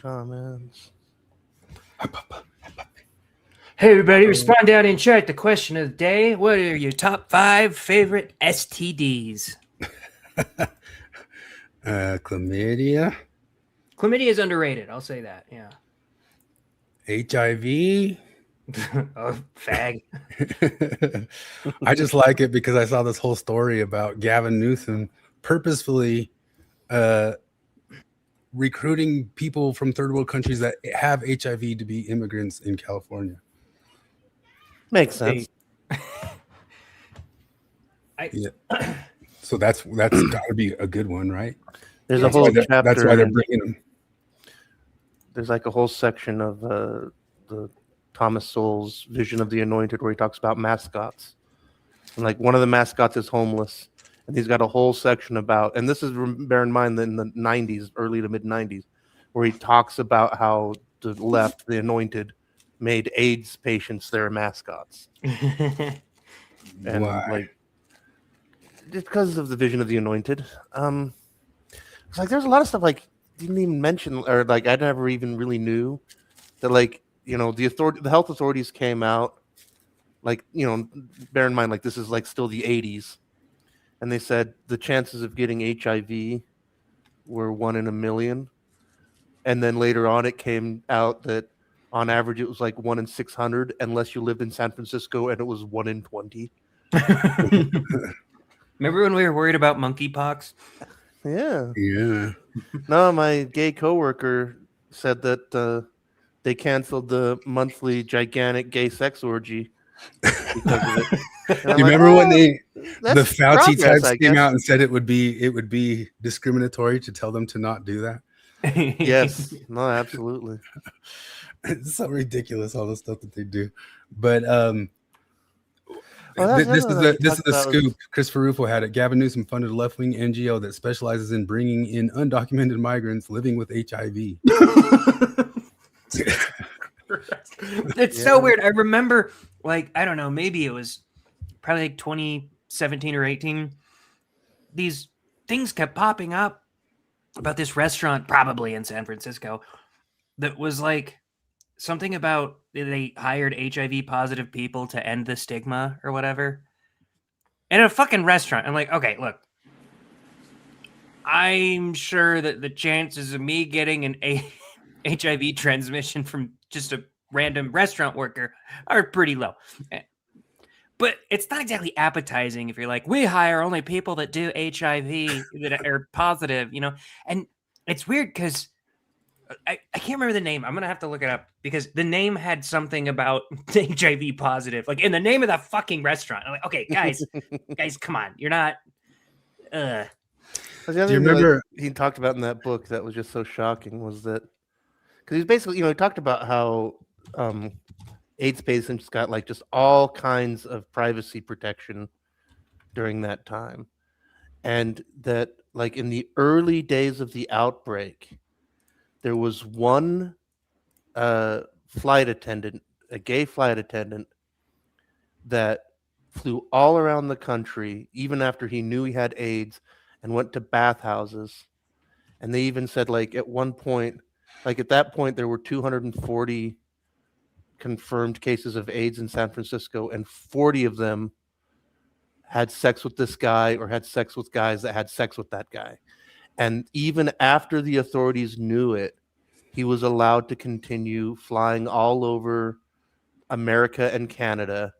comments. Hey, everybody, respond down in chat. The question of the day: what are your top 5 favorite STDs? Chlamydia, Chlamydia is underrated. I'll say that. Yeah. HIV. Oh, fag. I just like it because I saw this whole story about Gavin Newsom purposefully recruiting people from third world countries that have HIV to be immigrants in California. Makes sense. Yeah. So that's got to be a good one, right? There's That's a whole why chapter. That's why they're bringing them. There's like a whole section of the Thomas Sowell's Vision of the Anointed where he talks about mascots. And like one of the mascots is homeless. And he's got a whole section about, and this is, bear in mind, that in the 90s, early to mid 90s, where he talks about how the left, the anointed, made AIDS patients their mascots. And Why? like, just because of the Vision of the Anointed. It's like there's a lot of stuff like didn't even mention, or like I never even really knew that, like, you know, the health authorities came out, like, you know, bear in mind, like, this is like still the 80s, and they said the chances of getting HIV were 1 in a million, and then later on it came out that on average it was like 1 in 600 unless you lived in San Francisco, and it was 1 in 20. Remember when we were worried about monkeypox? Yeah. Yeah. No, my gay coworker said that they canceled the monthly gigantic gay sex orgy because of it. You remember when the Fauci progress, types came out and said it would be discriminatory to tell them to not do that? Yes. No, absolutely. It's so ridiculous, all the stuff that they do. But Well, this is the scoop. Christopher Rufo had it. Gavin Newsom funded a left-wing NGO that specializes in bringing in undocumented migrants living with HIV. It's so weird. I remember, like, I don't know, maybe it was probably like 2017 or 18. These things kept popping up about this restaurant, probably in San Francisco, that was like something about they hired HIV positive people to end the stigma or whatever. And a fucking restaurant. I'm like, okay, look, I'm sure that the chances of me getting an HIV transmission from just a random restaurant worker are pretty low. But it's not exactly appetizing if you're like, we hire only people that do HIV that are positive, you know? And it's weird because I can't remember the name. I'm going to have to look it up because the name had something about HIV positive, like in the name of that fucking restaurant. I'm like, okay, guys, come on. You're not. The other Do you thing remember that he talked about in that book that was just so shocking was that, because he's basically, you know, he talked about how AIDS patients got like just all kinds of privacy protection during that time. And that, like, in the early days of the outbreak, there was one flight attendant, a gay flight attendant, that flew all around the country, even after he knew he had AIDS, and went to bathhouses. And they even said, like, at one point, like, at that point, there were 240 confirmed cases of AIDS in San Francisco, and 40 of them had sex with this guy or had sex with guys that had sex with that guy. And even after the authorities knew it, he was allowed to continue flying all over America and Canada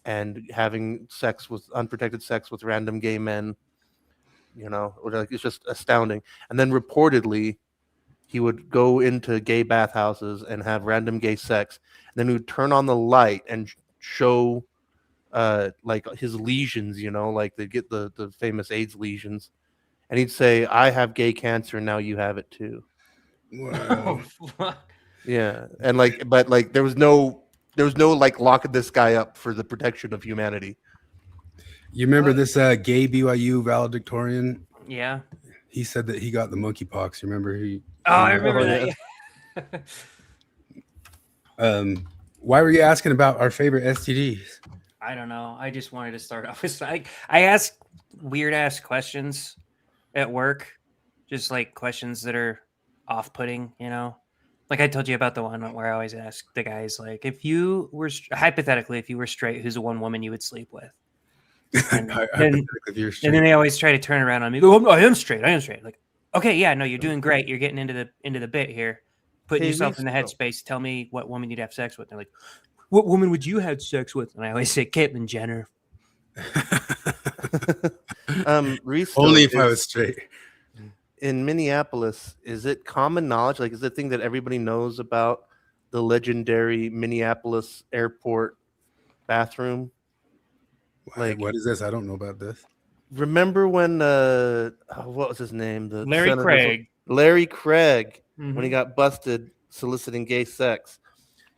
and having sex with unprotected sex with random gay men. You know, like, it's just astounding. And then reportedly, he would go into gay bathhouses and have random gay sex. And then he would turn on the light and show like his lesions, you know, like they get the famous AIDS lesions. And he'd say, I have gay cancer, now you have it too. Wow. Yeah. And like, but like there was no like locking this guy up for the protection of humanity. You remember this gay BYU valedictorian? Yeah. He said that he got the monkeypox. Remember I remember that. Yeah. Why were you asking about our favorite STDs? I don't know. I just wanted to start off with I ask weird ass questions at work, just like questions that are off-putting, you know. Like I told you about the one where I always ask the guys, like, if you were hypothetically, if you were straight, who's the one woman you would sleep with? And then, If you're and straight. then they always try to turn around on me. Go, I am straight. Like, okay, yeah, no, you're doing great. You're getting into the bit here, putting Hey, yourself in the Reese, headspace. Tell me what woman you'd have sex with. They're like, what woman would you have sex with? And I always say Caitlyn Jenner. Reese, Only though, if I was straight. in Minneapolis, is it common knowledge? Like, is it a thing that everybody knows about the legendary Minneapolis airport bathroom? Like, What is this? I don't know about this. remember when what was his name? The Larry senator- Craig. Larry Craig, when he Mhm. got busted soliciting gay sex.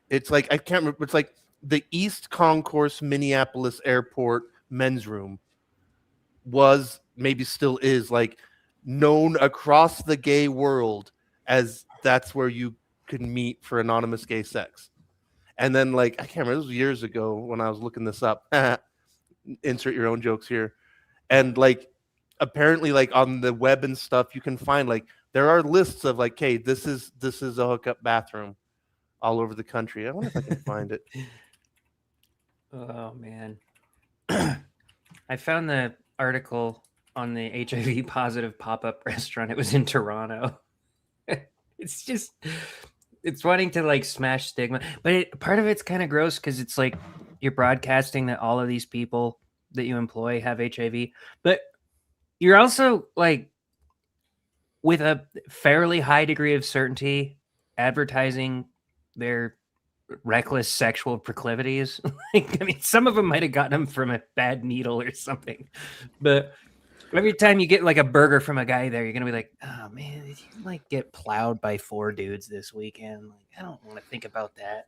It's like, I can't remember. It's like the East Concourse Minneapolis Airport men's room was, maybe still is, like known across the gay world as that's where you could meet for anonymous gay sex. And then, like, I can't remember, this was years ago when I was looking this up. Insert your own jokes here. And like, apparently, like on the web and stuff, you can find, like, there are lists of like, hey, this is a hookup bathroom all over the country. I wonder if I can find it. Oh man, I found the article on the HIV positive pop-up restaurant. It was in Toronto. It's just, it's wanting to like smash stigma, but part of it's kind of gross because it's like you're broadcasting that all of these people that you employ have HIV, but you're also like, with a fairly high degree of certainty, advertising their reckless sexual proclivities. Like, I mean, some of them might have gotten them from a bad needle or something, but every time you get like a burger from a guy there, you're gonna be like, oh man, did you like get plowed by 4 dudes this weekend? Like, I don't want to think about that.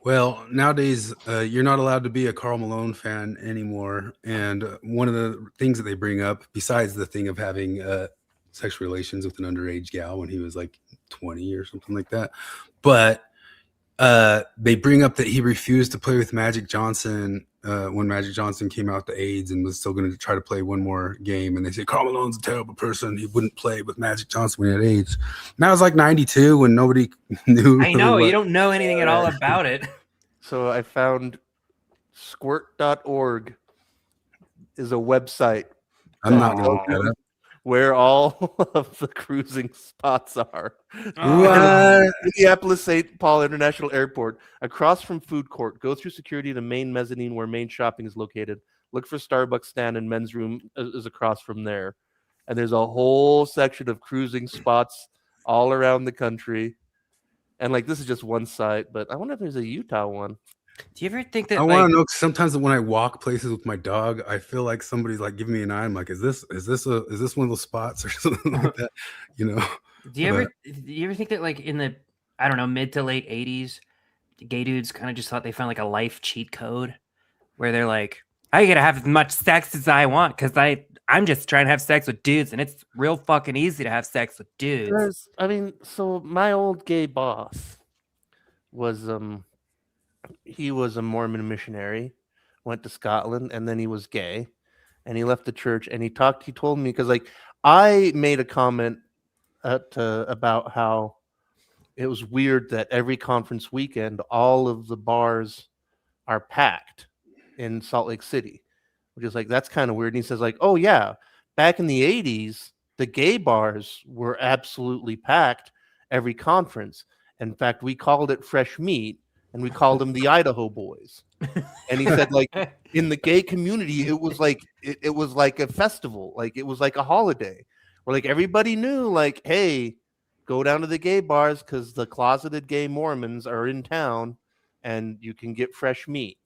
Well, nowadays, you're not allowed to be a Karl Malone fan anymore. And one of the things that they bring up, besides the thing of having sexual relations with an underage gal when he was like 20 or something like that, but they bring up that he refused to play with Magic Johnson when Magic Johnson came out to AIDS and was still going to try to play one more game. And they say Karl Malone's a terrible person. He wouldn't play with Magic Johnson when he had AIDS. And that was like 92 when nobody knew. I know, really you don't know anything at all about it. So I found squirt.org is a website I'm not Aw. going to look that up. where all of the cruising spots are. What? Minneapolis St. Paul International Airport, across from food court. Go through security to main mezzanine where main shopping is located. Look for Starbucks stand and men's room is across from there. And there's a whole section of cruising spots all around the country. And like, this is just one site, but I wonder if there's a Utah one. Do you ever think that I like, want to know, 'cause sometimes when I walk places with my dog, I feel like somebody's like giving me an eye. I'm like, is this one of those spots or something like that? You know? do you ever think that like in the, I don't know, mid to late 80s, gay dudes kind of just thought they found like a life cheat code where they're like, I gotta have as much sex as I want because I'm just trying to have sex with dudes and it's real fucking easy to have sex with dudes. I mean, so my old gay boss was he was a Mormon missionary, went to Scotland, and then he was gay, and he left the church, and he told me, because like I made a comment about how it was weird that every conference weekend all of the bars are packed in Salt Lake City, which is like, that's kind of weird. And he says like, oh yeah, back in the 80s, the gay bars were absolutely packed every conference. In fact, we called it Fresh Meat, and we called them the Idaho Boys. And he said, like, in the gay community, it was like it was like a festival, like it was like a holiday, where like everybody knew, like, hey, go down to the gay bars because the closeted gay Mormons are in town, and you can get fresh meat.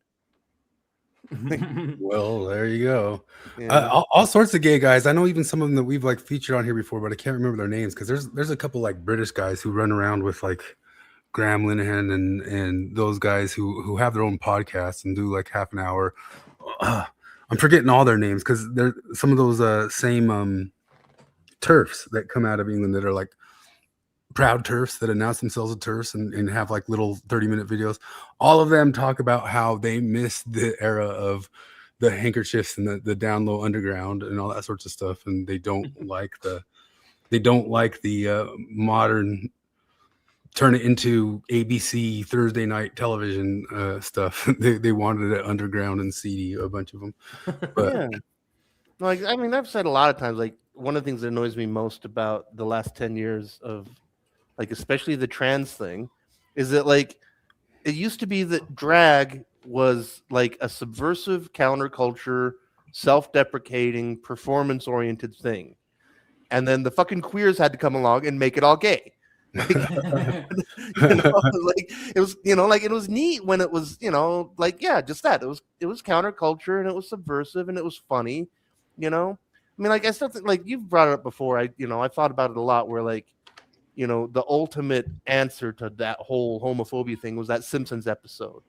Well, there you go. Yeah. All sorts of gay guys. I know even some of them that we've like featured on here before, but I can't remember their names because there's a couple like British guys who run around with like Graham Linehan and those guys who have their own podcasts and do like half an hour. I'm forgetting all their names because they're some of those same turfs that come out of England that are like proud turfs that announce themselves as turfs and have like little 30-minute videos. All of them talk about how they miss the era of the handkerchiefs and the down low underground and all that sorts of stuff, and they don't like the they don't like the modern turn it into ABC Thursday night television stuff. They wanted it underground and seedy, a bunch of them. But Yeah. Like, I mean, I've said a lot of times, like, one of the things that annoys me most about the last 10 years of, like, especially the trans thing, is that, like, it used to be that drag was, like, a subversive counterculture, self-deprecating, performance-oriented thing. And then the fucking queers had to come along and make it all gay. Like, like it was, like it was neat when it was, like, yeah, just that. It was counterculture and it was subversive and it was funny, I mean, like, I still think, like, you've brought it up before. I thought about it a lot where, like, the ultimate answer to that whole homophobia thing was that Simpsons episode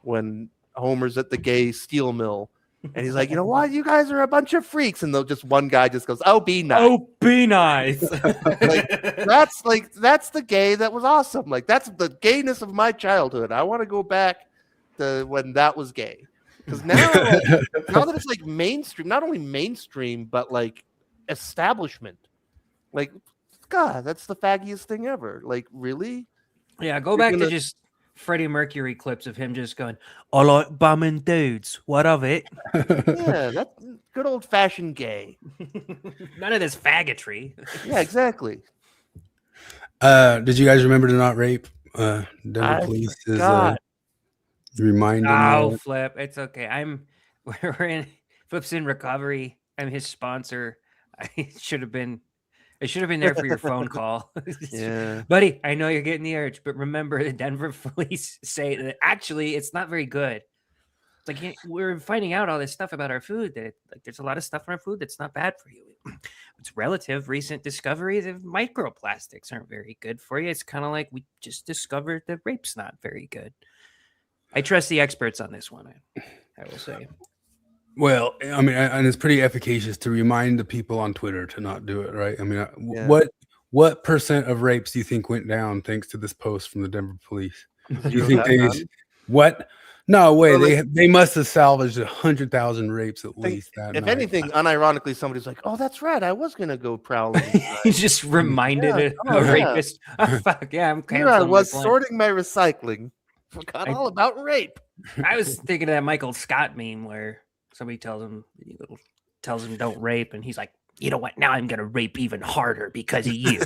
when Homer's at the gay steel mill. And he's like, what? You guys are a bunch of freaks. And just one guy just goes, oh, be nice. Oh, be nice. That's the gay that was awesome. Like, that's the gayness of my childhood. I want to go back to when that was gay. Because now, now that it's like mainstream, not only mainstream, but like establishment. Like, God, that's the faggiest thing ever. Like, really? Yeah, go back to just Freddie Mercury clips of him just going, I like bumming dudes. What of it? Yeah, that's good old-fashioned gay. None of this faggotry. Yeah, exactly. Did you guys remember to not rape? Denver police is reminding. Oh, Flip, it's okay. We're in Flip's in recovery. I'm his sponsor. I should have been there for your phone call. Yeah. Buddy, I know you're getting the urge, but remember the Denver police say that actually it's not very good. It's like we're finding out all this stuff about our food that like there's a lot of stuff in our food that's not bad for you. It's relative recent discoveries of microplastics aren't very good for you. It's kind of like we just discovered that rape's not very good. I trust the experts on this one, I will say. Well, I mean, and it's pretty efficacious to remind the people on Twitter to not do it, right? I mean, what percent of rapes do you think went down thanks to this post from the Denver police? Do you think what? No way. Well, they must have salvaged 100,000 rapes at least. If anything, unironically, somebody's like, "Oh, that's right. I was gonna go prowling." He just reminded a rapist. Oh, fuck yeah, I'm Here I was sorting my recycling. Forgot all about rape. I was thinking of that Michael Scott meme where somebody tells him don't rape, and he's like, you know what? Now I'm gonna rape even harder because of you.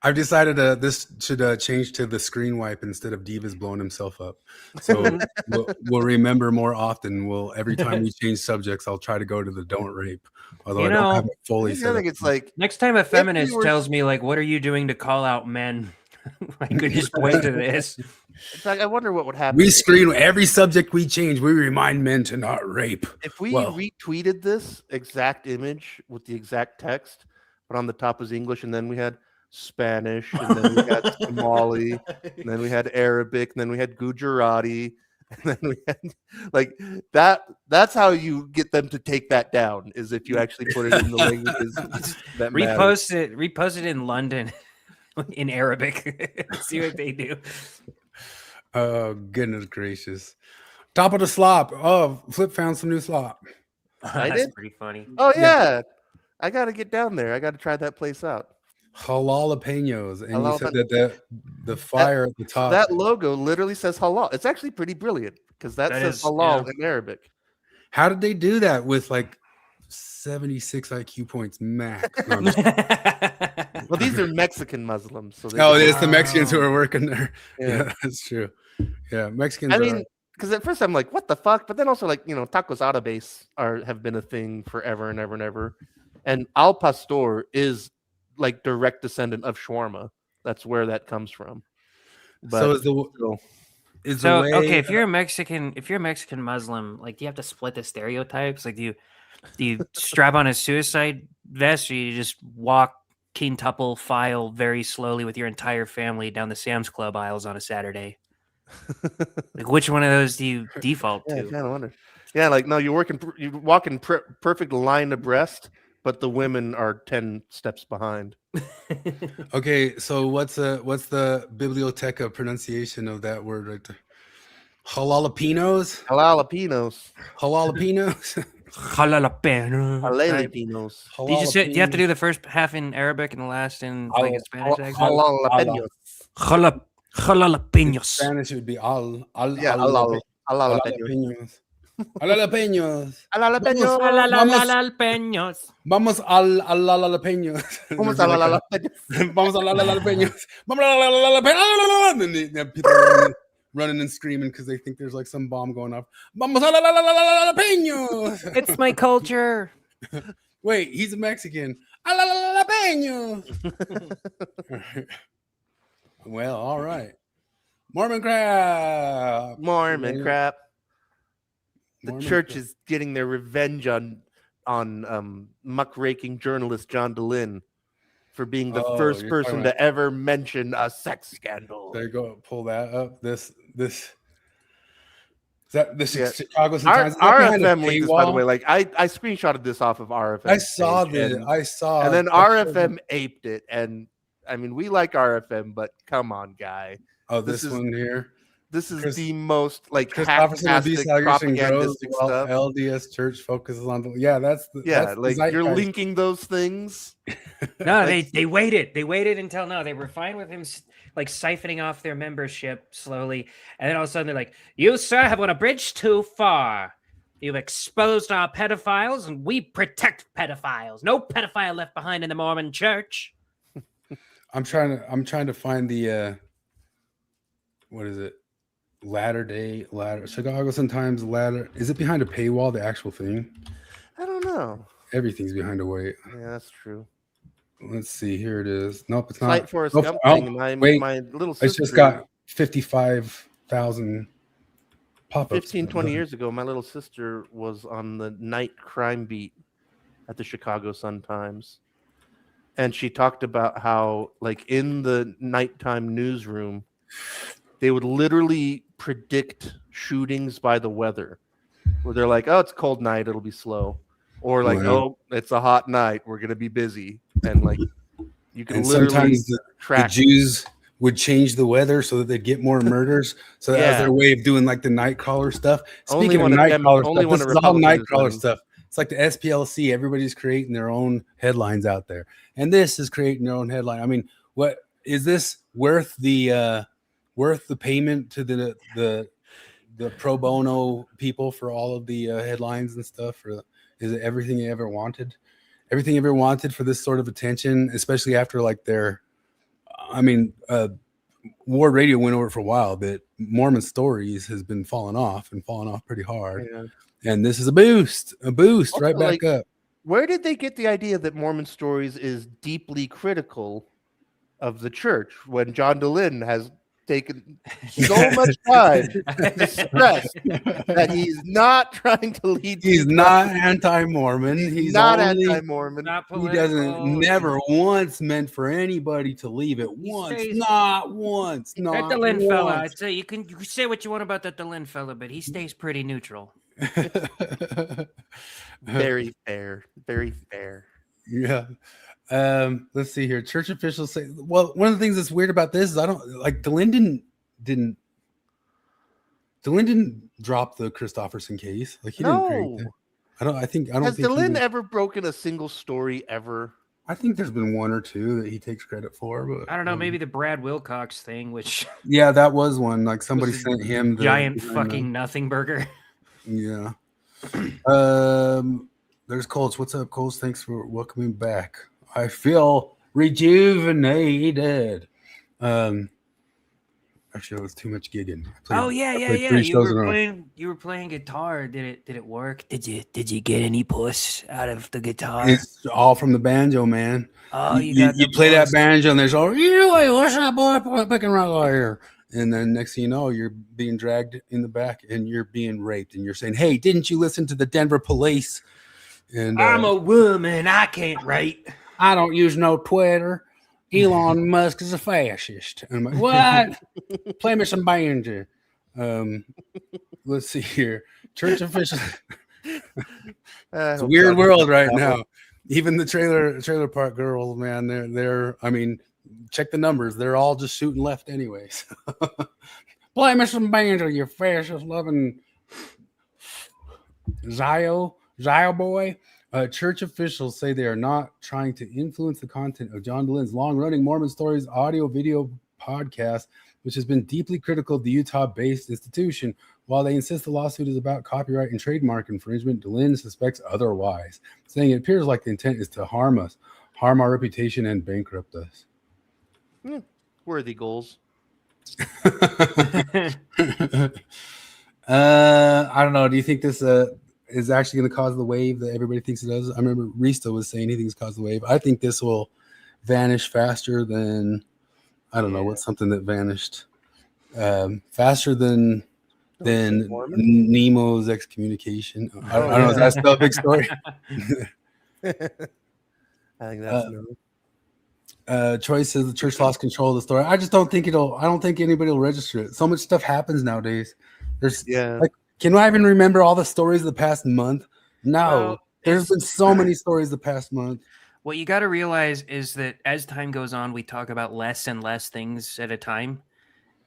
I've decided this should change to the screen wipe instead of Divas blowing himself up. So we'll remember more often. Every time we change subjects, I'll try to go to the don't rape. Although I don't have it fully set up. I think it's like next time a feminist tells me like, what are you doing to call out men? I could just point to this. It's like, I wonder what would happen. We screen every subject we change. We remind men to not rape. If we retweeted this exact image with the exact text, but on the top was English, and then we had Spanish, and then we had Somali, and then we had Arabic, and then we had Gujarati, and then we had like that. That's how you get them to take that down, is if you actually put it in the languages that repost it in London in Arabic. See what they do. Oh, goodness gracious. Top of the slop. Oh, Flip found some new slop. That's pretty funny. Oh, yeah. I got to get down there. I got to try that place out. Halalapeños. And you said that the fire at the top. That logo literally says halal. It's actually pretty brilliant because that says halal in Arabic. How did they do that with like 76 IQ points max? Well, these are Mexican Muslims. So it's the Mexicans who are working there. Yeah, that's true. Yeah, Mexicans. I mean, because at first I'm like, what the fuck? But then also like, tacos árabes have been a thing forever and ever and ever. And al pastor is like direct descendant of shawarma. That's where that comes from. But okay, if you're a Mexican Muslim, like, do you have to split the stereotypes? Like, do you strap on a suicide vest, or you just walk quintuple file very slowly with your entire family down the Sam's Club aisles on a Saturday? Like, which one of those do you default to? I kind of wonder. Yeah, like, no, you walk in perfect line abreast, but the women are 10 steps behind. Okay, so what's the biblioteca pronunciation of that word right there? Halalapeños? Halalapeños. Halalapeños? Jalapeno. Right? Jalapenos. You just you have to do the first half in Arabic and the last in like a Spanish accent. Jalapenos. In Jalapenos. Spanish, it would be Yeah, jalapenos. jalapenos. Jalapenos. Jalapenos. Jalapenos. Vamos al jalapenos. Vamos a jalapenos. Vamos al jalapenos. Vamos al jalapenos. And then people are running and screaming because they think there's like some bomb going off. Vamos al jalapenos. It's my culture. Wait, he's a Mexican. Jalapenos. Well, all right. Mormon crap. Mormon crap. The Mormon church crap. is getting their revenge on muckraking journalist John DeLynn for being the first you're person talking to ever mention a sex scandal. There you go. Pull that up. This is that this Yeah. is Chicago Sun-Times. Is that behind a RFM linked this, by the paywall? way. Like I screenshotted this off of RFM. I saw page, this. and, I saw. and then that. RFM aped it. And I mean, we like RFM, but come on, guy. Oh, this this is- one here. This is Chris- the most like Christopherson and hacktastic desegregation grows propagandistic while stuff. LDS Church focuses on the that's the Yeah, that's the like you're zeitgeist. linking those things. No, Like- they waited. They waited until they were fine with him like siphoning off their membership slowly, and then all of a sudden they're like, "You, sir, have gone a bridge too far. You've exposed our pedophiles, and we protect pedophiles. No pedophile left behind in the Mormon Church." I'm trying to find the what is it? Ladder Chicago Sun-Times ladder. Is it behind a paywall? The actual thing? I don't know. Everything's behind a wait. Yeah, that's true. Let's see. Here it is. Nope, it's Fight not. for a Nope. scum Oh, thing. My wait. little sister. It's just got 55,000 pop-ups. 15, 20 years ago, my little sister was on the night crime beat at the Chicago Sun-Times. And she talked about how, like, in the nighttime newsroom, they would literally predict shootings by the weather. Where they're like, oh, it's a cold night, it'll be slow. Or like, Wow. oh, it's a hot night, we're going to be busy. And, like, you can And literally sometimes the track. Jews would change the weather so that they'd get more murders. So that was Yeah. their way of doing like the night caller stuff. Only Speaking of one of night them- caller only stuff, one this of is all night Republicans caller winning. stuff. It's like the SPLC. Everybody's creating their own headlines out there, and this is creating their own headline. I mean, what is this worth the payment to the pro bono people for all of the headlines and stuff? Or is it everything you ever wanted? Everything you ever wanted for this sort of attention, especially after like Ward Radio went over it for a while, that Mormon Stories has been falling off pretty hard. Yeah. And this is a boost Also, right back like, up. Where did they get the idea that Mormon Stories is deeply critical of the church when John DeLynn has taken so much time to stress that he's not trying to lead? He's people not to- anti-Mormon. He's not only, anti-Mormon. Not he political. doesn't never once meant for anybody to leave it He once. stays- Not once. That Not DeLynn fella, I'd once. say you can say what you want about that DeLynn fella, but he stays pretty neutral. Very fair. Very fair. Yeah. Let's see here. Church officials say, well, one of the things that's weird about this is I don't like DeLynn didn't drop the Christofferson case. Like he didn't create No. that. I don't Has think he DeLynn did. ever broken a single story ever? I think there's been one or two that he takes credit for, but I don't know, maybe the Brad Wilcox thing, which yeah, that was one. Like somebody was a sent him the giant design fucking nothing burger. Yeah. There's Colts. What's up, Colts? Thanks for welcoming back. I feel rejuvenated. Actually, that was too much gigging. Oh yeah. three shows in a row. You were playing guitar. Did it work? Did you get any puss out of the guitar? It's all from the banjo, man. Oh, you got the play that puss. banjo, and there's all, hey, what's up, boy? Picking right here. And then next thing you know, you're being dragged in the back, and you're being raped, and you're saying, "Hey, didn't you listen to the Denver police?" And I'm a woman. I can't write. I don't use no Twitter. Elon Musk is a fascist. And I'm like, what? Play me some banjo. Let's see here. Church officials. It's a weird world right now. Even the trailer park girls, man, they're I mean, check the numbers. They're all just shooting left anyways. Play me some banjo, you fascist loving Zio. Zile boy. Church officials say they are not trying to influence the content of John Delen's long-running Mormon Stories audio-video podcast, which has been deeply critical of the Utah-based institution. While they insist the lawsuit is about copyright and trademark infringement, Delen suspects otherwise, saying it appears like the intent is to harm us, harm our reputation, and bankrupt us. Worthy goals. I don't know. Do you think this is actually going to cause the wave that everybody thinks it does? I remember Risto was saying he thinks caused the wave. I think this will vanish faster than, I don't know, what's something that vanished faster than Nemo's excommunication. I don't know. Is that still a big story? I think that's no. Troy says the church lost control of the story. I just don't think I don't think anybody will register it. So much stuff happens nowadays. There's like, can I even remember all the stories of the past month? No. Well, there's been so many stories the past month. What you got to realize is that as time goes on, we talk about less and less things at a time.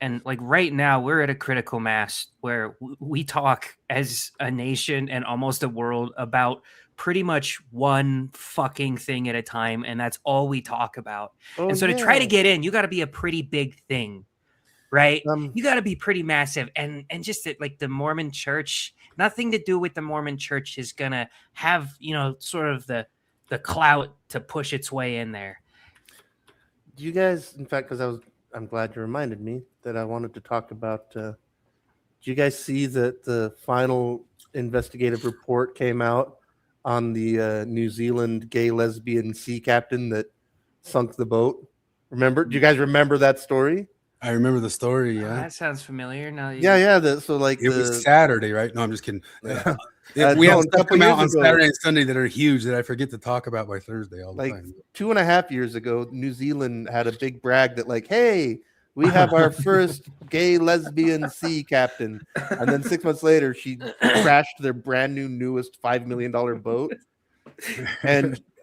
And like right now, we're at a critical mass where we talk as a nation and almost a world about pretty much one fucking thing at a time. And that's all we talk about. And so to try to get in, you got to be a pretty big thing, right? You got to be pretty massive. And just that, like the Mormon church, nothing to do with the Mormon church is going to have, you know, sort of the clout to push its way in there. Do you guys, in fact, because I'm glad you reminded me that I wanted to talk about. Do you guys see that the final investigative report came out on the New Zealand gay lesbian sea captain that sunk the boat? Remember? Do you guys remember that story? I remember the story. Yeah, that sounds familiar. Now, So like it was Saturday, right? No, I'm just kidding. We have stuff come out on Saturday and Sunday that are huge that I forget to talk about by Thursday all the time. 2.5 years ago, New Zealand had a big brag that like, hey, we have our first gay lesbian sea captain. And then 6 months later, she crashed their brand new newest $5 million boat.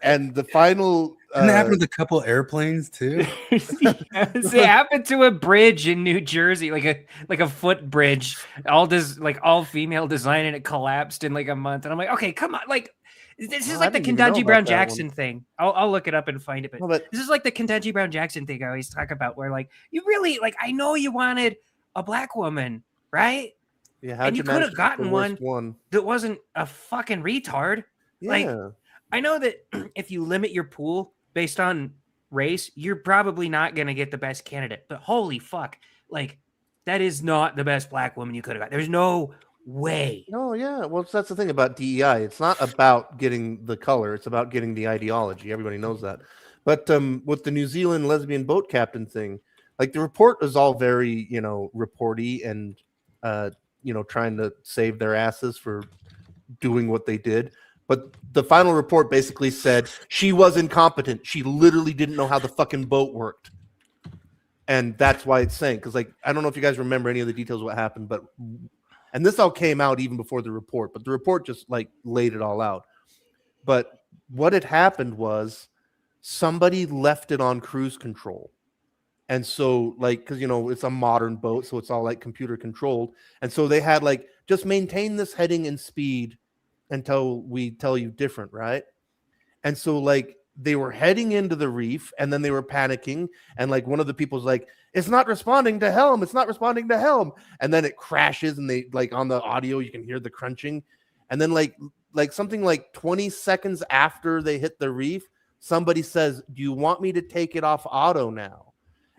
And the final didn't that happen with a couple airplanes too? It happened to a bridge in New Jersey, like a foot bridge, all female design, and it collapsed in like a month. And I'm like, okay, come on, like this is like the Kentucky Brown Jackson thing. I'll look it up and find it, but this is like the Kentucky Brown Jackson thing I always talk about, where like you really like, I know you wanted a black woman, right? Yeah, and you could have gotten one that wasn't a fucking retard. Yeah. Like, I know that if you limit your pool based on race, you're probably not going to get the best candidate. But holy fuck, like that is not the best black woman you could have got. There's no way. No, yeah. Well, that's the thing about DEI. It's not about getting the color. It's about getting the ideology. Everybody knows that. But with the New Zealand lesbian boat captain thing, like the report is all very, reporty and, trying to save their asses for doing what they did. But the final report basically said she was incompetent. She literally didn't know how the fucking boat worked. And that's why it's sank. Because, like, I don't know if you guys remember any of the details of what happened, and this all came out even before the report, but the report just, like, laid it all out. But what had happened was somebody left it on cruise control. And so, like, because, it's a modern boat, so it's all, like, computer controlled. And so they had, like, just maintain this heading and speed until we tell you different, right? And so like they were heading into the reef and then they were panicking and like one of the people's like, it's not responding to helm, and then it crashes and they like on the audio you can hear the crunching, and then like something like 20 seconds after they hit the reef, somebody says, do you want me to take it off auto now?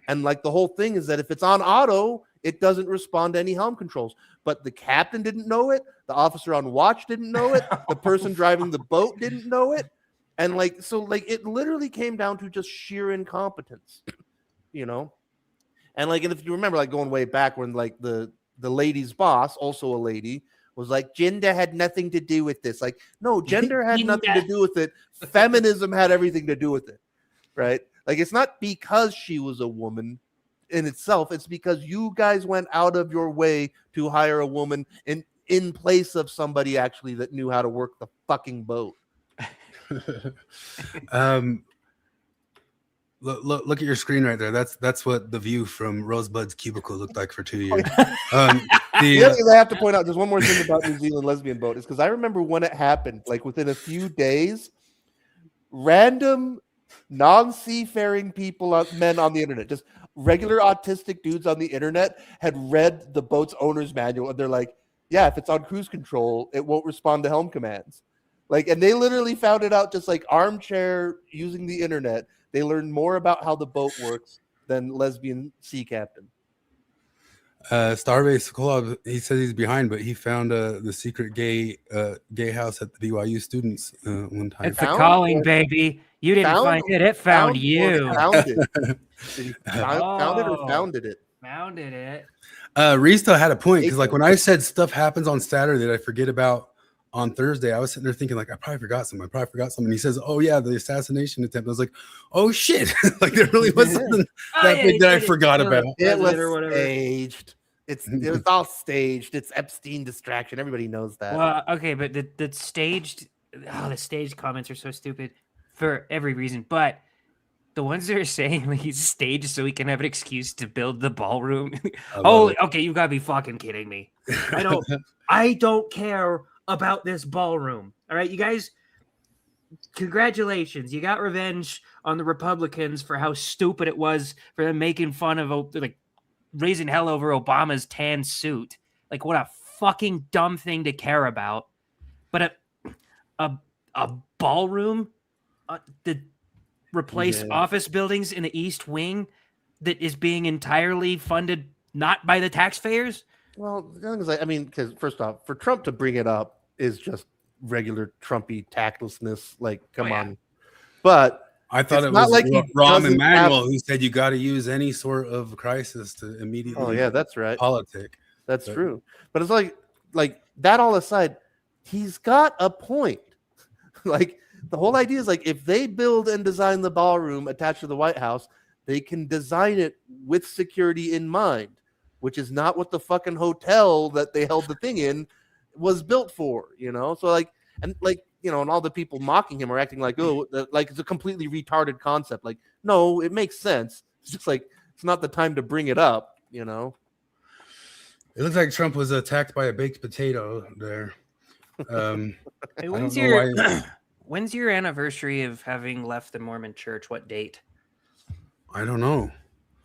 And like the whole thing is that if it's on auto, it doesn't respond to any helm controls. But the captain didn't know it. The officer on watch didn't know it. The person driving the boat didn't know it. And like, so like it literally came down to just sheer incompetence, And like, and if you remember, like going way back when like the lady's boss, also a lady, was like, gender had nothing to do with this. Like, no, gender had nothing to do with it. Feminism had everything to do with it. Right? Like, it's not because she was a woman in itself. It's because you guys went out of your way to hire a woman in place of somebody actually that knew how to work the fucking boat. Look at your screen right there. That's what the view from Rosebud's cubicle looked like for 2 years. The other thing I have to point out, there's one more thing about New Zealand lesbian vote, is because I remember when it happened, like within a few days, random non-seafaring people, men on the internet, just regular autistic dudes on the internet, had read the boat's owner's manual, and they're like, yeah, if it's on cruise control, it won't respond to helm commands. Like, and they literally found it out just like armchair using the internet. They learned more about how the boat works than lesbian sea captain. Starbase Club, he says he's behind, but he found the secret gay house at the BYU students one time. It's a calling, baby. You didn't find it; it found you. Found it. Did he found it or founded it? Founded it. Risto had a point, because like when I said stuff happens on Saturday that I forget about on Thursday, I was sitting there thinking like I probably forgot something. And he says, "Oh yeah, the assassination attempt." I was like, "Oh shit!" Like there really was something that I forgot about. It was staged. It was all staged. It's Epstein distraction. Everybody knows that. Well, okay, but the staged comments are so stupid for every reason. But the ones that are saying like he's staged so he can have an excuse to build the ballroom. Okay, you gotta be fucking kidding me. I don't care about this ballroom. All right, you guys, congratulations. You got revenge on the Republicans for how stupid it was for them making fun of like raising hell over Obama's tan suit. Like, what a fucking dumb thing to care about. But a ballroom that replaced office buildings in the East Wing that is being entirely funded not by the taxpayers. Well, the thing is, I mean, because first off, for Trump to bring it up is just regular Trumpy tactlessness. Like, come on. But I thought it was like Rahm Emanuel who said you got to use any sort of crisis to immediately. Oh yeah, that's right. Politic. That's true. But it's like that all aside, he's got a point. Like the whole idea is like if they build and design the ballroom attached to the White House, they can design it with security in mind, which is not what the fucking hotel that they held the thing in was built for, you know? So like, and like, you know, and all the people mocking him are acting like, oh, like it's a completely retarded concept. Like, no, it makes sense. It's just like, it's not the time to bring it up, you know? It looks like Trump was attacked by a baked potato there. Hey, when's your anniversary of having left the Mormon church? What date? I don't know.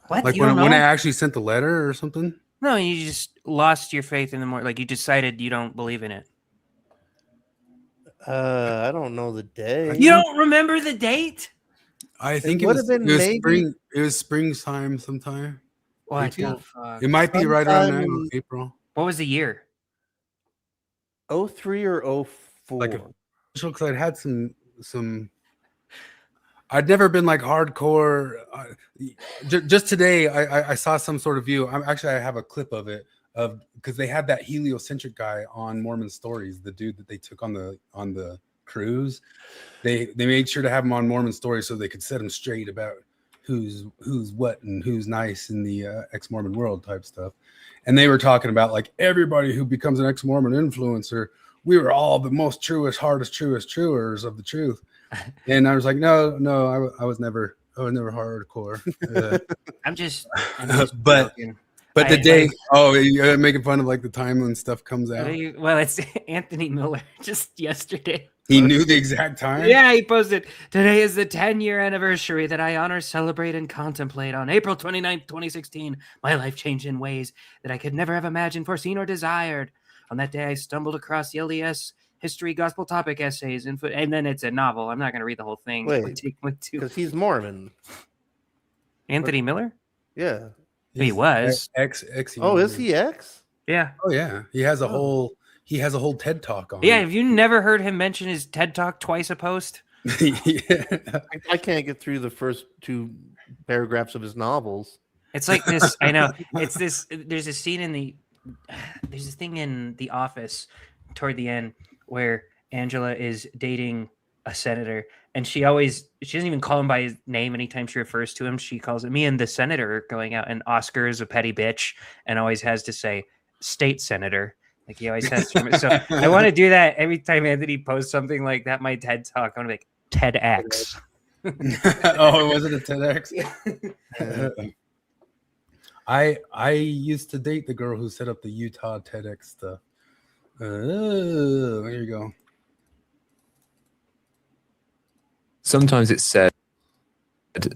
What? Like when I actually sent the letter or something? No, you just lost your faith in the more. Like you decided you don't believe in it. I don't know the day. You don't remember the date? I think it was spring. It was springtime sometime. What the fuck? It might be right around now, April. What was the year? 03 or 04. Like because I'd had some. I'd never been like hardcore. Just today, I saw some sort of view. I have a clip of it because they had that heliocentric guy on Mormon Stories, the dude that they took on the cruise. They made sure to have him on Mormon Stories so they could set him straight about who's what and who's nice in the ex-Mormon world type stuff. And they were talking about like everybody who becomes an ex-Mormon influencer. We were all the most truers of the truth. And I was like, no, I was never hardcore. But the day, you're making fun of like the time when stuff comes out. Well, it's Anthony Miller just yesterday. He knew the exact time? Yeah, he posted, today is the 10-year anniversary that I honor, celebrate, and contemplate. On April 29th, 2016, my life changed in ways that I could never have imagined, foreseen, or desired. On that day, I stumbled across the LDS history gospel topic essays, and then it's a novel. I'm not going to read the whole thing. Wait, because he's Mormon. Anthony Miller? Yeah. He was. X. Oh, is he X? Yeah. Oh, yeah. He has a whole TED talk on. Yeah. Have you never heard him mention his TED talk twice a post? Yeah. I can't get through the first 2 paragraphs of his novels. It's like this. I know. It's this. There's a scene there's this thing in The Office toward the end where Angela is dating a senator, and she doesn't even call him by his name anytime she refers to him. She calls it me and the senator are going out, and Oscar is a petty bitch and always has to say state senator. Like he always has to. So I want to do that every time Anthony posts something like that. My TED talk, I want to be like TEDx. Oh, was it a TEDx? Yeah. I used to date the girl who set up the Utah TEDx stuff. There you go. Sometimes it's said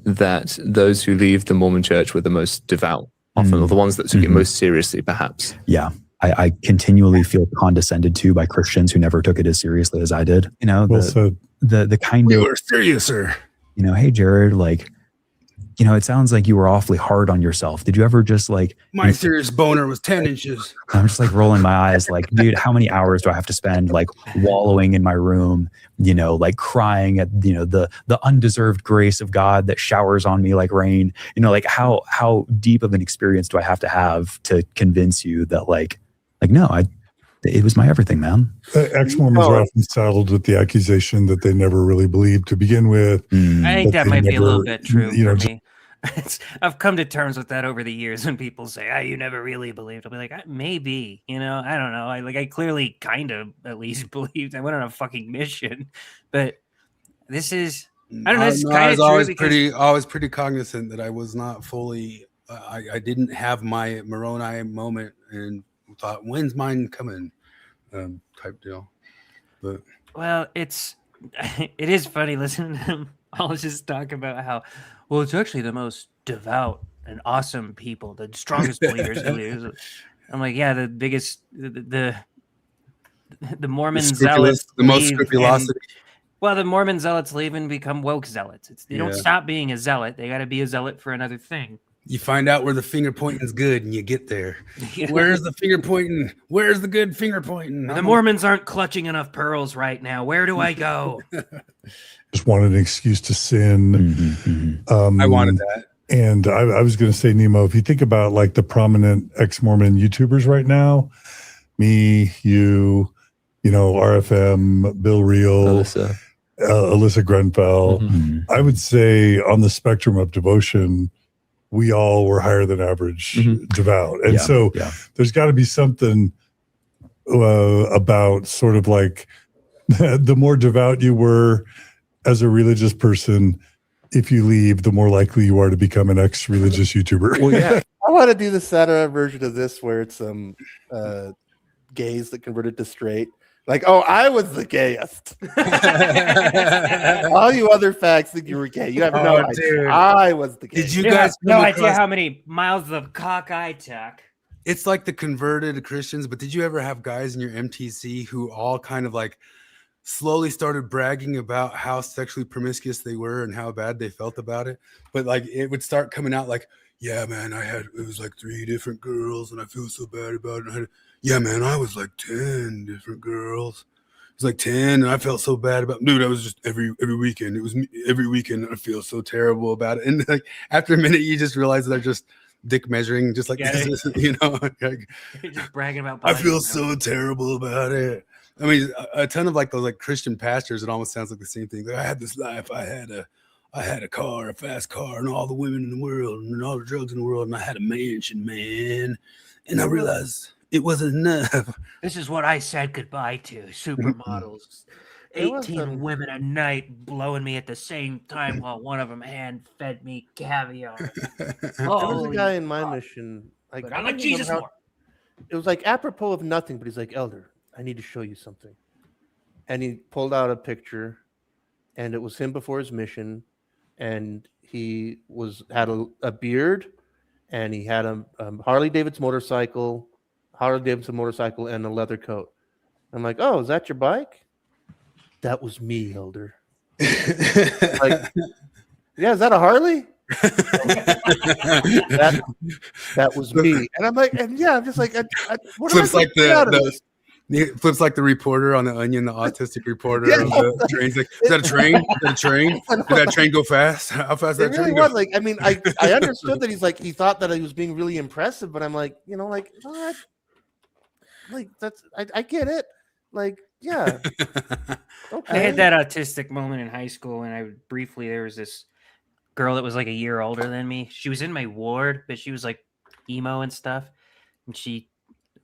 that those who leave the Mormon church were the most devout, often, or the ones that took it most seriously, perhaps. Yeah. I continually feel condescended to by Christians who never took it as seriously as I did. You know, the kind We of, were seriouser. you know, hey, Jared, like, you know, it sounds like you were awfully hard on yourself. Did you ever just like... My serious boner was 10 inches. I'm just like rolling my eyes like, dude, how many hours do I have to spend like wallowing in my room, you know, like crying at, you know, the undeserved grace of God that showers on me like rain, you know, like how deep of an experience do I have to convince you that like, no, it was my everything, man. Ex-Mormons are often saddled with the accusation that they never really believed to begin with. I think that might be a little bit true you know, for me. I've come to terms with that over the years when people say, "Ah, you never really believed." I'll be like, "Maybe, you know, I don't know. I clearly kind of at least believed. I went on a fucking mission, but this is, I don't know. It's kind of true. I was pretty cognizant that I was not fully. I didn't have my Moroni moment and thought, "When's mine coming?" Type deal. But well, it is funny listening to him all just talk about how, well, it's actually the most devout and awesome people, the strongest believers. I'm like, yeah, the biggest, the Mormon zealots, the most scrupulosity. Well, the Mormon zealots leave and become woke zealots. They don't stop being a zealot. They got to be a zealot for another thing. You find out where the finger pointing is good, and you get there. Where's the finger pointing? Where's the good finger pointing? The Mormons aren't clutching enough pearls right now. Where do I go? just wanted an excuse to sin. I wanted that. And I was going to say, Nemo, if you think about like the prominent ex-Mormon YouTubers right now, me, you know, RFM, Bill Reel, Alyssa Grenfell, I would say on the spectrum of devotion, we all were higher than average devout. And so there's got to be something about sort of like the more devout you were as a religious person, if you leave, the more likely you are to become an ex-religious YouTuber. Well, yeah. I want to do the Saturday version of this where it's gays that converted to straight. Like, oh, I was the gayest. All you other fags think you were gay. You have no idea. I was the gayest. Did you guys no idea how many miles of cock I took? It's like the converted Christians, but did you ever have guys in your MTC who all kind of like slowly started bragging about how sexually promiscuous they were and how bad they felt about it? But like it would start coming out like, yeah, man, it was like 3 different girls and I feel so bad about it. Yeah, man, I was like 10 different girls. It was like 10 and I felt so bad about it. Dude, I was just every weekend. It was every weekend. I feel so terrible about it. And like after a minute, you just realize they're just dick measuring, just like this, you know, like, just bragging about. I feel so terrible about it. I mean, a ton of like those like Christian pastors, it almost sounds like the same thing. Like, I had this life. I had a car, a fast car, and all the women in the world, and all the drugs in the world, and I had a mansion, man. And I realized it wasn't enough. This is what I said goodbye to: supermodels, 18 women a night blowing me at the same time while one of them hand fed me caviar. There was a guy in my mission. Like, I like Jesus more. It was like apropos of nothing, but he's like, Elder, I need to show you something. And he pulled out a picture, and it was him before his mission, and he had a beard, and he had a Harley Davidson motorcycle, and a leather coat. I'm like, oh, is that your bike? That was me, Elder. Like, yeah, is that a Harley? that was me. And I'm like, and yeah, I'm just like, what flips like flips like the reporter on the Onion, the autistic reporter. Yeah. The train's like, is that a train? Is that a train? Did that train go fast? How fast did that train go? Like, I mean, I understood that he thought that he was being really impressive, but I'm like, you know, like, what? Like, I get it. Like, yeah. Okay. I had that autistic moment in high school, and there was this girl that was like a year older than me. She was in my ward, but she was like emo and stuff, and she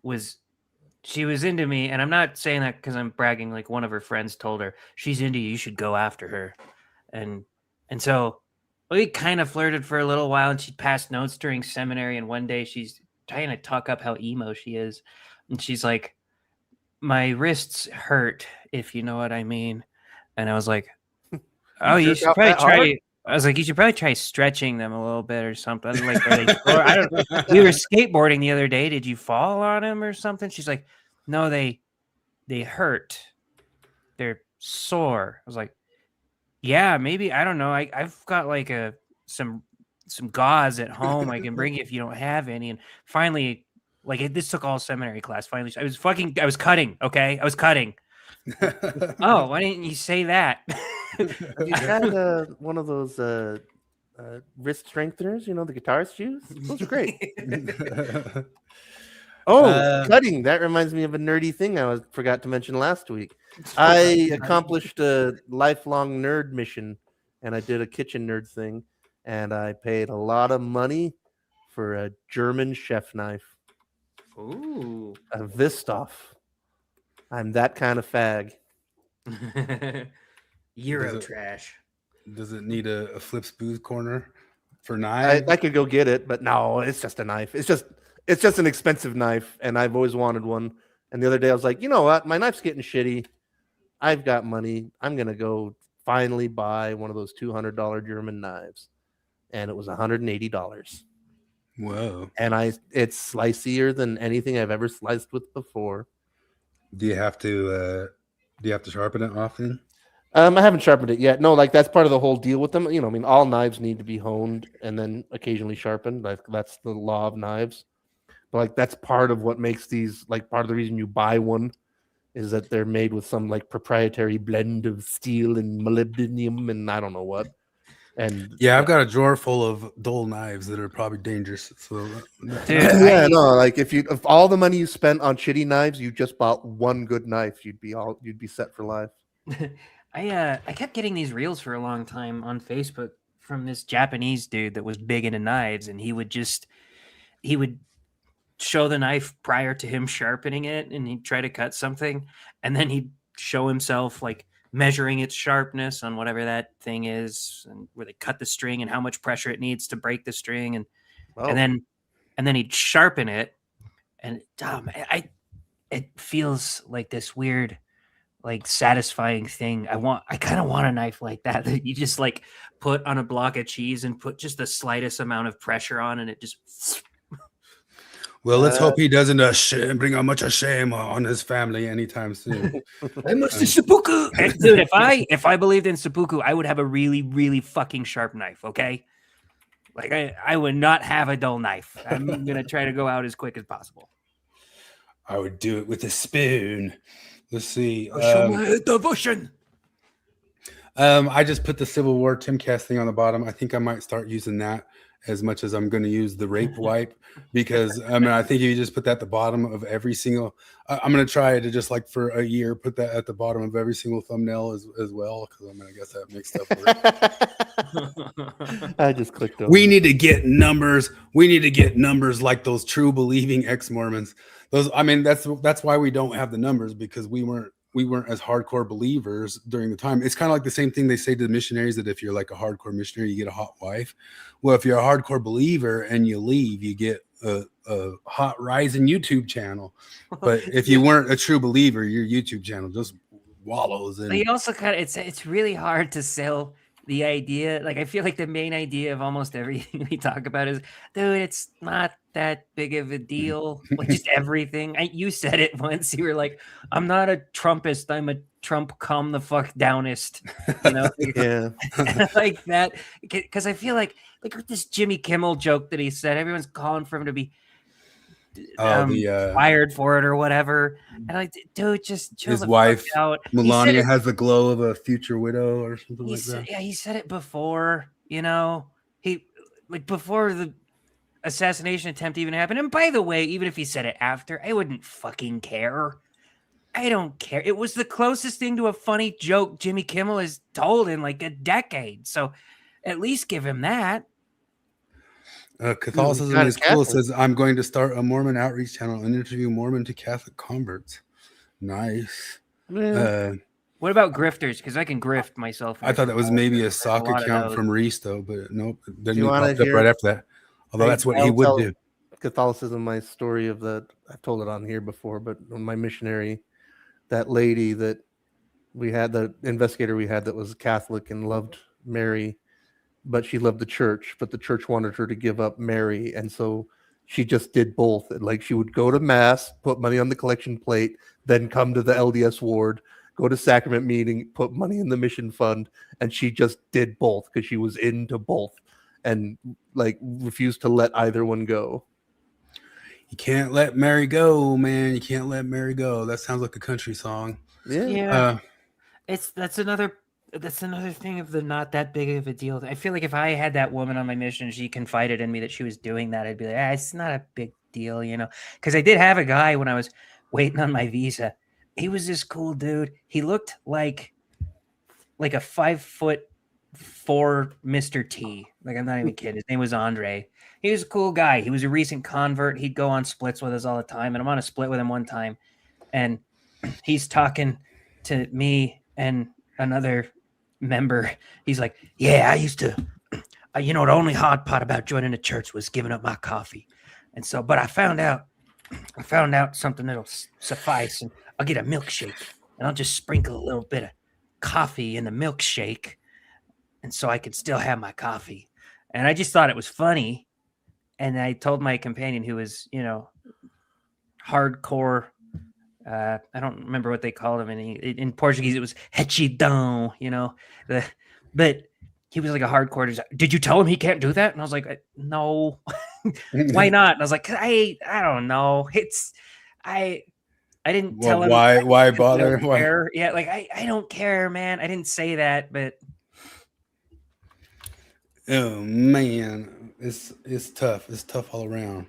was into me. And I'm not saying that because I'm bragging. Like, one of her friends told her, she's into you, you should go after her. And And so we kind of flirted for a little while, and she'd pass notes during seminary. And one day she's trying to talk up how emo she is. And she's like, my wrists hurt, if you know what I mean. And I was like, oh, you jerk should out probably that hard? try. I was like, you should probably try stretching them a little bit or something. Like, are they sore? I don't. We were skateboarding the other day. Did you fall on them or something? She's like, no, they hurt. They're sore. I was like, yeah, maybe. I don't know. I've got like some gauze at home I can bring you if you don't have any. And finally, like this took all seminary class. Finally, I was cutting. Okay, I was cutting. Oh, why didn't you say that? Have you had one of those wrist strengtheners? You know, the guitarist use? Those are great. Cutting. That reminds me of a nerdy thing forgot to mention last week. I accomplished a lifelong nerd mission, and I did a kitchen nerd thing, and I paid a lot of money for a German chef knife. Ooh. A Vistoff. I'm that kind of fag. Euro trash. Does it need a flip smooth corner for knives? I could go get it, but no, it's just a knife. It's just an expensive knife, and I've always wanted one. And the other day I was like, you know what? My knife's getting shitty. I've got money. I'm gonna go finally buy one of those $200 German knives, and it was $180. Whoa! And it's slicier than anything I've ever sliced with before. Do you have to sharpen it often? I haven't sharpened it yet. No, like that's part of the whole deal with them. You know, I mean, all knives need to be honed and then occasionally sharpened. Like that's the law of knives. But like that's part of what makes these, like part of the reason you buy one is that they're made with some like proprietary blend of steel and molybdenum and I don't know what. And yeah, I've got a drawer full of dull knives that are probably dangerous. So Dude, if all the money you spent on shitty knives, you just bought one good knife, you'd be set for life. I kept getting these reels for a long time on Facebook from this Japanese dude that was big into knives, and he would show the knife prior to him sharpening it, and he'd try to cut something, and then he'd show himself like measuring its sharpness on whatever that thing is, and where they cut the string and how much pressure it needs to break the string, and then he'd sharpen it, and it feels like this weird, like satisfying thing. I kind of want a knife like that you just like put on a block of cheese and put just the slightest amount of pressure on, and it just. Well, let's hope he doesn't bring a much of shame on his family anytime soon. I must seppuku. Dude, if I believed in seppuku, I would have a really, really fucking sharp knife. Okay, like I would not have a dull knife. I'm gonna try to go out as quick as possible. I would do it with a spoon. Let's see. Show my devotion. I just put the Civil War Timcast thing on the bottom. I think I might start using that as much as I'm going to use the rape wipe, because I mean, I think if you just put that at the bottom of every single, I'm going to try to just like for a year, put that at the bottom of every single thumbnail as well. Cause I mean, I guess that makes stuff work. I just clicked over. We need to get numbers. We need to get numbers like those true believing ex-Mormons. Those, I mean, that's why we don't have the numbers, because we weren't as hardcore believers during the time. It's kind of like the same thing they say to the missionaries, that if you're like a hardcore missionary, you get a hot wife. Well, if you're a hardcore believer and you leave, you get a hot rising YouTube channel. But if you weren't a true believer, your YouTube channel just wallows in. But you also kind of, it's really hard to sell the idea. Like, I feel like the main idea of almost everything we talk about is, dude, it's not that big of a deal. Like, just everything. You said it once. You were like, I'm not a Trumpist. I'm a Trump calm the fuck downist. You know? Yeah. Like that. Because I feel like with this Jimmy Kimmel joke that he said, everyone's calling for him to be fired for it or whatever. And I, dude, just chill his the wife fuck out. Melania has the glow of a future widow or something like that. Yeah, he said it before. You know, he like before the assassination attempt even happened. And by the way, even if he said it after, I wouldn't fucking care. I don't care. It was the closest thing to a funny joke Jimmy Kimmel has told in like a decade. So at least give him that. Catholicism is cool. Says, I'm going to start a Mormon outreach channel and interview Mormon to Catholic converts. Nice. Yeah. What about grifters? Because I can grift myself. I thought that was maybe a There's sock lot of account those. from Reese, though, but nope. Then you he wanna popped up hear- right after that. Although that's what he I'll would tell do. Catholicism, my story of I've told it on here before, but when my missionary, that lady that we had, the investigator we had that was Catholic and loved Mary, but she loved the church, but the church wanted her to give up Mary. And so she just did both. Like she would go to mass, put money on the collection plate, then come to the LDS ward, go to sacrament meeting, put money in the mission fund. And she just did both because she was into both and like refused to let either one go. You can't let Mary go, man. You can't let Mary go. That sounds like a country song. Yeah. That's another thing of the not that big of a deal. I feel like if I had that woman on my mission, she confided in me that she was doing that, I'd be like, it's not a big deal, you know. Because I did have a guy when I was waiting on my visa. He was this cool dude. He looked like a 5'4" Mr. T. Like, I'm not even kidding. His name was Andre. He was a cool guy. He was a recent convert. He'd go on splits with us all the time. And I'm on a split with him one time. And he's talking to me and another member. He's like, yeah, I used to, the only hard part about joining the church was giving up my coffee. And so, but I found out something that'll suffice. And I'll get a milkshake and I'll just sprinkle a little bit of coffee in the milkshake. And so I could still have my coffee. And I just thought it was funny. And I told my companion, who was, hardcore, I don't remember what they called him in Portuguese. It was hechidão, but he was like a hardcore designer. Did you tell him he can't do that? And I was like, no, why not? And I was like, I don't know. I didn't tell him. Why bother? Why? Yeah. Like, I don't care, man. I didn't say that, but. Oh man, it's tough. It's tough all around.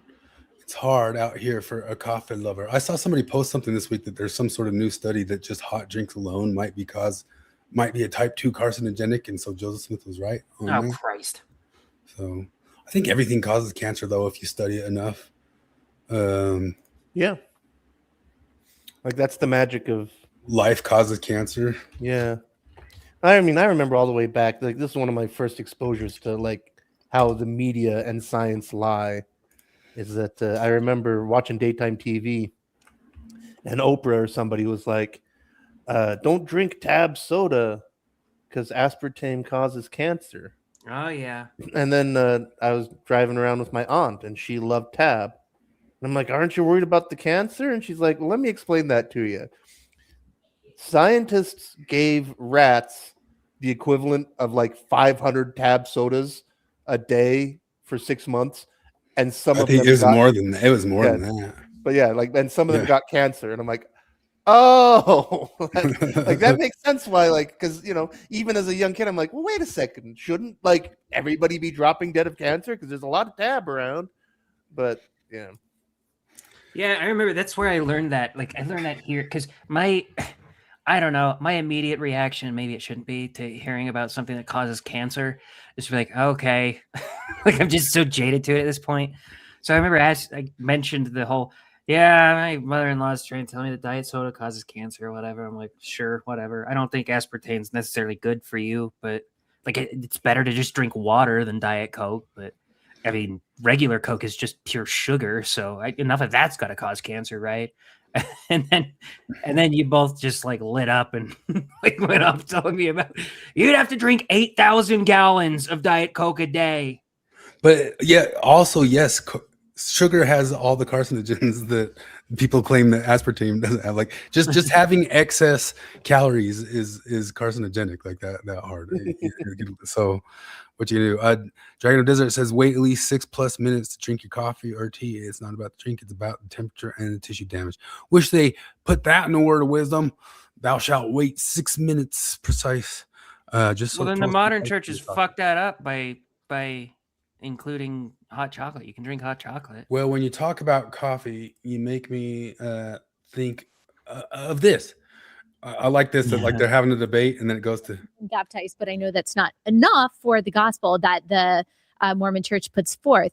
It's hard out here for a coffee lover. I saw somebody post something this week that there's some sort of new study that just hot drinks alone might be a type 2 carcinogenic, and so Joseph Smith was right. Oh Christ! So I think everything causes cancer, though, if you study it enough. Yeah, like that's the magic of life causes cancer. Yeah, I mean, I remember all the way back. Like this is one of my first exposures to like how the media and science lie. Is that I remember watching daytime TV, and Oprah or somebody was like, "Don't drink Tab soda because aspartame causes cancer." Oh yeah. And then I was driving around with my aunt, and she loved Tab. And I'm like, "Aren't you worried about the cancer?" And she's like, "Let me explain that to you. Scientists gave rats the equivalent of like 500 Tab sodas a day for 6 months." And some of them it was more than that. It was more than that. But yeah, like, and some of them got cancer, and I'm like, oh, like that makes sense. Why, like, because even as a young kid, I'm like, well, wait a second, shouldn't like everybody be dropping dead of cancer? Because there's a lot of Tab around. But yeah, I remember that's where I learned that. Like, I learned that here because I don't know, my immediate reaction, maybe it shouldn't be, to hearing about something that causes cancer is to be like, okay, like I'm just so jaded to it at this point. So I remember I mentioned the whole, my mother-in-law's trying to tell me that diet soda causes cancer or whatever. I'm like, sure, whatever. I don't think aspartame is necessarily good for you, but like it's better to just drink water than Diet Coke. But I mean, regular Coke is just pure sugar, so enough of that's got to cause cancer, right? And then you both just like lit up and like went off telling me about you'd have to drink 8,000 gallons of Diet Coke a day. But yeah, also yes, sugar has all the carcinogens that people claim that aspartame doesn't have. Like just having excess calories is carcinogenic, like that hard. So what you do? Dragon of Desert says wait at least 6+ minutes to drink your coffee or tea. It's not about the drink, it's about the temperature and the tissue damage. Wish they put that in a word of wisdom. Thou shalt wait 6 minutes precise. Just so then the modern church has fucked that up by including hot chocolate. You can drink hot chocolate. Well, when you talk about coffee, you make me think of this. I like this, that like they're having a debate and then it goes to baptized, but I know that's not enough for the gospel that the Mormon church puts forth.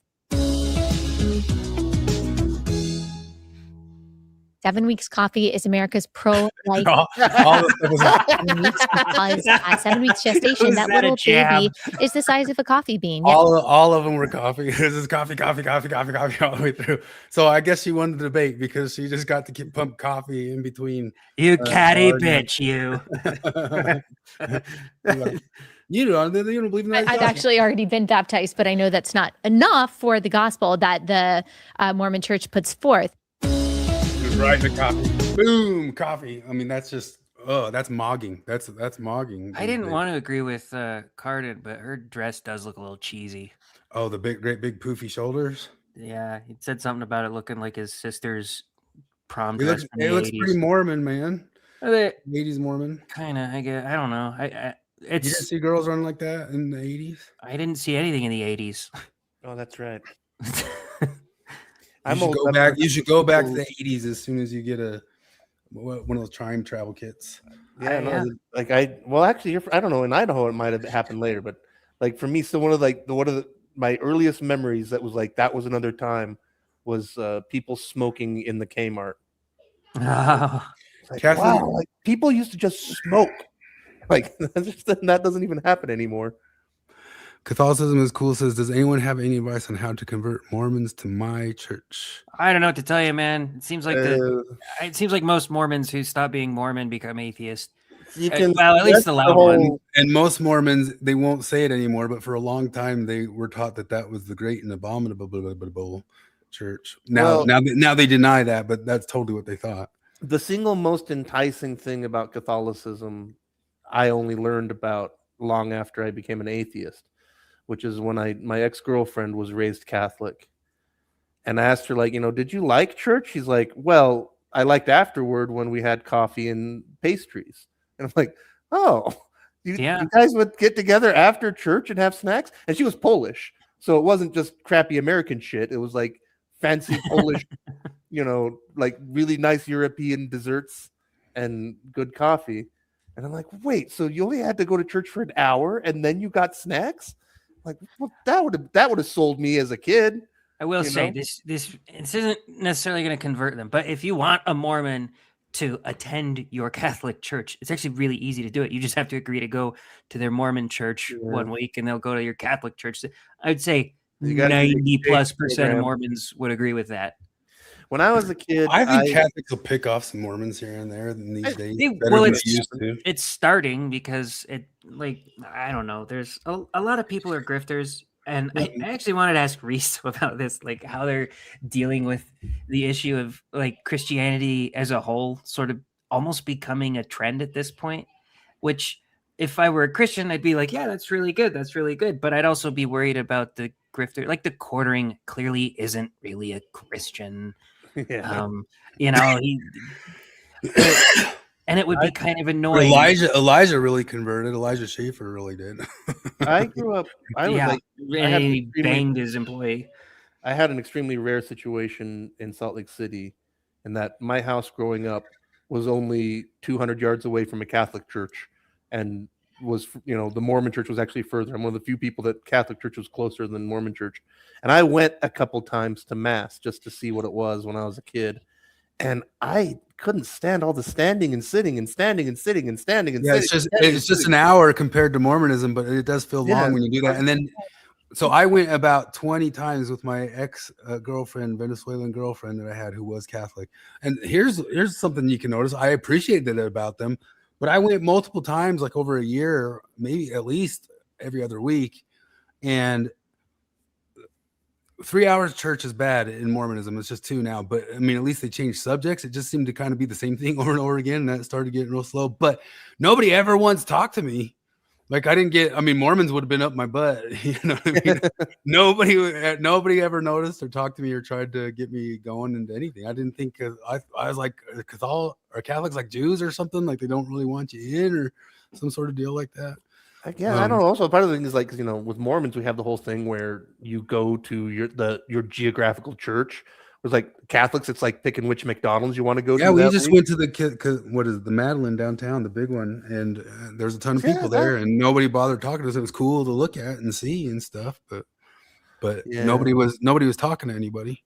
7 Weeks Coffee is America's pro-life all the stuff is like, 7 weeks because at 7 weeks gestation, Was that that a little baby jab? is the size of a coffee bean. Yep. all of them were coffee. This is coffee all the way through. So I guess she won the debate because she just got to get pump coffee in between. You catty arguments. bitch, you. You don't believe in that? I've actually already been baptized, but I know that's not enough for the gospel that the Mormon Church puts forth. Just right in the coffee. Boom, coffee. I mean, that's just that's mogging. That's mogging. I didn't want to agree with Cardin, but her dress does look a little cheesy. Oh, the great big poofy shoulders. Yeah, he said something about it looking like his sister's prom It dress looks, from the 80s. looks pretty Mormon, man. 80s Mormon. Kind of, I guess. I don't know. You didn't see girls running like that in the 80s? I didn't see anything in the 80s. Oh, that's right. You should go back to the 80s as soon as you get one of those time travel kits. Yeah, yeah. like actually, I don't know. In Idaho, it might have happened later, but like for me, so one of my earliest memories that was another time was people smoking in the Kmart. Oh, Like, Catholic- wow, like people used to just smoke. Like that doesn't even happen anymore. Catholicism is cool. Says, does anyone have any advice on how to convert Mormons to my church? I don't know what to tell you, man. It seems like most Mormons who stop being Mormon become atheist. You can, Well, at least the loud one. And most Mormons, they won't say it anymore, but for a long time they were taught that was the great and abominable church. Now they deny that, but that's totally what they thought. The single most enticing thing about Catholicism, I only learned about long after I became an atheist, which is when my ex-girlfriend was raised Catholic, and I asked her, like, did you like church? She's like, well, I liked afterward when we had coffee and pastries. And I'm like, oh, you guys would get together after church and have snacks? And she was Polish, so it wasn't just crappy American shit. It was like fancy Polish, like really nice European desserts and good coffee. And I'm like, wait, so you only had to go to church for an hour and then you got snacks? Like, well, that would have sold me as a kid. I will say this isn't necessarily going to convert them, but if you want a Mormon to attend your Catholic church, it's actually really easy to do it. You just have to agree to go to their Mormon church 1 week, and they'll go to your Catholic church. I would say 90+% of Mormons would agree with that. When I was a kid, I think Catholics will pick off some Mormons here and there these days. It's starting because I don't know. There's a lot of people are grifters. And I actually wanted to ask Reese about this, like how they're dealing with the issue of like Christianity as a whole sort of almost becoming a trend at this point, which if I were a Christian, I'd be like, yeah, that's really good. That's really good. But I'd also be worried about the grifter, like the quartering clearly isn't really a Christian. Yeah. And it would be kind of annoying. Elijah really converted. Elijah Schaefer really did. I grew up. He banged his employee. I had an extremely rare situation in Salt Lake City, in that my house growing up was only 200 yards away from a Catholic church, and was the Mormon church was actually further. I'm one of the few people that Catholic church was closer than Mormon church, and I went a couple times to mass just to see what it was when I was a kid. And I couldn't stand all the standing and sitting and standing and sitting and standing and sitting. It's just an hour compared to Mormonism, but it does feel long when you do that. And then, so I went about 20 times with my ex-girlfriend, Venezuelan girlfriend that I had, who was Catholic. And here's something you can notice. I appreciated it about them, but I went multiple times, like over a year, maybe at least every other week. And 3 hours church is bad in Mormonism. It's just 2 now. But I mean, at least they changed subjects. It just seemed to kind of be the same thing over and over again. And that started getting real slow. But nobody ever once talked to me. Like Mormons would have been up my butt. You know what I mean? Nobody ever noticed or talked to me or tried to get me going into anything. I didn't think I was like, are Catholics like Jews or something? Like they don't really want you in or some sort of deal like that. Yeah, I don't know. Also, part of the thing is like, with Mormons, we have the whole thing where you go to your geographical church. Whereas like Catholics, it's like picking which McDonald's you want to go to. Yeah, we just went to the Madeline downtown, the big one, and there's a ton of people there, and nobody bothered talking to us. It was cool to look at and see and stuff, but nobody was talking to anybody.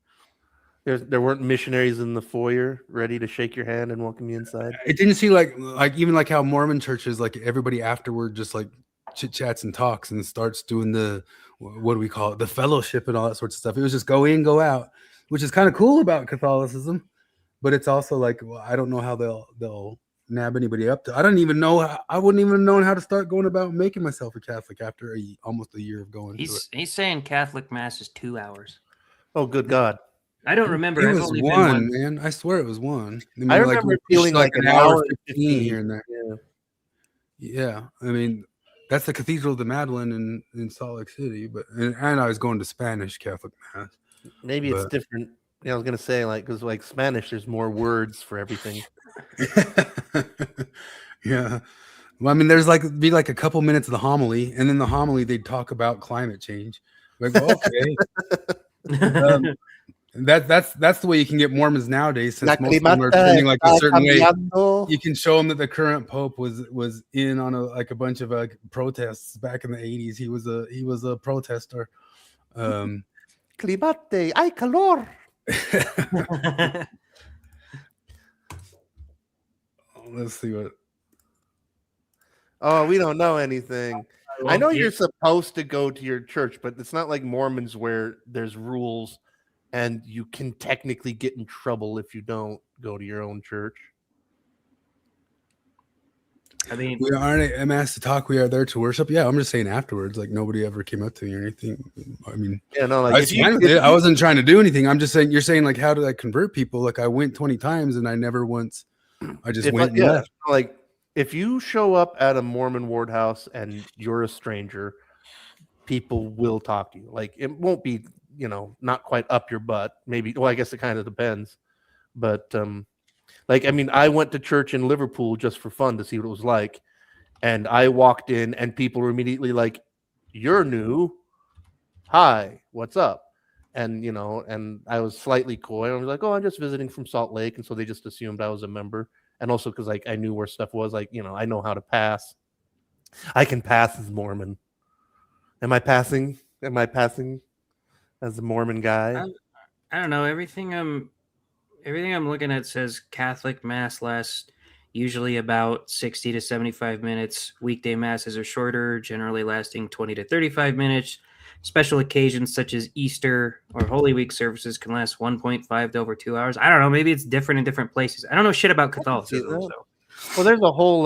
There weren't missionaries in the foyer ready to shake your hand and welcome you inside. It didn't seem like even like how Mormon churches, like everybody afterward just like chit chats and talks and starts doing the, what do we call it, the fellowship and all that sorts of stuff. It was just go in, go out, which is kind of cool about Catholicism, but it's also like, well, I don't know how they'll nab anybody up to. I don't even know. I wouldn't even know how to start going about making myself a Catholic after almost a year of going. He's saying Catholic Mass is 2 hours. Oh, good God. I don't remember. It I've was only one, been man. I swear it was one. I, mean, I remember feeling like an hour 15 here and there. Yeah. Yeah, I mean, that's the Cathedral of the Madeleine in Salt Lake City, but and I was going to Spanish Catholic Mass. Maybe it's different. Yeah, I was gonna say like because like Spanish, there's more words for everything. Yeah. Well, I mean, there's be like a couple minutes of the homily, and then the homily they'd talk about climate change. Like, okay. That's the way you can get Mormons nowadays, since most of them are trending like a certain way. You can show them that the current Pope was in on a bunch of protests back in the 80s. He was a protester. Climate, hay calor. Let's see what. Oh, we don't know anything. I know you're supposed to go to your church, but it's not like Mormons where there's rules and you can technically get in trouble if you don't go to your own church. I mean, we aren't asked to talk. We are there to worship. Yeah, I'm just saying afterwards. Like nobody ever came up to me or anything. I mean, yeah, no, like I was fine with it. I wasn't trying to do anything. I'm just saying. You're saying like, how did I convert people? Like I went 20 times and I never once. I just went. And left. Like if you show up at a Mormon ward house and you're a stranger, people will talk to you. Like it won't be, not quite up your butt. Maybe. Well, I guess it kind of depends. But like, I mean, I went to church in Liverpool just for fun to see what it was like. And I walked in and people were immediately like, "You're new. Hi, what's up?" And, and I was slightly coy. I was like, "Oh, I'm just visiting from Salt Lake." And so they just assumed I was a member. And also because like I knew where stuff was, like, I know how to pass. I can pass as Mormon. Am I passing as a Mormon guy? I don't know. Everything I'm looking at says Catholic Mass lasts usually about 60 to 75 minutes. Weekday masses are shorter, generally lasting 20 to 35 minutes. Special occasions such as Easter or Holy Week services can last 1.5 to over 2 hours. I don't know. Maybe it's different in different places. I don't know shit about Catholicism. So. Well, there's a whole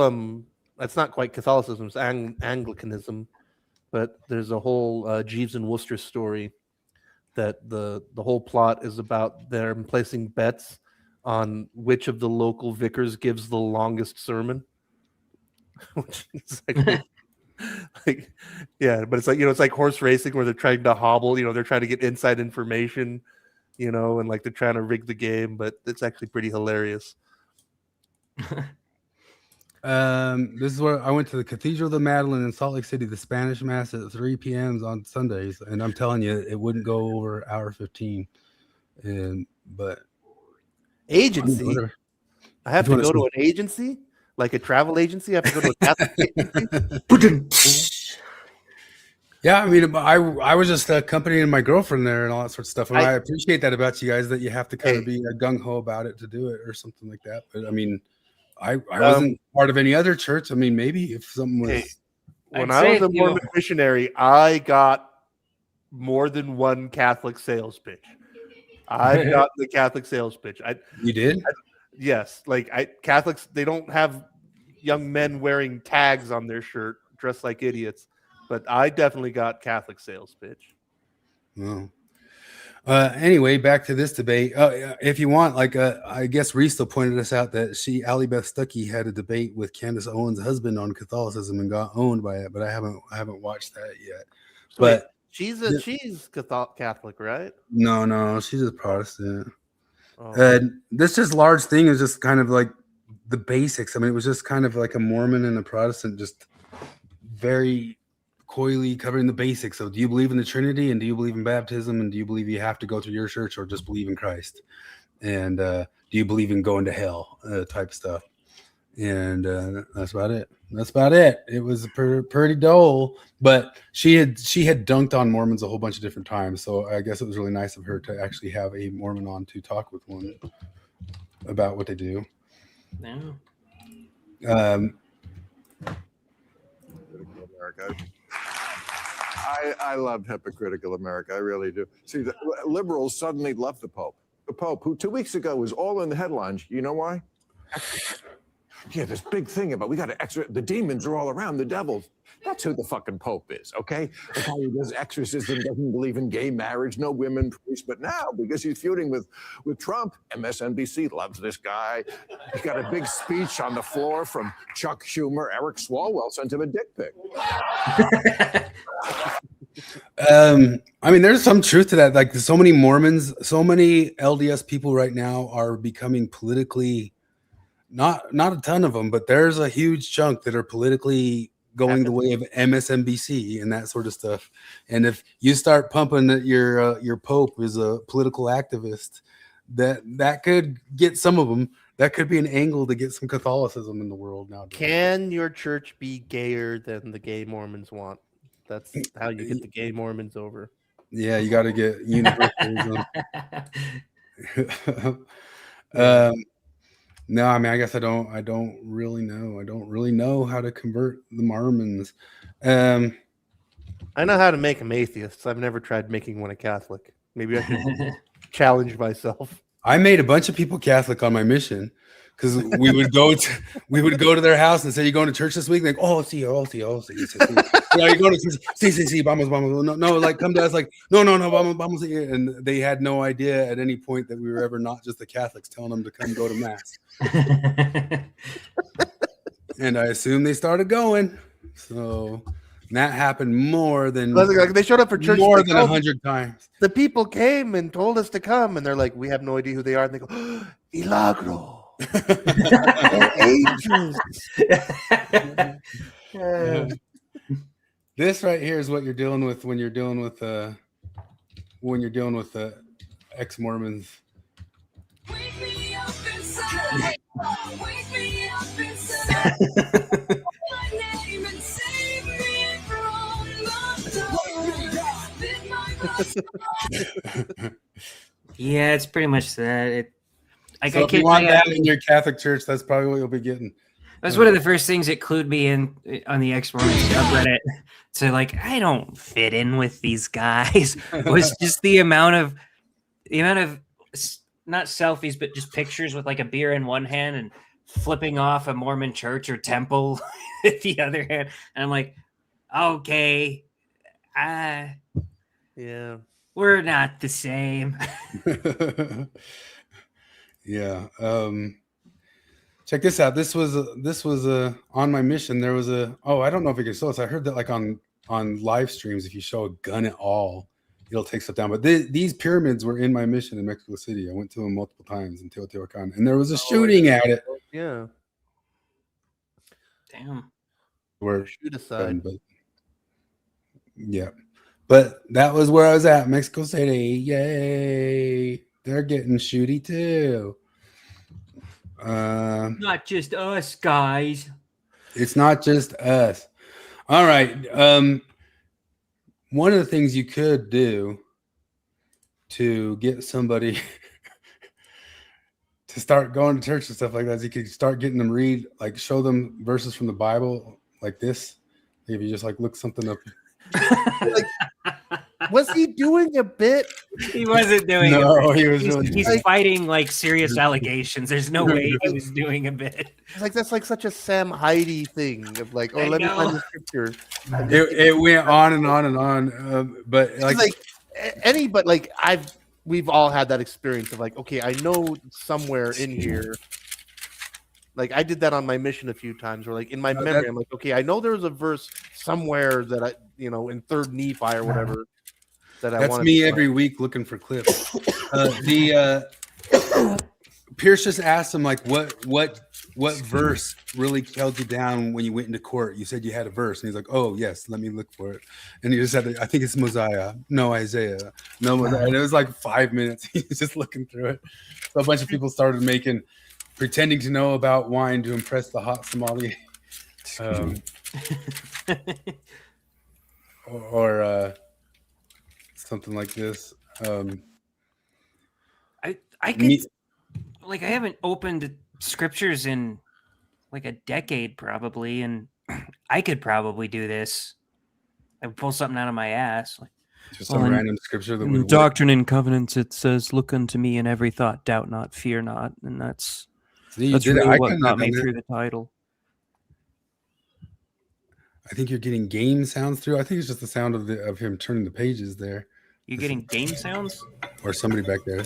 that's not quite Catholicism, it's Anglicanism, but there's a whole Jeeves and Wooster story that the whole plot is about them placing bets on which of the local vicars gives the longest sermon. Which is like, yeah, but it's like, it's like horse racing where they're trying to hobble, they're trying to get inside information, and like they're trying to rig the game, but it's actually pretty hilarious. This is where I went to the Cathedral of the Madeleine in Salt Lake City, the Spanish Mass at 3 p.m. on Sundays, and I'm telling you, it wouldn't go over hour 15. But agency, I have to go to an agency, like a travel agency. I have to go to a Catholic agency. Yeah, I mean, I was just accompanying my girlfriend there and all that sort of stuff, and I appreciate that about you guys, that you have to kind of be gung ho about it to do it or something like that. But I mean, I wasn't part of any other church. I mean, maybe if something was. When I was a Mormon missionary, I got more than one Catholic sales pitch. I've got the Catholic sales pitch. You did? Yes. Like Catholics, they don't have young men wearing tags on their shirt, dressed like idiots. But I definitely got Catholic sales pitch. No. Anyway, back to this debate. If you want, I guess Reese still pointed us out that Allie Beth Stuckey had a debate with Candace Owens' husband on Catholicism and got owned by it, but I haven't watched that yet. So but she's Catholic, right? No, she's a Protestant. Oh. This just large thing is just kind of like the basics. I mean, it was just kind of like a Mormon and a Protestant, just very coyly covering the basics of, do you believe in the Trinity, and do you believe in baptism, and do you believe you have to go through your church, or just believe in Christ, and do you believe in going to hell, type stuff. And that's about it. That's about it. It was pretty dull, but she had dunked on Mormons a whole bunch of different times. So I guess it was really nice of her to actually have a Mormon on to talk with one about what they do. Yeah. America. I love hypocritical America. I really do. See, the liberals suddenly love the Pope. The Pope, who 2 weeks ago was all in the headlines. You know why? Yeah, this big thing about we got to the demons are all around, the devils. That's who the fucking Pope is, okay? The guy who does exorcism, doesn't believe in gay marriage, no women priests. But now, because he's feuding with Trump, MSNBC loves this guy. He got a big speech on the floor from Chuck Schumer. Eric Swalwell sent him a dick pic. I mean, there's some truth to that. Like, so many Mormons, so many LDS people right now are becoming politically, not a ton of them, but there's a huge chunk that are politically going the way of MSNBC and that sort of stuff. And if you start pumping that your Pope is a political activist, that could get some of them. That could be an angle to get some Catholicism in the world now. Can your church be gayer than the gay Mormons want? That's how you get the gay Mormons over. Yeah, you got to get universalism. No, I mean, I guess I don't really know. I don't really know how to convert the Mormons. I know how to make them atheists. I've never tried making one a Catholic. Maybe I should challenge myself. I made a bunch of people Catholic on my mission because we would go to their house and say, "You going to church this week?" Like, "Oh, sí. Yeah, you going to church? Sí, vamos. No, like come to us, like, no, vamos. And they had no idea at any point that we were ever not just the Catholics telling them to come go to mass. And I assume they started going. So that happened more than like they showed up for church more like, than 100 times. The people came and told us to come, and they're like, "We have no idea who they are." And they go, oh, "Milagro." Angels. This right here is what you're dealing with when you're dealing with ex-Mormons. Wake me up inside. Wake me up inside. My name and save me from the dark. Yeah, it's pretty much that. So if you want that in your Catholic church, that's probably what you'll be getting. That's one of the first things that clued me in on the ex-Mormon subreddit. So, like, I don't fit in with these guys. Was just the amount of not selfies, but just pictures with like a beer in one hand and flipping off a Mormon church or temple with the other hand. And I'm like, okay, yeah, we're not the same. Yeah. Check this out. This was on my mission. There was I don't know if it can show us. I heard that like on live streams, if you show a gun at all, it'll take stuff down. But these pyramids were in my mission in Mexico City. I went to them multiple times in Teotihuacan, and there was a shooting at it. Yeah. Damn. Where shoot aside. But, yeah. But that was where I was at, Mexico City. Yay. They're getting shooty too. Not just us, guys. It's not just us. All right. One of the things you could do to get somebody to start going to church and stuff like that is you could start getting them show them verses from the Bible like this. If you just like look something up. Like, was he doing a bit? He wasn't doing no, a bit. He was he's fighting like serious allegations. There's no way he was doing a bit. It's like that's like such a Sam Heidi thing of like, oh, let me find the scripture. It went on and on and on. But we've all had that experience of like, okay, I know somewhere in here. Like I did that on my mission a few times, where like in my memory, I'm like, okay, I know there's a verse somewhere that I, in 3rd Nephi or whatever. That's me every week looking for clips. Pierce just asked him like, what verse really held you down when you went into court? You said you had a verse, and he's like, oh yes, let me look for it. And he just said, I think it's Mosiah, no Isaiah, no Mosiah. And it was like 5 minutes. He was just looking through it. So a bunch of people started making pretending to know about wine to impress the hot Somali, or something like this. I could like I haven't opened scriptures in like a decade probably, and I could probably do this. I would pull something out of my ass. Like, Just some random scripture that in would work. Doctrine and Covenants, it says, "Look unto me in every thought, doubt not, fear not," and that's See, you that's did it. really I what couldn't got have me done that. through the title. I think you're getting game sounds through. I think it's just the sound of him turning the pages there, You getting game sounds? or somebody back there.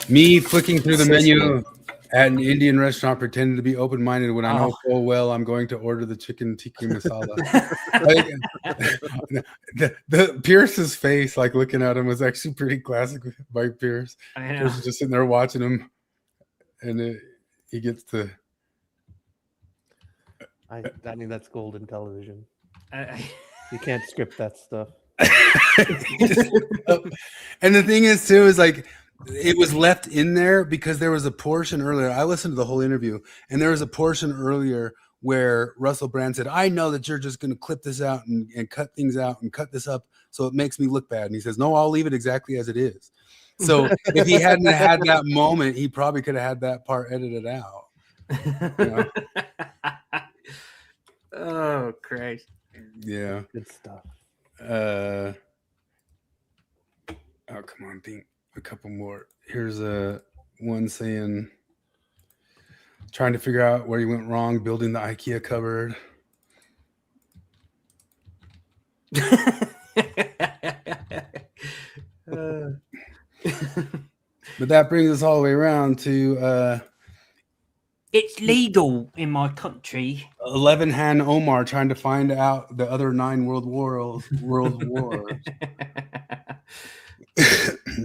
Me flicking through the menu at an Indian restaurant, pretending to be open-minded when I know full well I'm going to order the chicken tikka masala. the Pierce's face, like looking at him, was actually pretty classic by Pierce. I know. Pierce is just sitting there watching him, and he gets to. I mean, that's golden television. I- You can't script that stuff. And the thing is, too, is like it was left in there because there was a portion earlier. I listened to the whole interview, and there was a portion earlier where Russell Brand said, "I know that you're just going to clip this out and cut things out and cut this up so it makes me look bad." And he says, "No, I'll leave it exactly as it is." So if he hadn't had that moment, he probably could have had that part edited out. You know? Oh Christ! Yeah. Good stuff. Oh, come on, think a couple more. Here's one saying, trying to figure out where you went wrong building the IKEA cupboard. But that brings us all the way around to It's legal in my country. 11 Han Omar trying to find out the other 9 world wars.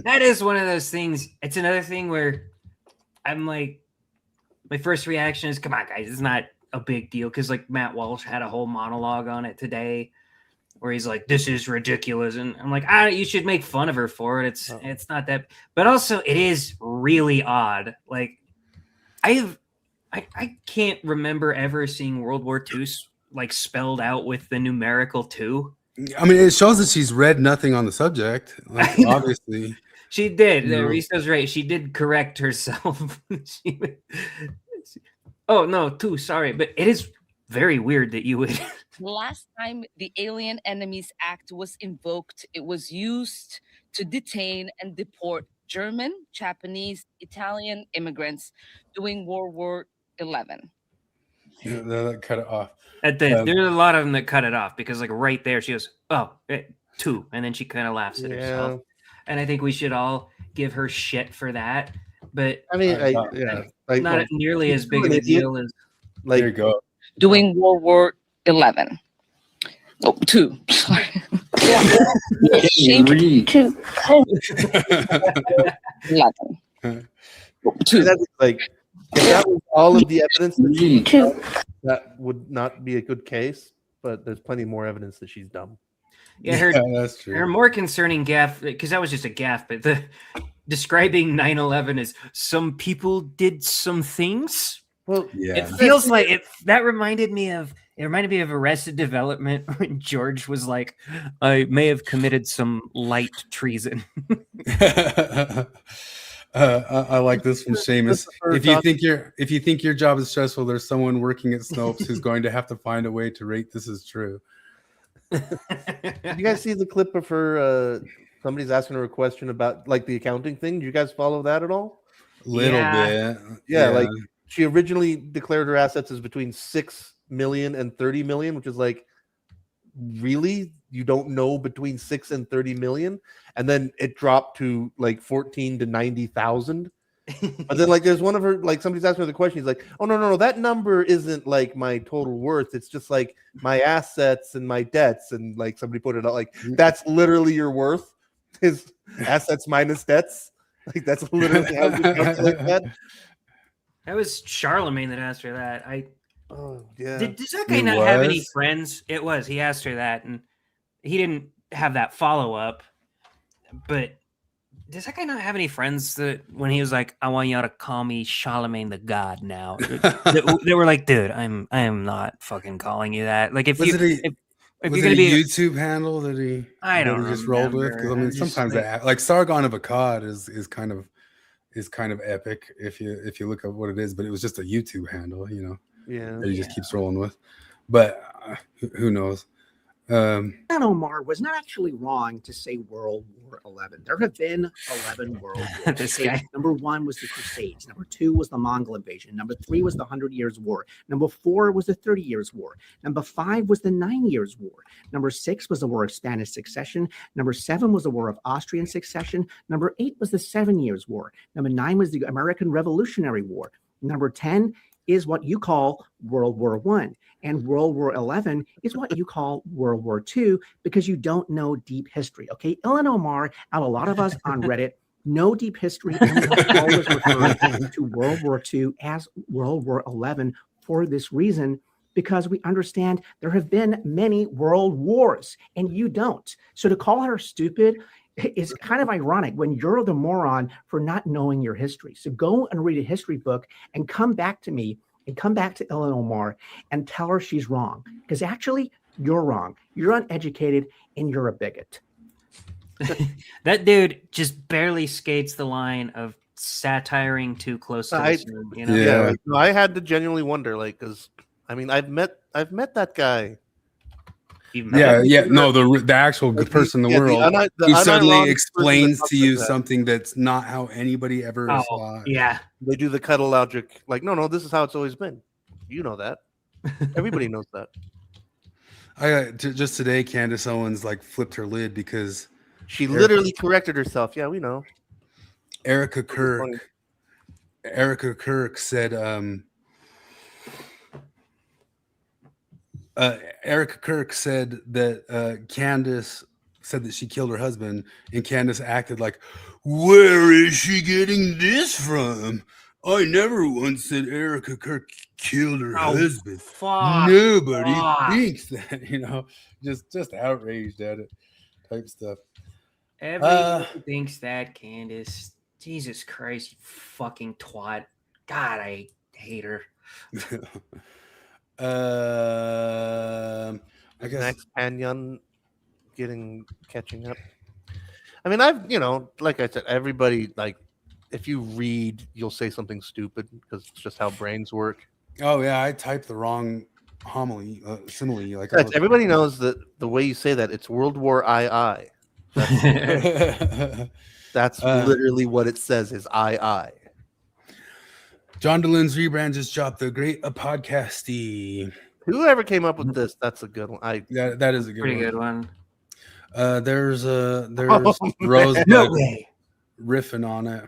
That is one of those things. It's another thing where I'm like, my first reaction is, come on, guys, it's not a big deal. Because like Matt Walsh had a whole monologue on it today where he's like, this is ridiculous. And I'm like, you should make fun of her for it. It's not that. But also, it is really odd. Like, I can't remember ever seeing World War II like spelled out with the numerical 2. I mean, it shows that she's read nothing on the subject. Like, obviously, she did. No. Risto's right. She did correct herself. Oh no, 2. Sorry, but it is very weird that you would. Last time the Alien Enemies Act was invoked, it was used to detain and deport German, Japanese, Italian immigrants during World War XI. yeah, that cut it off. There's a lot of them that cut it off because, like, right there, she goes, "Oh, 2," and then she kind of laughs at herself. And I think we should all give her shit for that. But I mean, like, not nearly as big of a deal as like. There you go. During World War XI. Oh, 2. Sorry. Read. 11. 2. That's like, if that was all of the evidence that would not be a good case, but there's plenty more evidence that she's dumb. Yeah, that's true. her more concerning gaffe, because that was just a gaffe, but the describing 9/11 as some people did some things. Well, Yeah. It feels like it. That reminded me of Arrested Development when George was like, "I may have committed some light treason." I like this from Seamus. If you think your job is stressful, there's someone working at Snopes who's going to have to find a way to rate this as true. Did you guys see the clip of her? Somebody's asking her a question about like the accounting thing. Did you guys follow that at all? Little bit. Yeah, like she originally declared her assets as between 6 million and 30 million, which is like, really? You don't know between 6 and 30 million? And then it dropped to like 14 to 90,000. But then like there's one of her, like somebody's asking her the question. He's like, oh no, that number isn't like my total worth. It's just like my assets and my debts. And like somebody put it out like, that's literally your worth, is assets minus debts. Like that's literally how you calculate that. That was Charlemagne that asked her that. Oh yeah. Does that guy not have any friends? It was. He asked her that, and he didn't have that follow up. But does that guy not have any friends that when he was like, I want y'all to call me Charlemagne the God now? They were like, dude, I am not fucking calling you that. Like if Was it a if was you're it gonna a be YouTube handle that he I don't just rolled with? Because I remember. mean, I'm just sometimes like Sargon of Akkad is kind of epic if you look at what it is, but it was just a YouTube handle, you know, Yeah. that he just keeps rolling with. But who knows? Ilhan Omar was not actually wrong to say World War 11. There have been 11 world wars. This Okay? guy. Number 1 was the Crusades. Number 2 was the Mongol invasion. Number 3 was the 100 Years' War. Number 4 was the 30 Years' War. Number 5 was the 9 Years' War. Number 6 was the War of Spanish Succession. Number 7 was the War of Austrian Succession. Number 8 was the 7 Years' War. Number 9 was the American Revolutionary War. Number 10 is what you call World War I. And World War 11 is what you call World War II because you don't know deep history. Okay, Ilhan Omar and a lot of us on Reddit know deep history and we have always referred to World War II as World War 11 for this reason, because we understand there have been many world wars and you don't. So to call her stupid is kind of ironic when you're the moron for not knowing your history. So go and read a history book and come back to me and come back to Ilhan Omar and tell her she's wrong. Because actually, you're wrong. You're uneducated and you're a bigot. That dude just barely skates the line of satiring too close to the sun, you know? Yeah, like, no, I had to genuinely wonder, like, because I mean, I've met that guy. No, the actual good person in the world who suddenly explains to you something that's not how anybody ever saw. Yeah, they do the cuddle logic, like, no, this is how it's always been. You know that. Everybody knows that. Just today, Candace Owens like flipped her lid because she literally corrected herself. Yeah, we know. Erica Kirk said Erica Kirk said that Candace said that she killed her husband, and Candace acted like, where is she getting this from? I never once said Erica Kirk killed her husband. Nobody thinks that, you know, just outraged at it type stuff. Everybody thinks that, Candace. Jesus Christ, you fucking twat. God, I hate her. I guess Max Canyon catching up. I mean, I've like I said, everybody, like, if you read, you'll say something stupid because it's just how brains work. Oh yeah, I typed the wrong simile. Like everybody knows that the way you say that, it's World War II. That's literally what it says is II. John DeLune's rebrand just dropped the Great Podcasty. Whoever came up with this, that's a good one. That is a good one. There's Rose riffing on it.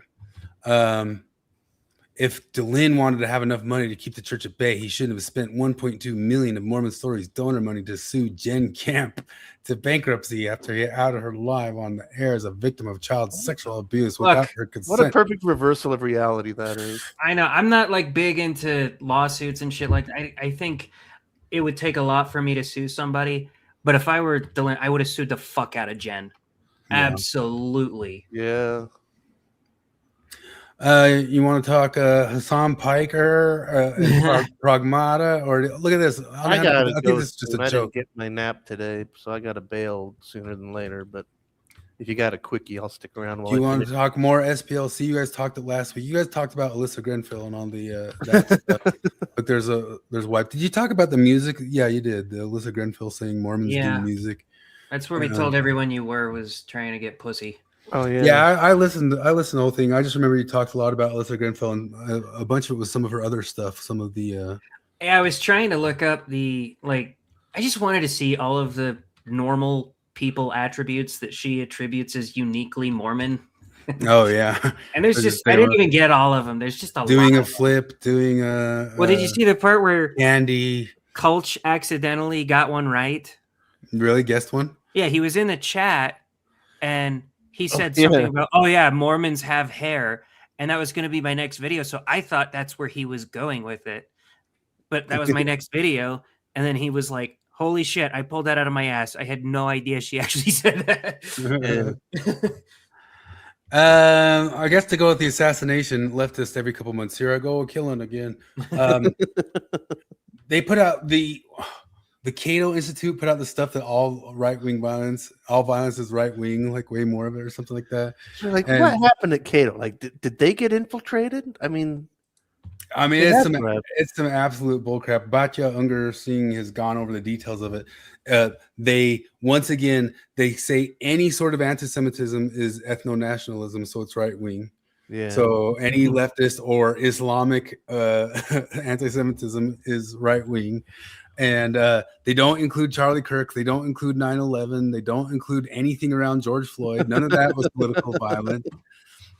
If DeLune wanted to have enough money to keep the church at bay, he shouldn't have spent $1.2 million of Mormon Stories donor money to sue Jen Camp to bankruptcy after he outed her live on the air as a victim of child sexual abuse without her consent. What a perfect reversal of reality that is. I know. I'm not like big into lawsuits and shit like that. I think it would take a lot for me to sue somebody. But if I were DeLune, I would have sued the fuck out of Jen. Yeah. Absolutely. Yeah. You want to talk Hassan Piker and Pragmata, or look at this? I think this is just a joke. Didn't get my nap today, so I got to bail sooner than later. But if you got a quickie, I'll stick around. Do you want to talk more SPLC? You guys talked it last week. You guys talked about Alyssa Grenfell and all the that stuff. But there's wipe. Did you talk about the music? Yeah, you did. The Alyssa Grenfell saying Mormons do music. That's where we told everyone you was trying to get pussy. Oh yeah, yeah. I listened to the whole thing. I just remember you talked a lot about Alyssa Grenfell, and a bunch of it was some of her other stuff. Some of the. Yeah, I was trying to look up I just wanted to see all of the normal people attributes that she attributes as uniquely Mormon. Oh yeah, and there's I didn't even get all of them. There's just a doing lot a flip, doing a. Well, did you see the part where Andy Kulch accidentally got one right? Really guessed one? Yeah, he was in the chat and. He said something about, Mormons have hair. And that was going to be my next video. So I thought that's where he was going with it. But that was my next video. And then he was like, holy shit, I pulled that out of my ass. I had no idea she actually said that. I guess to go with the assassination, leftist every couple months. Here I go, killing again. They put out the Cato Institute put out the stuff that all violence is right wing, like way more of it or something like that. So, like, And- what happened at Cato? Like, did they get infiltrated? I mean, it's some absolute bullcrap. Batya Unger Singh has gone over the details of it. They say any sort of anti-Semitism is ethno-nationalism, so it's right wing. yeah. So any leftist or Islamic anti-Semitism is right wing. And they don't include Charlie Kirk. They don't include 9/11. They don't include anything around George Floyd. None of that was political violence.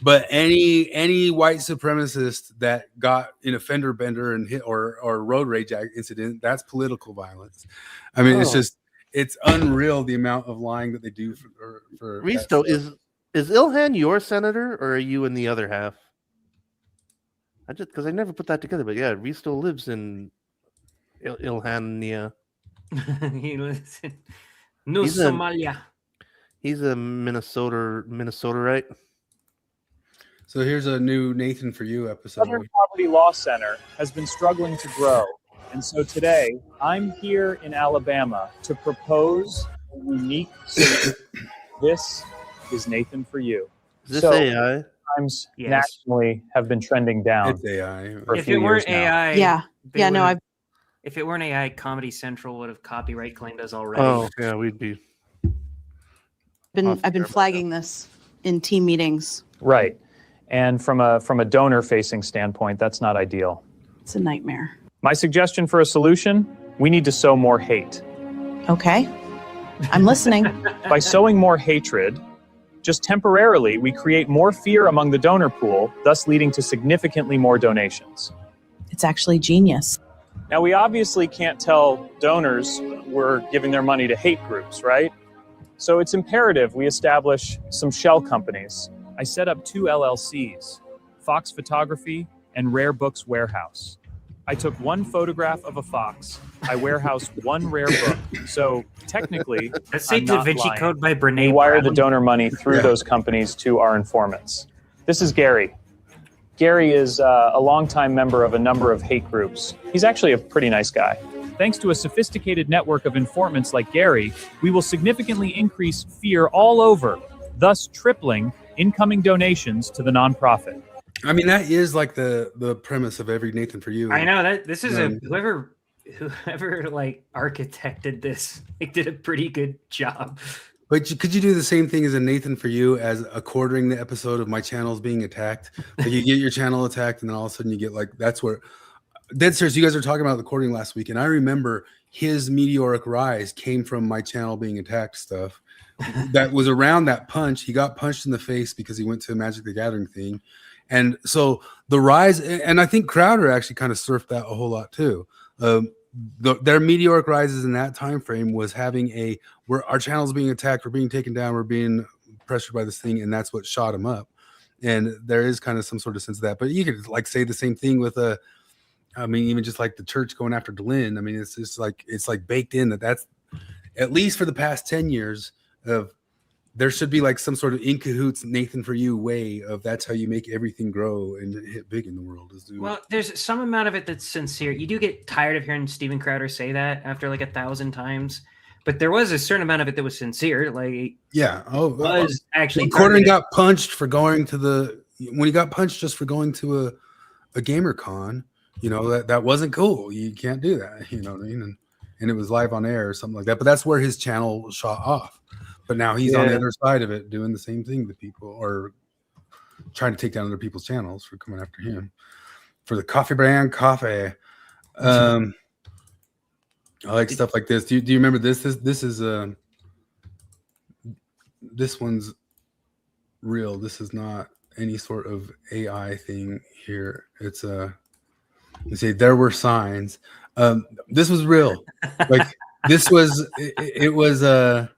But any white supremacist that got in a fender bender and hit or road rage incident, that's political violence. I mean, it's unreal the amount of lying that they do for Risto, is Ilhan your senator, or are you in the other half? Because I never put that together, but yeah, Risto lives in Ilhania. He lives in New He's a- Somalia. He's a Minnesotarite. So here's a new Nathan for You episode. Southern Poverty Law Center has been struggling to grow. And so today, I'm here in Alabama to propose a unique solution. This is Nathan for You. Is this AI? Times Yes. nationally have been trending down. It's AI. For a If few it weren't years now. AI, Yeah. they Yeah, no, would've- If it weren't AI, Comedy Central would have copyright claimed us already. Oh, yeah, we'd be. I've been flagging this in team meetings. Right. And from a donor facing standpoint, that's not ideal. It's a nightmare. My suggestion for a solution, we need to sow more hate. Okay. I'm listening. By sowing more hatred, just temporarily, we create more fear among the donor pool, thus leading to significantly more donations. It's actually genius. Now, we obviously can't tell donors we're giving their money to hate groups, right? So it's imperative we establish some shell companies. I set up 2 LLCs, Fox Photography and Rare Books Warehouse. I took 1 photograph of a fox. I warehouse 1 rare book. So technically, Let's say I'm Da not Vinci lying. Code by We Brene wire the Brown. donor money through those companies to our informants. This is Gary. Gary is a longtime member of a number of hate groups. He's actually a pretty nice guy. Thanks to a sophisticated network of informants like Gary, we will significantly increase fear all over, thus tripling incoming donations to the nonprofit. I mean, that is like the premise of every Nathan for You. I know that this is Um, whoever like architected this, like, did a pretty good job. But could you do the same thing as a Nathan for You as a quartering the episode of my channels being attacked? Like you get your channel attacked, and then all of a sudden you get like that's where. Dead serious, you guys were talking about the quartering last week, and I remember his meteoric rise came from my channel being attacked stuff. That was around that punch. He got punched in the face because he went to a Magic the Gathering thing. And so the rise, and I think Crowder actually kind of surfed that a whole lot too. Their meteoric rises in that time frame was having where our channel's being attacked, we're being taken down, we're being pressured by this thing, and that's what shot him up. And there is kind of some sort of sense of that. But you could like say the same thing with I mean, even just like the church going after Delenn. I mean, it's just like baked in that's at least for the past 10 years of there should be like some sort of in cahoots Nathan for You way of that's how you make everything grow and hit big in the world. Well, there's some amount of it that's sincere. You do get tired of hearing Steven Crowder say that after like 1,000 times, but there was a certain amount of it that was sincere. Like, yeah, was actually Gordon got punched for going to when he got punched just for going to a gamer con. You know, that wasn't cool. You can't do that. You know what I mean? And it was live on air or something like that. But that's where his channel shot off. But now he's on the other side of it doing the same thing to people or trying to take down other people's channels for coming after him. For the coffee brand coffee. I like stuff like this. Do you remember this? This is this one's real. This is not any sort of AI thing here. It's you say there were signs. This was real. Like this was it was the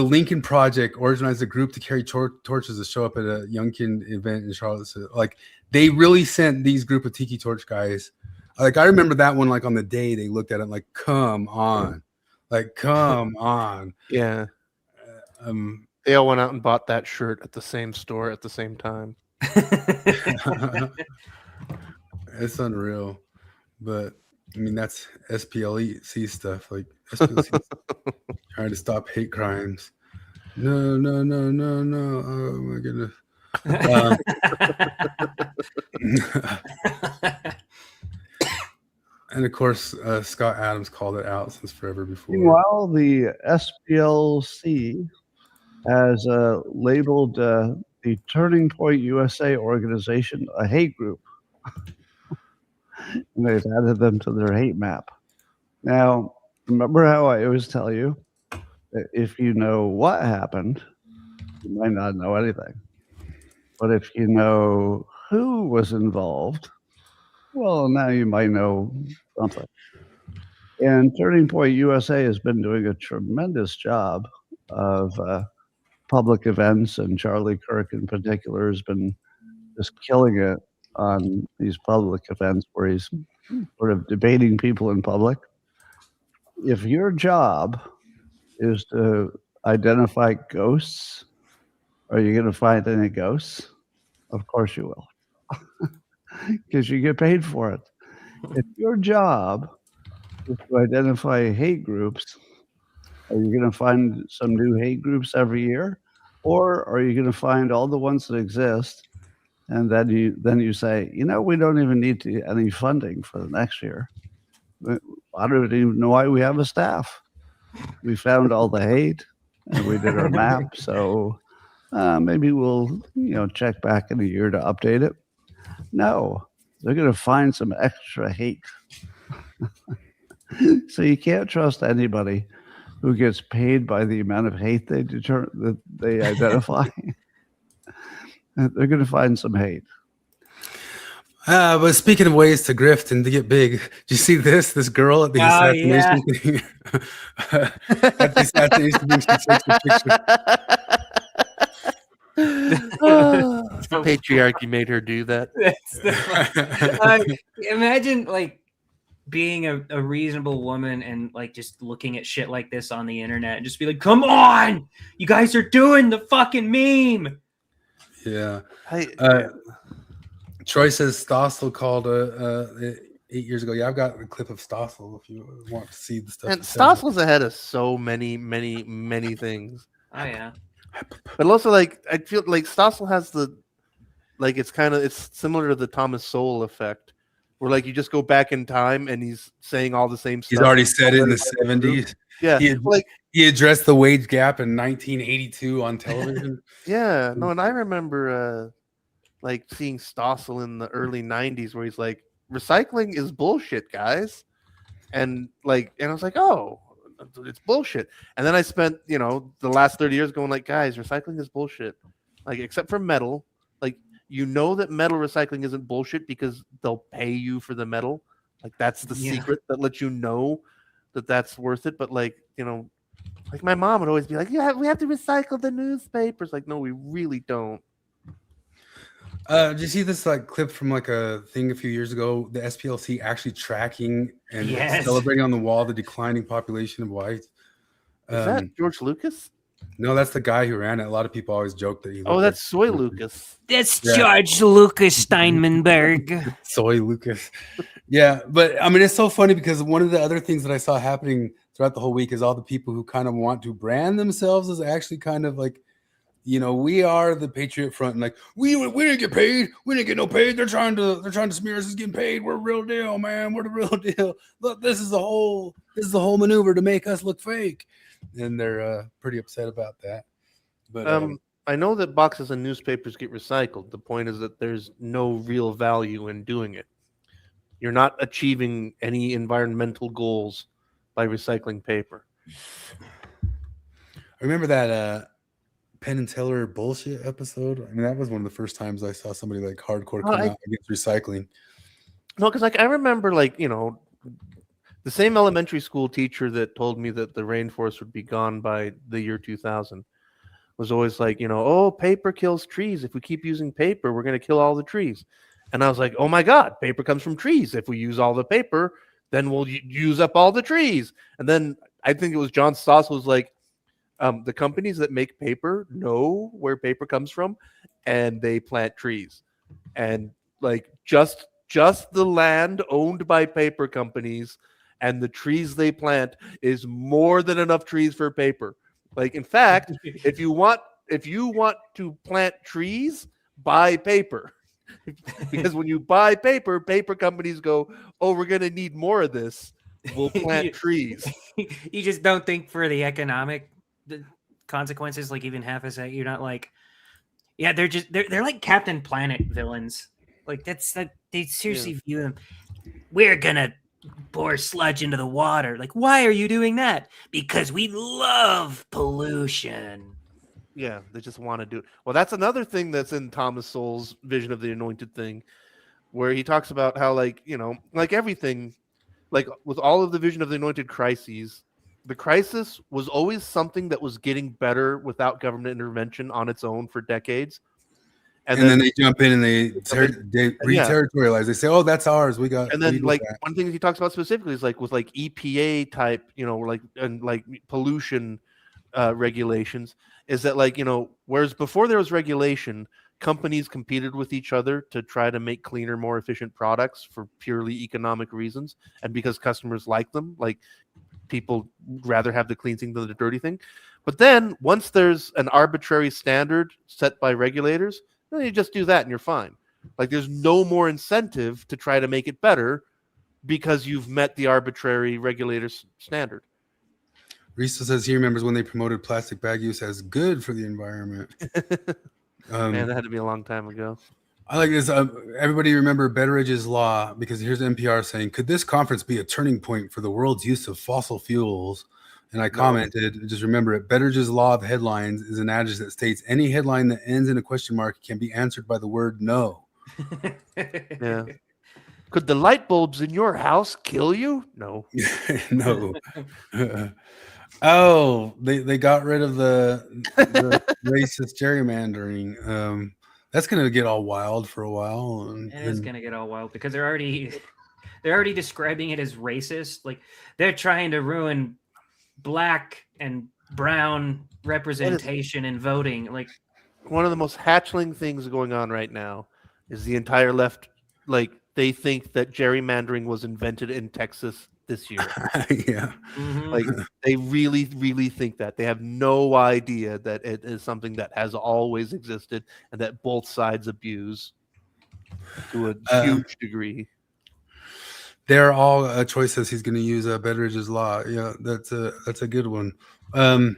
Lincoln Project organized a group to carry torches to show up at a Young Kid event in Charlotte. Like they really sent these group of Tiki Torch guys. Like I remember that one. Like on the day they looked at it, like come on, like come on. Yeah. They all went out and bought that shirt at the same store at the same time. It's unreal. But I mean, that's SPLC stuff. Like SPLC trying to stop hate crimes. No. Oh my goodness. And of course, Scott Adams called it out since forever before. Meanwhile, the SPLC has labeled the Turning Point USA organization a hate group. And they've added them to their hate map. Now, remember how I always tell you that if you know what happened, you might not know anything. But if you know who was involved, well, now you might know something. And Turning Point USA has been doing a tremendous job of public events, and Charlie Kirk in particular has been just killing it on these public events where he's sort of debating people in public. If your job is to identify ghosts, are you going to find any ghosts? Of course you will, because you get paid for it. If your job is to identify hate groups, are you going to find some new hate groups every year? Or are you going to find all the ones that exist, and then you say, you know, we don't even need any funding for the next year. I don't even know why we have a staff. We found all the hate, and we did our map. So maybe we'll check back in a year to update it. No, they're going to find some extra hate. So you can't trust anybody who gets paid by the amount of hate that they identify. They're going to find some hate. But speaking of ways to grift and to get big, do you see this girl at the assassination thing? At the assassination thing, she takes a picture. Patriarchy made her do that. Imagine like being a reasonable woman and like just looking at shit like this on the internet and just be like, come on, you guys are doing the fucking meme. Yeah. Troy says Stossel called 8 years ago. Yeah, I've got a clip of Stossel if you want to see the stuff. And Stossel's ahead of so many things. Oh yeah. But also, like, I feel like Stossel has it's similar to the Thomas Sowell effect, where like you just go back in time and he's saying all the same stuff. He's already said it in the 70s. Yeah, he addressed the wage gap in 1982 on television. Yeah, no, and I remember like seeing Stossel in the early 90s where he's like, recycling is bullshit, guys. And I was like, oh, it's bullshit. And then I spent, the last 30 years going like, guys, recycling is bullshit. Like, except for metal. Like, that metal recycling isn't bullshit because they'll pay you for the metal. Like, that's the secret that lets you know that that's worth it. But like my mom would always be like, yeah, we have to recycle the newspapers. Like, no, we really don't. Did you see this clip from a thing a few years ago? The SPLC actually tracking and celebrating on the wall the declining population of whites. Is that George Lucas? No, that's the guy who ran it. A lot of people always joke that he. Oh, that's Soy Lucas. That's George Lucas Steinmanberg. Soy Lucas. Yeah, but I mean, it's so funny because one of the other things that I saw happening throughout the whole week is all the people who kind of want to brand themselves as actually kind of like, we are the Patriot Front, and like we didn't get paid. We didn't get no paid. They're trying to smear us as getting paid. We're the real deal, man. We're the real deal. Look, this is the whole maneuver to make us look fake, and they're pretty upset about that. But I know that boxes and newspapers get recycled. The point is that there's no real value in doing it. You're not achieving any environmental goals by recycling paper. I remember that Penn and Teller bullshit episode. I mean, that was one of the first times I saw somebody like hardcore come out against recycling. No, because I remember the same elementary school teacher that told me that the rainforest would be gone by the year 2000 was always like, oh, paper kills trees. If we keep using paper, we're going to kill all the trees. And I was like, oh my God, paper comes from trees. If we use all the paper, then we'll use up all the trees. And then I think it was John Stoss was like, The companies that make paper know where paper comes from, and they plant trees. And like just the land owned by paper companies and the trees they plant is more than enough trees for paper. Like in fact, if you want to plant trees, buy paper. Because when you buy paper, paper companies go, "Oh, we're going to need more of this. We'll plant trees." You just don't think for the economic consequences, like even half a sec. You're not like, yeah, they're like Captain Planet villains. Like they seriously view them. We're gonna pour sludge into the water. Like, why are you doing that? Because we love pollution. Yeah, they just want to do it. Well, that's another thing that's in Thomas Sowell's vision of the anointed thing, where he talks about how, like, like everything, like with all of the vision of the anointed crises, the crisis was always something that was getting better without government intervention on its own for decades. And then they jump in and they re-territorialize. They say, "Oh, that's ours. We got." And then, like, one thing he talks about specifically is like with like EPA type, like pollution regulations, is that like whereas before there was regulation, companies competed with each other to try to make cleaner, more efficient products for purely economic reasons, and because customers like them, like people rather have the clean thing than the dirty thing. But then once there's an arbitrary standard set by regulators, then you just do that and you're fine. Like there's no more incentive to try to make it better because you've met the arbitrary regulator's standard. Risto says he remembers when they promoted plastic bag use as good for the environment. Man, that had to be a long time ago. I like this. Everybody remember Betteridge's Law, because here's NPR saying, "Could this conference be a turning point for the world's use of fossil fuels?" And I commented, just remember it, Betteridge's Law of Headlines is an adage that states any headline that ends in a question mark can be answered by the word no. Yeah. Could the light bulbs in your house kill you? No. No. Oh, they got rid of the racist gerrymandering. That's going to get all wild for a while. It is going to get all wild because they're already describing it as racist. Like they're trying to ruin black and brown representation in voting. Like one of the most hatchling things going on right now is the entire left. Like they think that gerrymandering was invented in Texas this year. Yeah. Mm-hmm. Like they really, really think that. They have no idea that it is something that has always existed and that both sides abuse to a huge degree. They're all choices. He's going to use Betteridge's Law. Yeah, that's a good one. The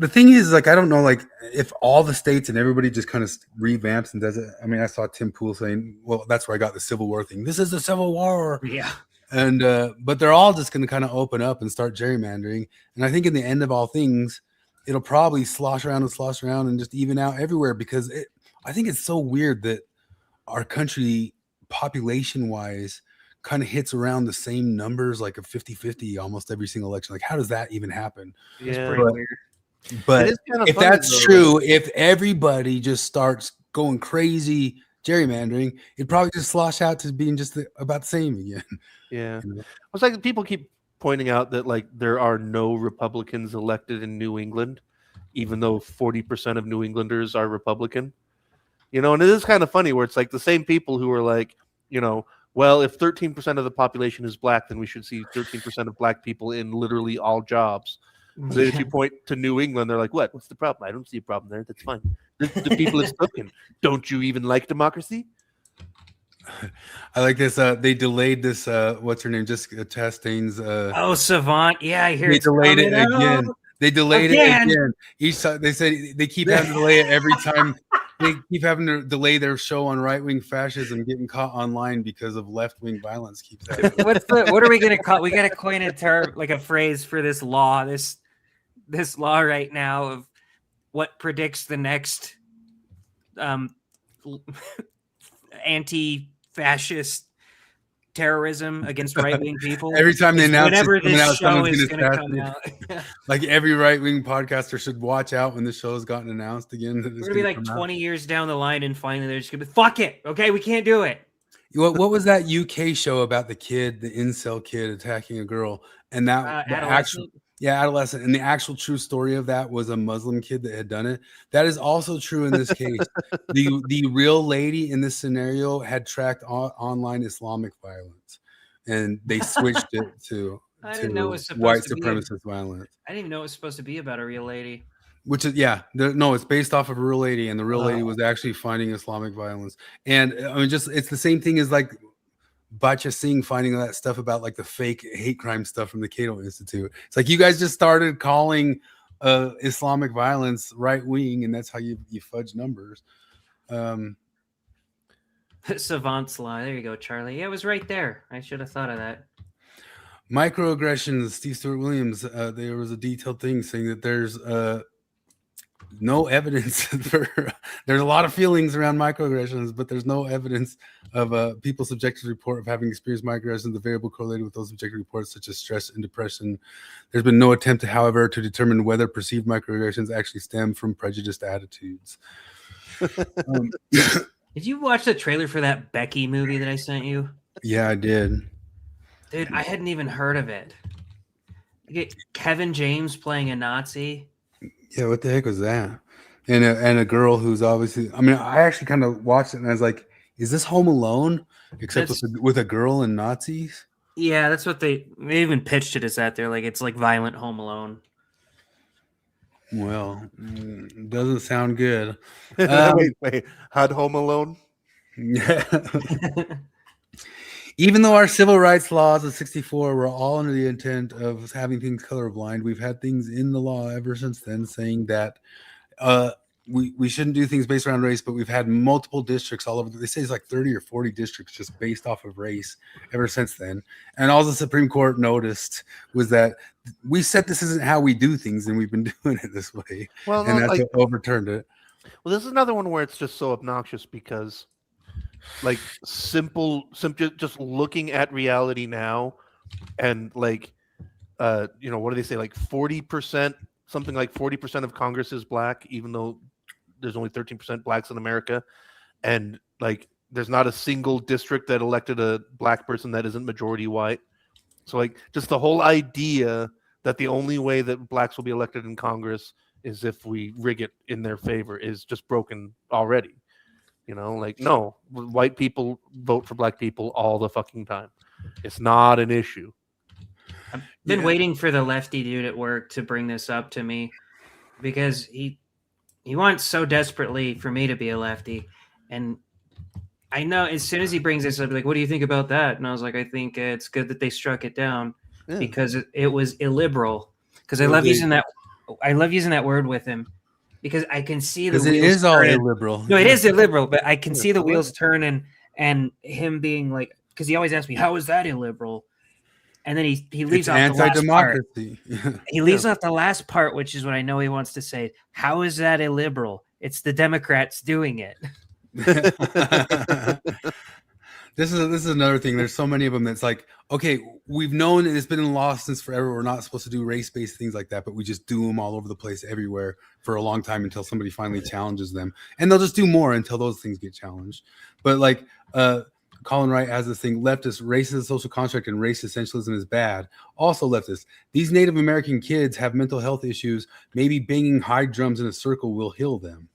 thing is, like, I don't know, like, if all the states and everybody just kind of revamps and does it. I mean, I saw Tim Pool saying, "Well, that's where I got the Civil War thing. This is the Civil War." Yeah. And but they're all just going to kind of open up and start gerrymandering. And I think in the end of all things, it'll probably slosh around and just even out everywhere, because I think it's so weird that our country, population-wise, kind of hits around the same numbers, like a 50-50 almost every single election. Like, how does that even happen? Yeah, pretty weird. But if that's true, if everybody just starts going crazy gerrymandering, it'd probably just slosh out to being just about the same again. Yeah. It's like people keep pointing out that like there are no Republicans elected in New England, even though 40% of New Englanders are Republican. And it is kind of funny where it's like the same people who are like, well, if 13% of the population is black, then we should see 13% of black people in literally all jobs. So if you point to New England, they're like, "What's the problem? I don't see a problem there. That's fine. The people is spoken. Don't you even like democracy?" I like this. They delayed this. What's her name? Jessica Chastain's. Savant. Yeah, I hear they it's delayed it again. out. They delayed it again. They said they keep having to delay it every time. They keep having to delay their show on right-wing fascism, getting caught online because of left-wing violence. Keeps happening. What are we gonna call? We gotta coin a term, like a phrase for this law. This law right now of what predicts the next anti-fascist terrorism against right-wing people. Every time they announce whenever this out, show is going going to come out. Like every right-wing podcaster should watch out when the show has gotten announced again. We're going to be like 20 years down the line and finally they're just going to be, fuck it. Okay, we can't do it. What was that UK show about the incel kid attacking a girl? And that Yeah, adolescent. And the actual true story of that was a Muslim kid that had done it. That is also true in this case. The real lady in this scenario had tracked online Islamic violence, and they switched it to I didn't know it was white supposed to be. supremacist violence. I didn't even know it was supposed to be about a real lady. Which is no, it's based off of a real lady, and the real lady was actually finding Islamic violence. And I mean, just it's the same thing as like Bacha Singh finding that stuff about like the fake hate crime stuff from the Cato Institute. It's like you guys just started calling Islamic violence right wing, and that's how you fudge numbers. Savant's lie. There you go, Charlie. Yeah, it was right there. I should have thought of that. Microaggressions. Steve Stewart Williams. There was a detailed thing saying that there's no evidence for. There's a lot of feelings around microaggressions, but there's no evidence of people's subjective report of having experienced microaggressions. The variable correlated with those subjective reports, such as stress and depression. There's been no attempt, however, to determine whether perceived microaggressions actually stem from prejudiced attitudes. Did you watch the trailer for that Becky movie that I sent you? Yeah, I did. Dude, I hadn't even heard of it. You get Kevin James playing a Nazi. Yeah, what the heck was that? And a girl who's obviously. I mean, I actually kind of watched it and I was like, "Is this Home Alone?" Except with a girl and Nazis. Yeah, that's what they even pitched it as that. They're like, it's like violent Home Alone. Well, doesn't sound good. Wait, had Home Alone? Yeah. Even though our civil rights laws of 1964 were all under the intent of having things colorblind, we've had things in the law ever since then saying that we shouldn't do things based around race, but we've had multiple districts all over. They say it's like 30 or 40 districts just based off of race ever since then. And all the Supreme Court noticed was that we said this isn't how we do things, and we've been doing it this way. Well, and no, that's like, what overturned it. Well, this is another one where it's just so obnoxious because, like, simple, just looking at reality now, and like, what do they say? Like 40%, something like 40% of Congress is black, even though there's only 13% blacks in America, and like, there's not a single district that elected a black person that isn't majority white. So, like, just the whole idea that the only way that blacks will be elected in Congress is if we rig it in their favor is just broken already. Like, no, white people vote for black people all the fucking time. It's not an issue. I've been waiting for the lefty dude at work to bring this up to me because he wants so desperately for me to be a lefty. And I know as soon as he brings this up, like, what do you think about that? And I was like, I think it's good that they struck it down because it was illiberal. Because I love using that word with him because I can see the wheels it is all turning. illiberal. No, it is illiberal, but I can see the wheels turning and him being like, because he always asks me, how is that illiberal? And then he leaves off the last part. He leaves off the last part, which is what I know he wants to say. How is that illiberal? It's the Democrats doing it. This is another thing. There's so many of them that's like, okay, we've known it's been in law since forever. We're not supposed to do race-based things like that, but we just do them all over the place, everywhere for a long time until somebody finally challenges them, and they'll just do more until those things get challenged. But like, Colin Wright has this thing: leftist, race is a social construct, and race essentialism is bad. Also, leftist, these Native American kids have mental health issues. Maybe banging high drums in a circle will heal them.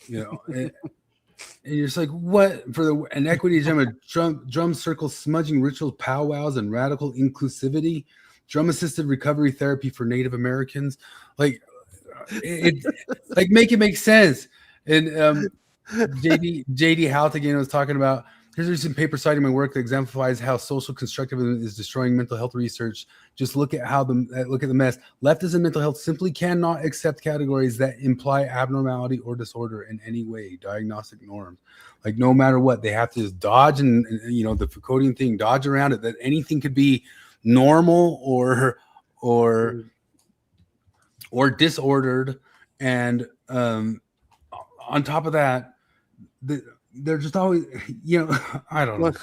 And you're just like, what for an equity agenda? Drum circles, smudging rituals, powwows, and radical inclusivity, drum-assisted recovery therapy for Native Americans. Like, like make it make sense. And JD Hout again was talking about. Here's a recent paper citing my work that exemplifies how social constructivism is destroying mental health research. Just look at the mess. Leftists and mental health simply cannot accept categories that imply abnormality or disorder in any way. Diagnostic norms, like no matter what, they have to just dodge and the Foucauldian thing, dodge around it. That anything could be normal or disordered, and on top of that, they're just always, I don't know.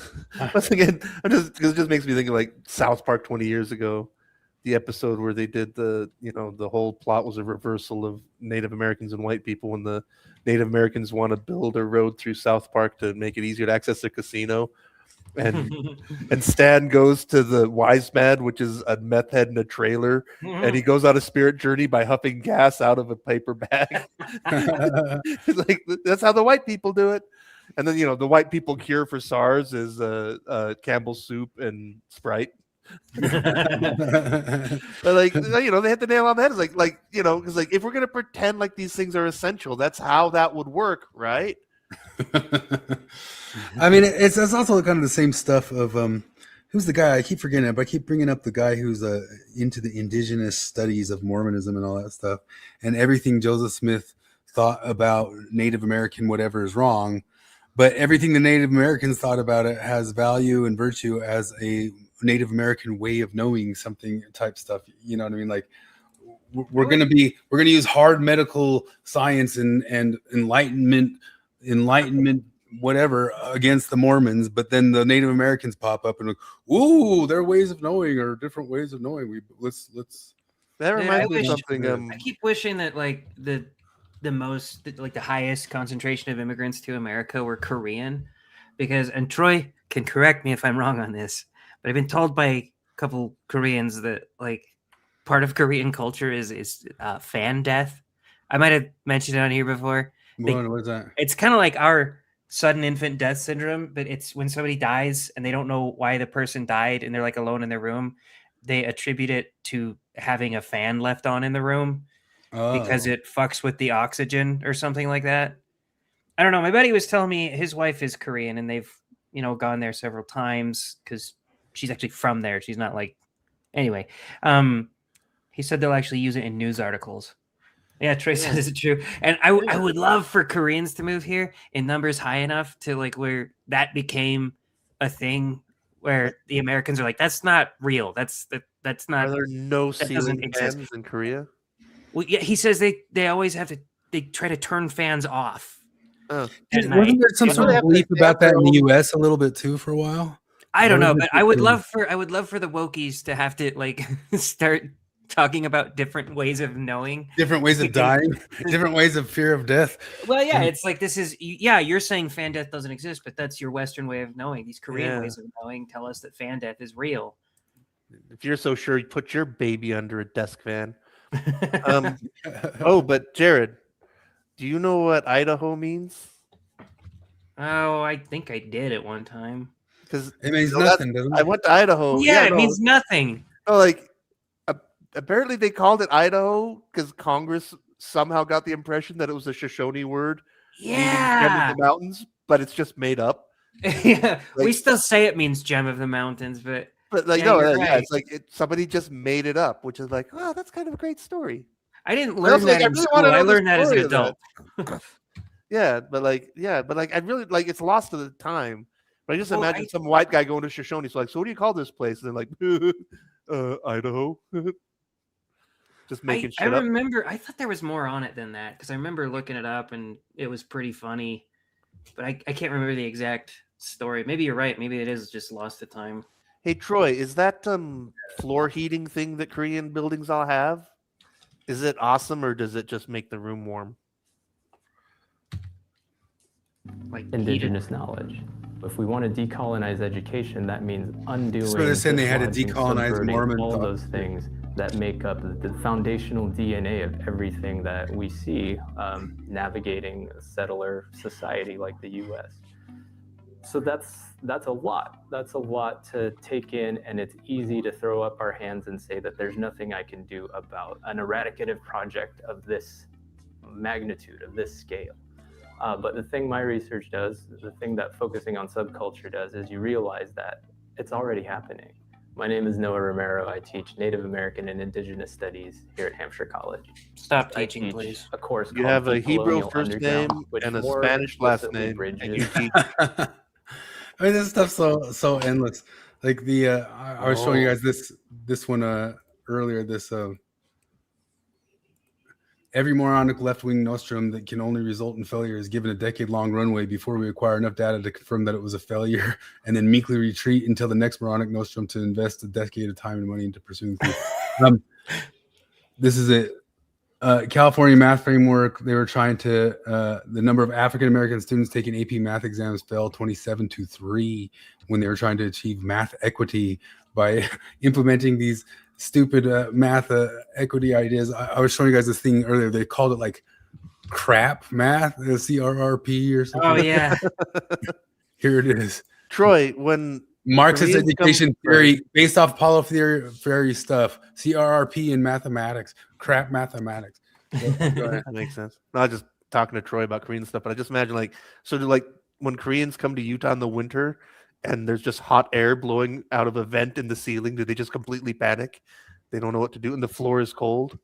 Once again, it just makes me think of like South Park 20 years ago, the episode where they did the whole plot was a reversal of Native Americans and white people when the Native Americans want to build a road through South Park to make it easier to access the casino. and Stan goes to the wise man, which is a meth head in a trailer, and he goes on a spirit journey by huffing gas out of a paper bag. It's like that's how the white people do it. And then the white people cure for SARS is Campbell's soup and Sprite. But like they hit the nail on the head. It's like because like if we're gonna pretend like these things are essential, that's how that would work, right? I mean, it's also kind of the same stuff of who's the guy? I keep forgetting it, but I keep bringing up the guy who's into the indigenous studies of Mormonism and all that stuff, and everything Joseph Smith thought about Native American whatever is wrong, but everything the Native Americans thought about it has value and virtue as a Native American way of knowing something type stuff. You know what I mean? Like we're gonna use hard medical science and enlightenment whatever against the Mormons, but then the Native Americans pop up and like, ooh, their ways of knowing are different ways of knowing. Let's. That reminds me of something. I keep wishing that like the highest concentration of immigrants to America were Korean, because, and Troy can correct me if I'm wrong on this, but I've been told by a couple Koreans that like part of Korean culture is fan death. I might have mentioned it on here before. What is that? It's kind of like our sudden infant death syndrome, but it's when somebody dies and they don't know why the person died and they're like alone in their room. They attribute it to having a fan left on in the room because it fucks with the oxygen or something like that. I don't know. My buddy was telling me his wife is Korean and they've, gone there several times because she's actually from there. She's not like, anyway. He said they'll actually use it in news articles. Yeah, Troy says it's true. And I would love for Koreans to move here in numbers high enough to like where that became a thing where the Americans are like, that's not real. That's not. Are there no ceiling fans in Korea? Well, yeah, he says they always have to. They try to turn fans off. Wasn't there some sort of belief about that in the U.S. a little bit too for a while? I don't know, but I would love for the wokies to have to like start talking about different ways of knowing, different ways of dying, different ways of fear of death. Well, yeah, it's like you're saying fan death doesn't exist, but that's your Western way of knowing. These Korean ways of knowing tell us that fan death is real. If you're so sure, you put your baby under a desk fan. But Jared, do you know what Idaho means? Oh, I think I did at one time. Because it means nothing, doesn't it? I went to Idaho. Yeah, it means nothing. No, like apparently they called it Idaho because Congress somehow got the impression that it was a Shoshone word. Yeah, gem of the mountains, but it's just made up. Yeah, we still say it means gem of the mountains, but like right. It's like somebody just made it up, which is like, oh, that's kind of a great story. I didn't learn that in school. I learned that as an adult. Yeah, but I really like it's lost to the time. But I just imagine some white guy going to Shoshone. So like, so what do you call this place? And they're like, Idaho. Just making shit up. I thought there was more on it than that because I remember looking it up and it was pretty funny, but I can't remember the exact story. Maybe you're right. Maybe it is just lost to time. Hey Troy, is that floor heating thing that Korean buildings all have? Is it awesome or does it just make the room warm? Like indigenous knowledge. If we want to decolonize education, that means undoing. So they're saying they had to decolonize Mormon all those things that make up the foundational DNA of everything that we see navigating a settler society like the U.S. So that's a lot. That's a lot to take in, and it's easy to throw up our hands and say that there's nothing I can do about an eradicative project of this magnitude, of this scale. But the thing my research does, the thing that focusing on subculture does, is you realize that it's already happening. My name is Noah Romero. I teach Native American and Indigenous Studies here at Hampshire College. Stop teaching, please. A course you called have a Hebrew Decolonial first Underground, name which and a more Spanish last explicitly name, and bridges- you teach. I mean, this stuff's so endless. Like I was showing you guys this one earlier. This every moronic left-wing nostrum that can only result in failure is given a decade-long runway before we acquire enough data to confirm that it was a failure, and then meekly retreat until the next moronic nostrum to invest a decade of time and money into pursuing things. This is it. California Math Framework, they were trying to, the number of African American students taking AP math exams fell 27-3 when they were trying to achieve math equity by implementing these stupid math equity ideas. I was showing you guys this thing earlier. They called it like crap math, CRRP or something. Oh yeah. Here it is. Troy, when Marxist Koreans education come- theory based off Paulo Freire stuff, CRRP in mathematics, crap mathematics. Go ahead. That makes sense. No, I was just talking to Troy about Korean stuff, but I just imagine when Koreans come to Utah in the winter and there's just hot air blowing out of a vent in the ceiling, do they just completely panic? They don't know what to do, and the floor is cold.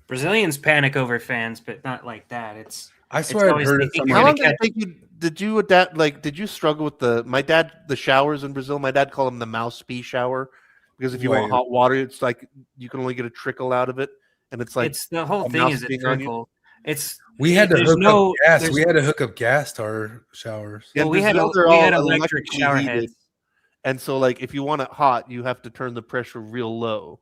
Brazilians panic over fans, but not like that. I swear I've heard it somewhere. How long did it take you? Did you adapt? Did you struggle with the showers in Brazil? My dad called them the mouse pee shower because if you want hot water, it's like you can only get a trickle out of it, and it's like the whole thing is a trickle. We had to hook up gas. We had to hook up gas to our showers. Yeah, well, we had electric shower heads. And so, if you want it hot, you have to turn the pressure real low,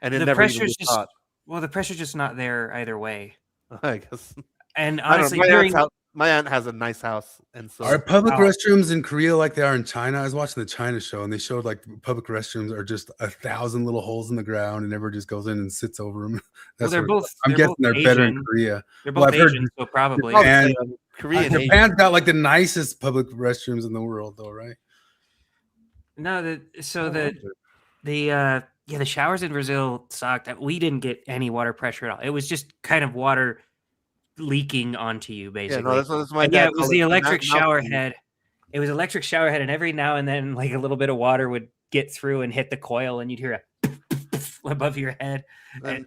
and it the never even pressure's gets hot. Well, the pressure's just not there either way. I guess. And I don't know, honestly, my aunt has a nice house, and so are public restrooms in Korea like they are in China? I was watching the China show, and they showed public restrooms are just 1,000 little holes in the ground, and everybody just goes in and sits over them. Well, they're both. I'm guessing they're better in Korea. They're both Asian, so probably. And Korean. Japan's got the nicest public restrooms in the world, though, right? No, the showers in Brazil sucked. We didn't get any water pressure at all. It was just kind of water leaking onto you, basically. Yeah, no, that's my And dad. it was the electric shower head. It was electric shower head, and every now and then, a little bit of water would get through and hit the coil, and you'd hear a above your head.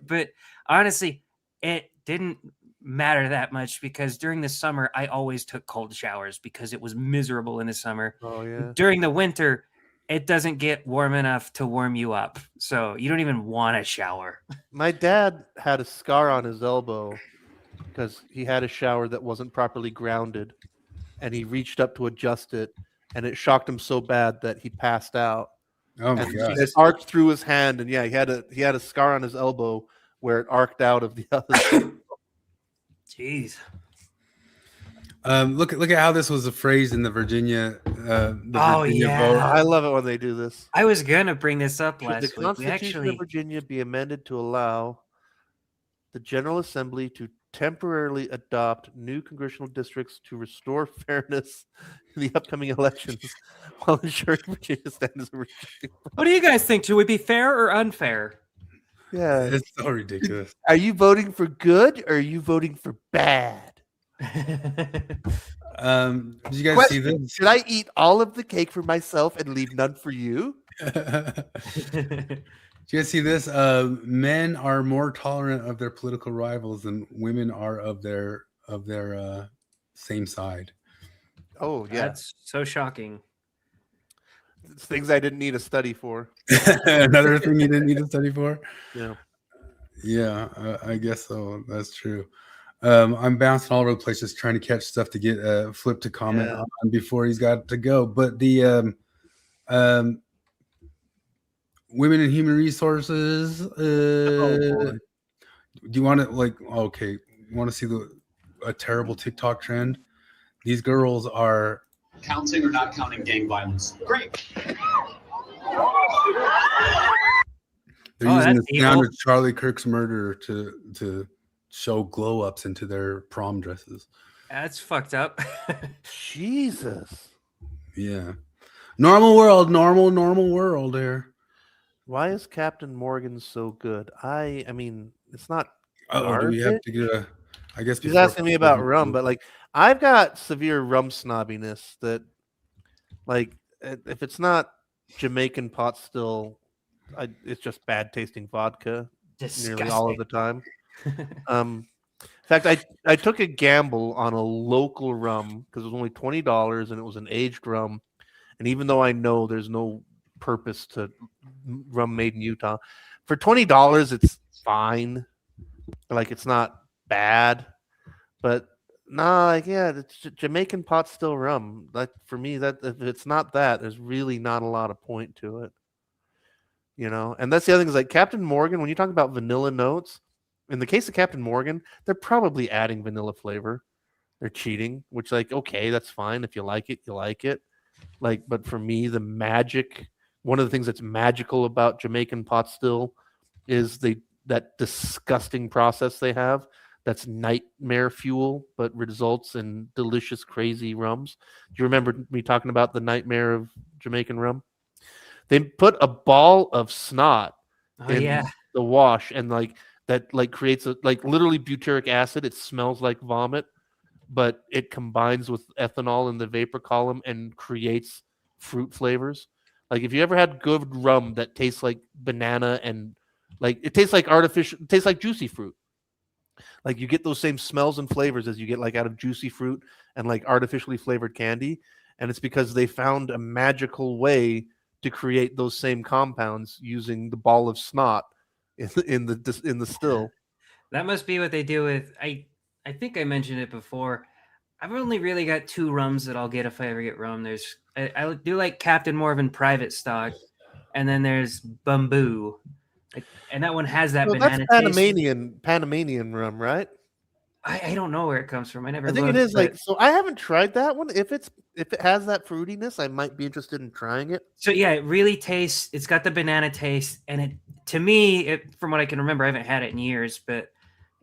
But honestly, it didn't matter that much because during the summer, I always took cold showers because it was miserable in the summer. Oh yeah. During the winter, it doesn't get warm enough to warm you up, so you don't even want a shower. My dad had a scar on his elbow because he had a shower that wasn't properly grounded, and he reached up to adjust it, and it shocked him so bad that he passed out. Oh my god! It arced through his hand, and he had a scar on his elbow where it arced out of the other. Jeez. Look at how this was phrased in the Virginia. Virginia yeah. vote. I love it when they do this. I was gonna bring this up Should last the week. We Constitution actually of Virginia be amended to allow the General Assembly to temporarily adopt new congressional districts to restore fairness in the upcoming elections while ensuring Virginia stands a regime? What do you guys think? Should we be fair or unfair? Yeah, It's so ridiculous. Are you voting for good or are you voting for bad? Did you guys see Question, this? should I eat all of the cake for myself and leave none for you? Did you guys see this? Men are more tolerant of their political rivals than women are of their same side. Oh yeah, That's so shocking. it's things I didn't need a study for. Another thing you didn't need to study for? Yeah. Yeah, I guess so. That's true. I'm bouncing all over the place just trying to catch stuff to get Flip to comment on before he's got to go. But the women in human resources. Do you want to okay? You want to see a terrible TikTok trend? These girls are counting or not counting gang violence. Great. They're using the sound of Charlie Kirk's murder to show glow ups into their prom dresses. That's fucked up. Jesus. Yeah. Normal world there. Why is Captain Morgan so good? I mean, it's not. Do we have to get a? I guess he's asking me about rum, but I've got severe rum snobbiness that, if it's not Jamaican pot still, it's just bad tasting vodka nearly all of the time. In fact, I took a gamble on a local rum because it was only $20 and it was an aged rum, and even though I know there's no purpose to rum made in Utah, for $20 it's fine. It's not bad, but it's Jamaican pot still rum. For me, that if it's not that, there's really not a lot of point to it. And that's the other thing is Captain Morgan, when you talk about vanilla notes, In the case of Captain Morgan, they're probably adding vanilla flavor. They're cheating, which like okay, that's fine. If you like it, you like it. Like, but for me, the magic, one of the things that's magical about Jamaican pot still is that disgusting process they have that's nightmare fuel, but results in delicious, crazy rums. Do you remember me talking about the nightmare of Jamaican rum? They put a ball of snot Oh in yeah. the wash, and like that, like creates a like literally butyric acid. It smells like vomit, but it combines with ethanol in the vapor column and creates fruit flavors. Like if you ever had good rum that tastes like banana and like it tastes like artificial, it tastes like juicy fruit. Like you get those same smells and flavors as you get like out of juicy fruit and like artificially flavored candy, and it's because they found a magical way to create those same compounds using the ball of snot in the still. That must be what they do with I think I mentioned it before. I've only really got 2 rums that I'll get if I ever get rum. There's I do like Captain Morgan Private Stock, and then there's Bamboo, and that one has that Well, that's banana taste. Panamanian rum, right? I don't know where it comes from. I never. I think looked, it is but- like so. I haven't tried that one. If it has that fruitiness, I might be interested in trying it. So yeah, it really tastes. It's got the banana taste, and it to me, from what I can remember, I haven't had it in years, but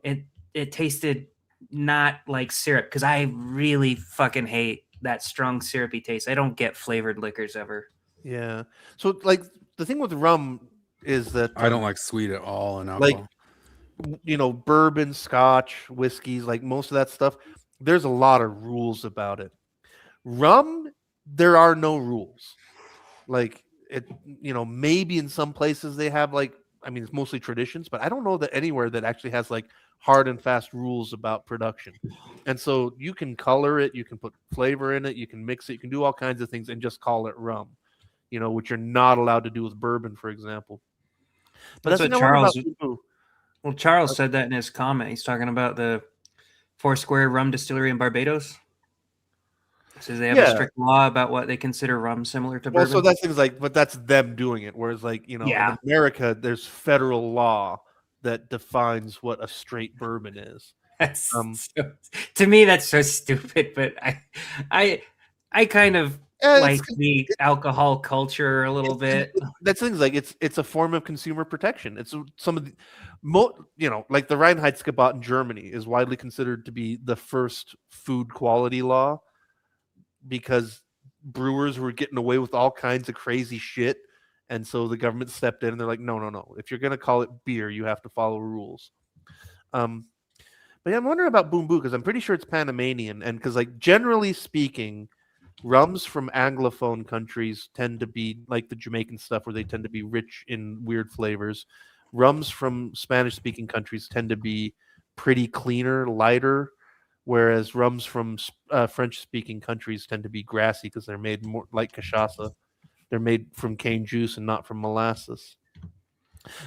it tasted not like syrup because I really fucking hate that strong syrupy taste. I don't get flavored liquors ever. Yeah. So like the thing with rum is that I don't like sweet at all in like alcohol. bourbon, scotch, whiskeys, like most of that stuff. There's a lot of rules about it. Rum, there are no rules. Like it, maybe in some places they have like, I mean, it's mostly traditions, but I don't know that anywhere that actually has like hard and fast rules about production. And so you can color it, you can put flavor in it, you can mix it, you can do all kinds of things and just call it rum, which you're not allowed to do with bourbon, for example. But That's what the thing I wonder Charles. about Boo. Well, Charles said that in his comment. He's talking about the Foursquare Rum Distillery in Barbados. Says they have a strict law about what they consider rum, similar to bourbon. So that's things like, but that's them doing it. Whereas, like in America, there's federal law that defines what a straight bourbon is. That's to me, that's so stupid. But I kind of like the alcohol culture a little bit. That's things like it's a form of consumer protection. It's some of the, like the Reinheitsgebot in Germany is widely considered to be the first food quality law because brewers were getting away with all kinds of crazy shit, and so the government stepped in and they're like, no. If you're gonna call it beer, you have to follow rules. But yeah, I'm wondering about Boom Boo because I'm pretty sure it's Panamanian, and because like generally speaking, rums from Anglophone countries tend to be like the Jamaican stuff, where they tend to be rich in weird flavors. Rums from Spanish-speaking countries tend to be pretty cleaner, lighter, whereas rums from French-speaking countries tend to be grassy because they're made more like cachaça. They're made from cane juice and not from molasses.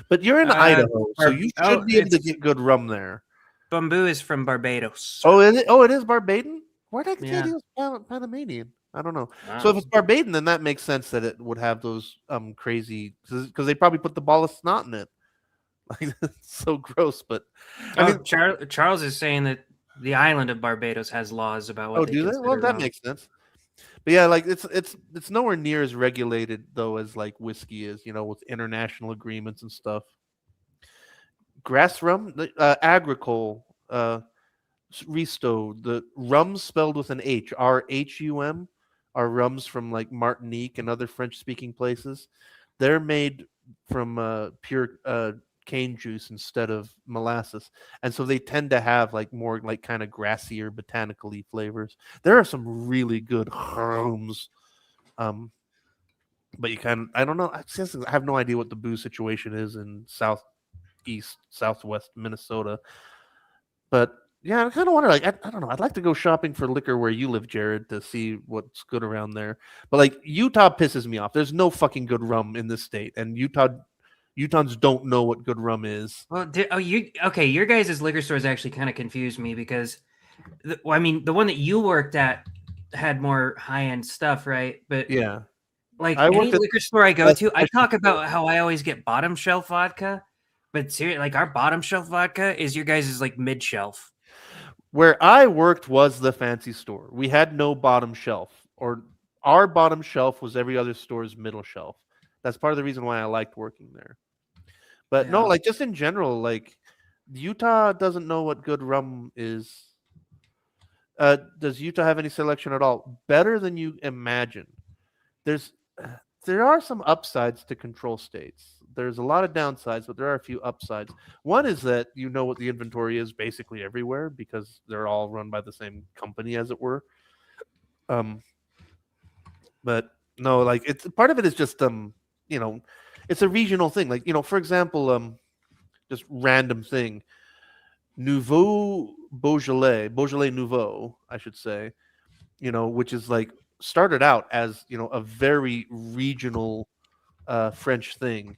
But you're in Idaho, so you should be able to get good rum there. Bamboo is from Barbados. Oh, is it? Oh, it is Barbadan? Why did I Yeah. say it was Panamanian? I don't know. Wow. So if it's Barbadan, then that makes sense that it would have those crazy, because they probably put the ball of snot in it. Like that's so gross. But I mean, Charles is saying that the island of Barbados has laws about what. oh, do they? Well, consider that rum. makes sense. But yeah, like it's nowhere near as regulated though as like whiskey is, with international agreements and stuff. Grass rum, agricole, Risto, the rums spelled with an H, RHUM, are rums from like Martinique and other French-speaking places. They're made from pure cane juice instead of molasses, and so they tend to have like more like kind of grassier, botanically flavors. There are some really good rums, but you I don't know. I have no idea what the booze situation is in southwest Minnesota, but yeah, I kind of wonder. Like, I don't know. I'd like to go shopping for liquor where you live, Jared, to see what's good around there. But like Utah pisses me off. There's no fucking good rum in this state, and Utahns don't know what good rum is. Well, your guys' liquor stores actually kind of confused me because, the one that you worked at had more high end stuff, right? But yeah, like I any worked at liquor store I go Best to, I Western talk about how I always get bottom shelf vodka, But seriously, like our bottom shelf vodka is your guys' like mid shelf. Where I worked was the fancy store. We had no bottom shelf, or our bottom shelf was every other store's middle shelf. That's part of the reason why I liked working there. But no, Yeah. like just in general, like Utah doesn't know what good rum is. Does Utah have any selection at all? Better than you imagine. There's there are some upsides to control states. There's a lot of downsides, but there are a few upsides. One is that you know what the inventory is basically everywhere because they're all run by the same company, as it were. But no, like it's part of it is just you know, it's a regional thing. Like, you know, for example, just random thing. Beaujolais Nouveau, I should say, you know, which is like started out as, you know, a very regional French thing,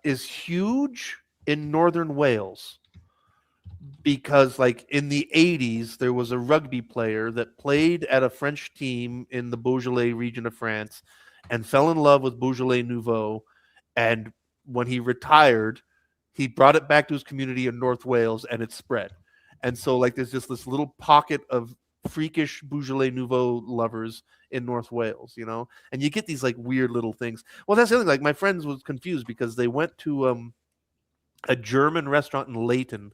is huge in northern Wales because, like, in the 80s, there was a rugby player that played at a French team in the Beaujolais region of France and fell in love with Beaujolais Nouveau. And when he retired, he brought it back to his community in North Wales and it spread. And so, like, there's just this little pocket of freakish Beaujolais Nouveau lovers in North Wales, you know? And you get these, like, weird little things. Well, that's the other thing. Like, my friends was confused because they went to a German restaurant in Layton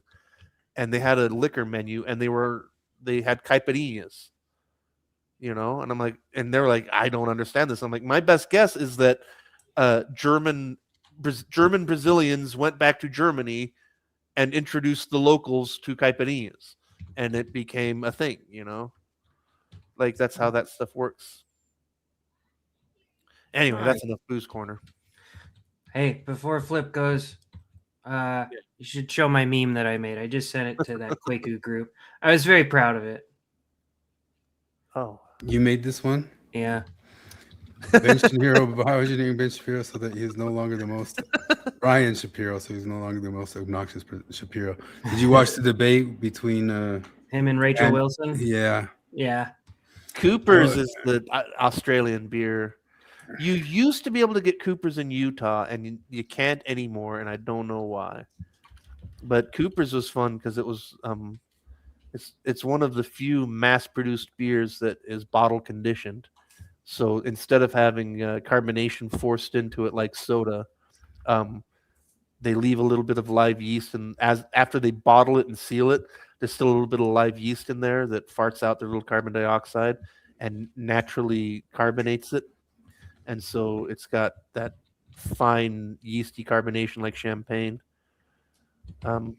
and they had a liquor menu and they had caipirinhas, you know? And I'm like, and they're like, I don't understand this. I'm like, my best guess is that German Brazilians went back to Germany and introduced the locals to caipirinhas, and it became a thing, you know? Like, that's how that stuff works. Anyway, All that's right. enough booze corner. Hey, before Flip goes, you should show my meme that I made. I just sent it to that Quaku group. I was very proud of it. Oh, You made this one? Yeah. Ben Shapiro, bioengineering Ben Shapiro so that he is no longer the most Brian Shapiro, so he's no longer the most obnoxious Shapiro. Did you watch the debate between him and Rachel Wilson? Yeah. Yeah. Cooper's is the Australian beer. You used to be able to get Cooper's in Utah, and you can't anymore, and I don't know why. But Cooper's was fun because it was it's one of the few mass-produced beers that is bottle conditioned. So instead of having carbonation forced into it like soda, they leave a little bit of live yeast, and after they bottle it and seal it, there's still a little bit of live yeast in there that farts out their little carbon dioxide and naturally carbonates it. And so it's got that fine yeasty carbonation like champagne. And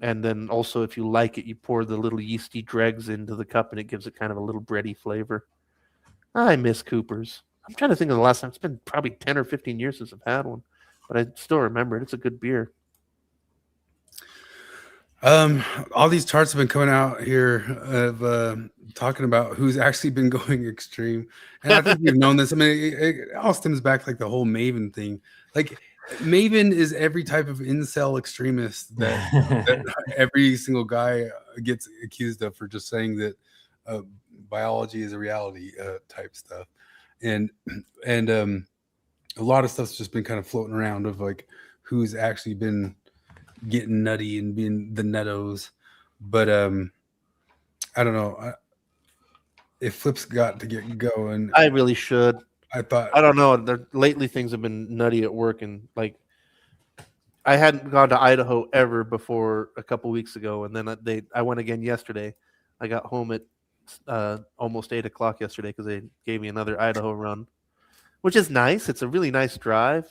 then also, if you like it, you pour the little yeasty dregs into the cup, and it gives it kind of a little bready flavor. I miss Cooper's. I'm trying to think of the last time. It's been probably 10 or 15 years since I've had one, but I still remember it. It's a good beer. All these charts have been coming out here of talking about who's actually been going extreme, and I think we've known this. I mean, it all stems back like the whole Maven thing. Like, Maven is every type of incel extremist that every single guy gets accused of for just saying that biology is a reality type stuff, and a lot of stuff's just been kind of floating around of like who's actually been getting nutty and being the nuttos. But I don't know if Flip's got to get going. I really should. I thought, I don't know. Lately things have been nutty at work, and like I hadn't gone to Idaho ever before a couple weeks ago, and then I went again yesterday. I got home at almost 8 o'clock yesterday because they gave me another Idaho run, which is nice. It's a really nice drive,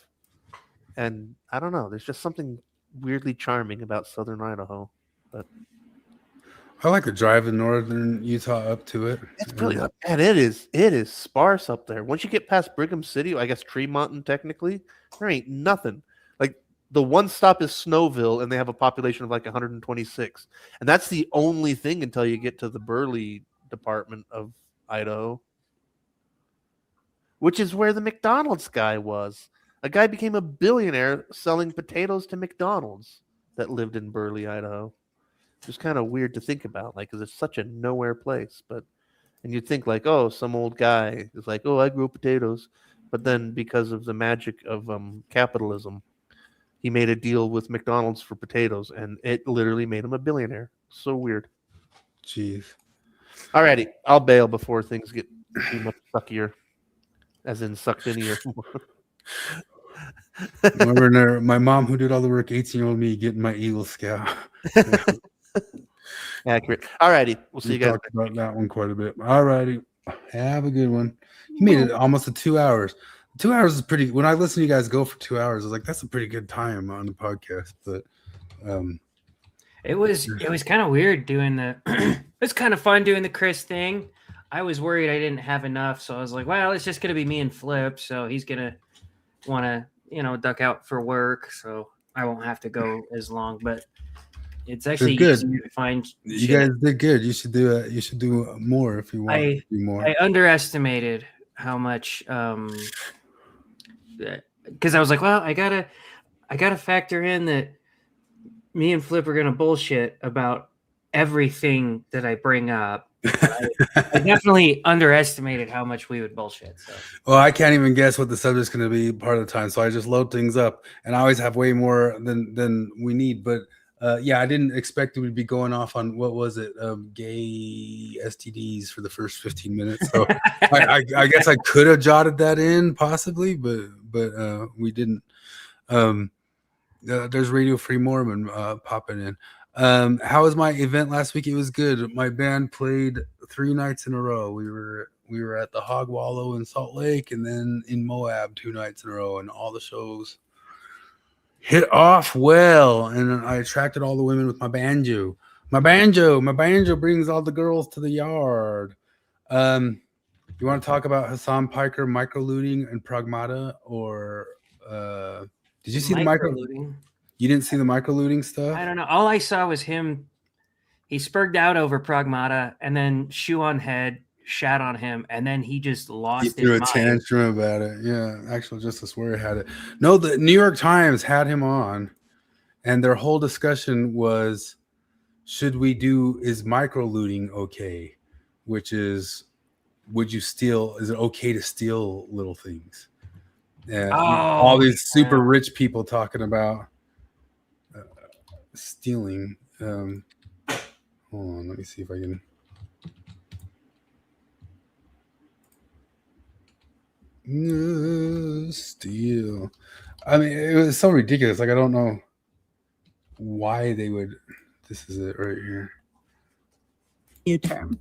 and I don't know. There's just something weirdly charming about southern Idaho. But I like the drive in northern Utah up to it. it's really and it is sparse up there. Once you get past Brigham City, I guess Tremonton technically, there ain't nothing. Like the one stop is Snowville, and they have a population of like 126, and that's the only thing until you get to the Burley department of Idaho, which is where the McDonald's guy was. A guy became a billionaire selling potatoes to McDonald's that lived in Burley, Idaho. It's kind of weird to think about, like, because it's such a nowhere place. And you'd think, like, oh, some old guy is like, oh, I grew potatoes. But then because of the magic of capitalism, he made a deal with McDonald's for potatoes, and it literally made him a billionaire. So weird. Jeez. Alrighty, I'll bail before things get too much suckier, as in sucked in ear. Remember my mom who did all the work, 18-year-old me getting my Eagle Scout. Accurate. Alrighty, we'll see We you guys. talked about that one quite a bit. Alrighty, have a good one. You made it almost to 2 hours. 2 hours is pretty. When I listen to you guys go for 2 hours, I was like, that's a pretty good time on the podcast. But it was kind of weird doing the. It was kind of fun doing the Chris thing. I was worried I didn't have enough, so I was like, well, it's just gonna be me and Flip, so he's gonna want to duck out for work, so I won't have to go as long. But it's actually good. easier to find. You guys did good. You should do it. You should do more if you want to do more. I underestimated how much because I was like, well, I gotta factor in that me and Flip are gonna bullshit about everything that I bring up. I definitely underestimated how much we would bullshit. So. Well, I can't even guess what the subject's going to be part of the time, so I just load things up, and I always have way more than we need. But yeah, I didn't expect it would be going off on what was it, gay STDs for the first 15 minutes. So I guess I could have jotted that in possibly, but we didn't. There's Radio Free Mormon popping in. How was my event last week? It was good. My band played 3 nights in a row. We were at the Hog Wallow in Salt Lake, and then in Moab 2 nights in a row, and all the shows hit off well. And I attracted all the women with my banjo. My banjo brings all the girls to the yard. You want to talk about Hassan Piker microlooting and Pragmata, or did you see the microlooting? You didn't see the microlooting stuff? I don't know. All I saw was him. He spurged out over Pragmata, and then Shoe on Head shat on him, and then he just lost his threw a mind. tantrum about it. Yeah, actual Justice Warrior had it. No, the New York Times had him on, and their whole discussion was, is microlooting okay? Which is, is it okay to steal little things? And all these super rich people talking about stealing. Hold on, let me see if I can. No, steal. I mean, it was so ridiculous. Like, I don't know why they would. This is it right here. New term,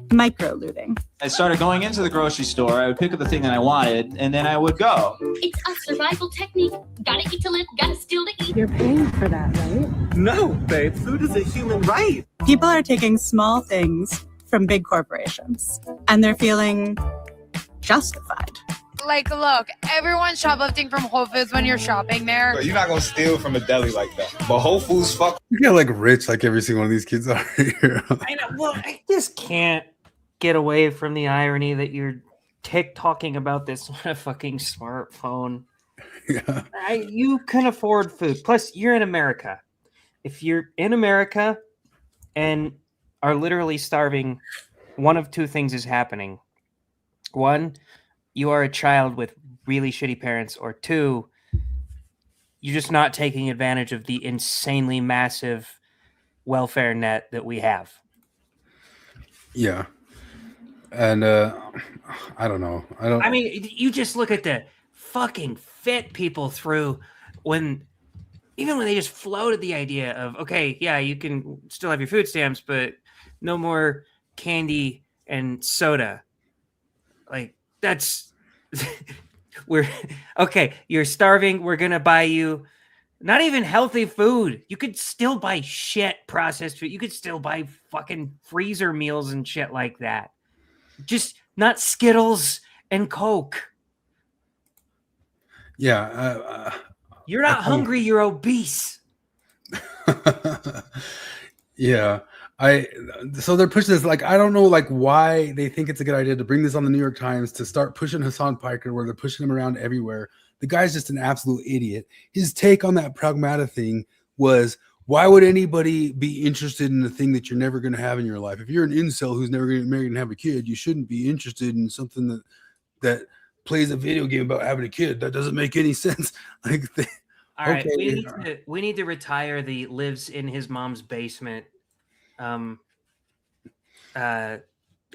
microlooting. I started going into the grocery store. I would pick up the thing that I wanted, and then I would go. It's a survival technique. Gotta eat to live, gotta steal to eat. You're paying for that, right? No, babe. Food is a human right. People are taking small things from big corporations, and they're feeling justified. Like, look, everyone's shoplifting from Whole Foods when you're shopping there. You're not gonna steal from a deli like that. But Whole Foods, fuck. You get like rich, like every single one of these kids are here. I know. Well, I just can't get away from the irony that you're TikToking about this on a fucking smartphone. Yeah. You can afford food. Plus, you're in America. If you're in America and are literally starving, one of two things is happening. One, you are a child with really shitty parents, or two, you're just not taking advantage of the insanely massive welfare net that we have. Yeah. And I don't know. I mean, you just look at the fucking fit people through even when they just floated the idea of, okay, yeah, you can still have your food stamps, but no more candy and soda. Like, that's you're starving. We're going to buy you not even healthy food. You could still buy shit processed food. You could still buy fucking freezer meals and shit like that. Just not Skittles and Coke. Yeah. You're not hungry. You're obese. Yeah. So they're pushing this, like, I don't know, like, why they think it's a good idea to bring this on the New York Times, to start pushing Hassan Piker, where they're pushing him around everywhere. The guy's just an absolute idiot. His take on that Pragmata thing was, why would anybody be interested in the thing that you're never going to have in your life? If you're an incel who's never going to get married and have a kid, you shouldn't be interested in something that plays a video game about having a kid. That doesn't make any sense. Like, All right, Okay. we need to retire the lives in his mom's basement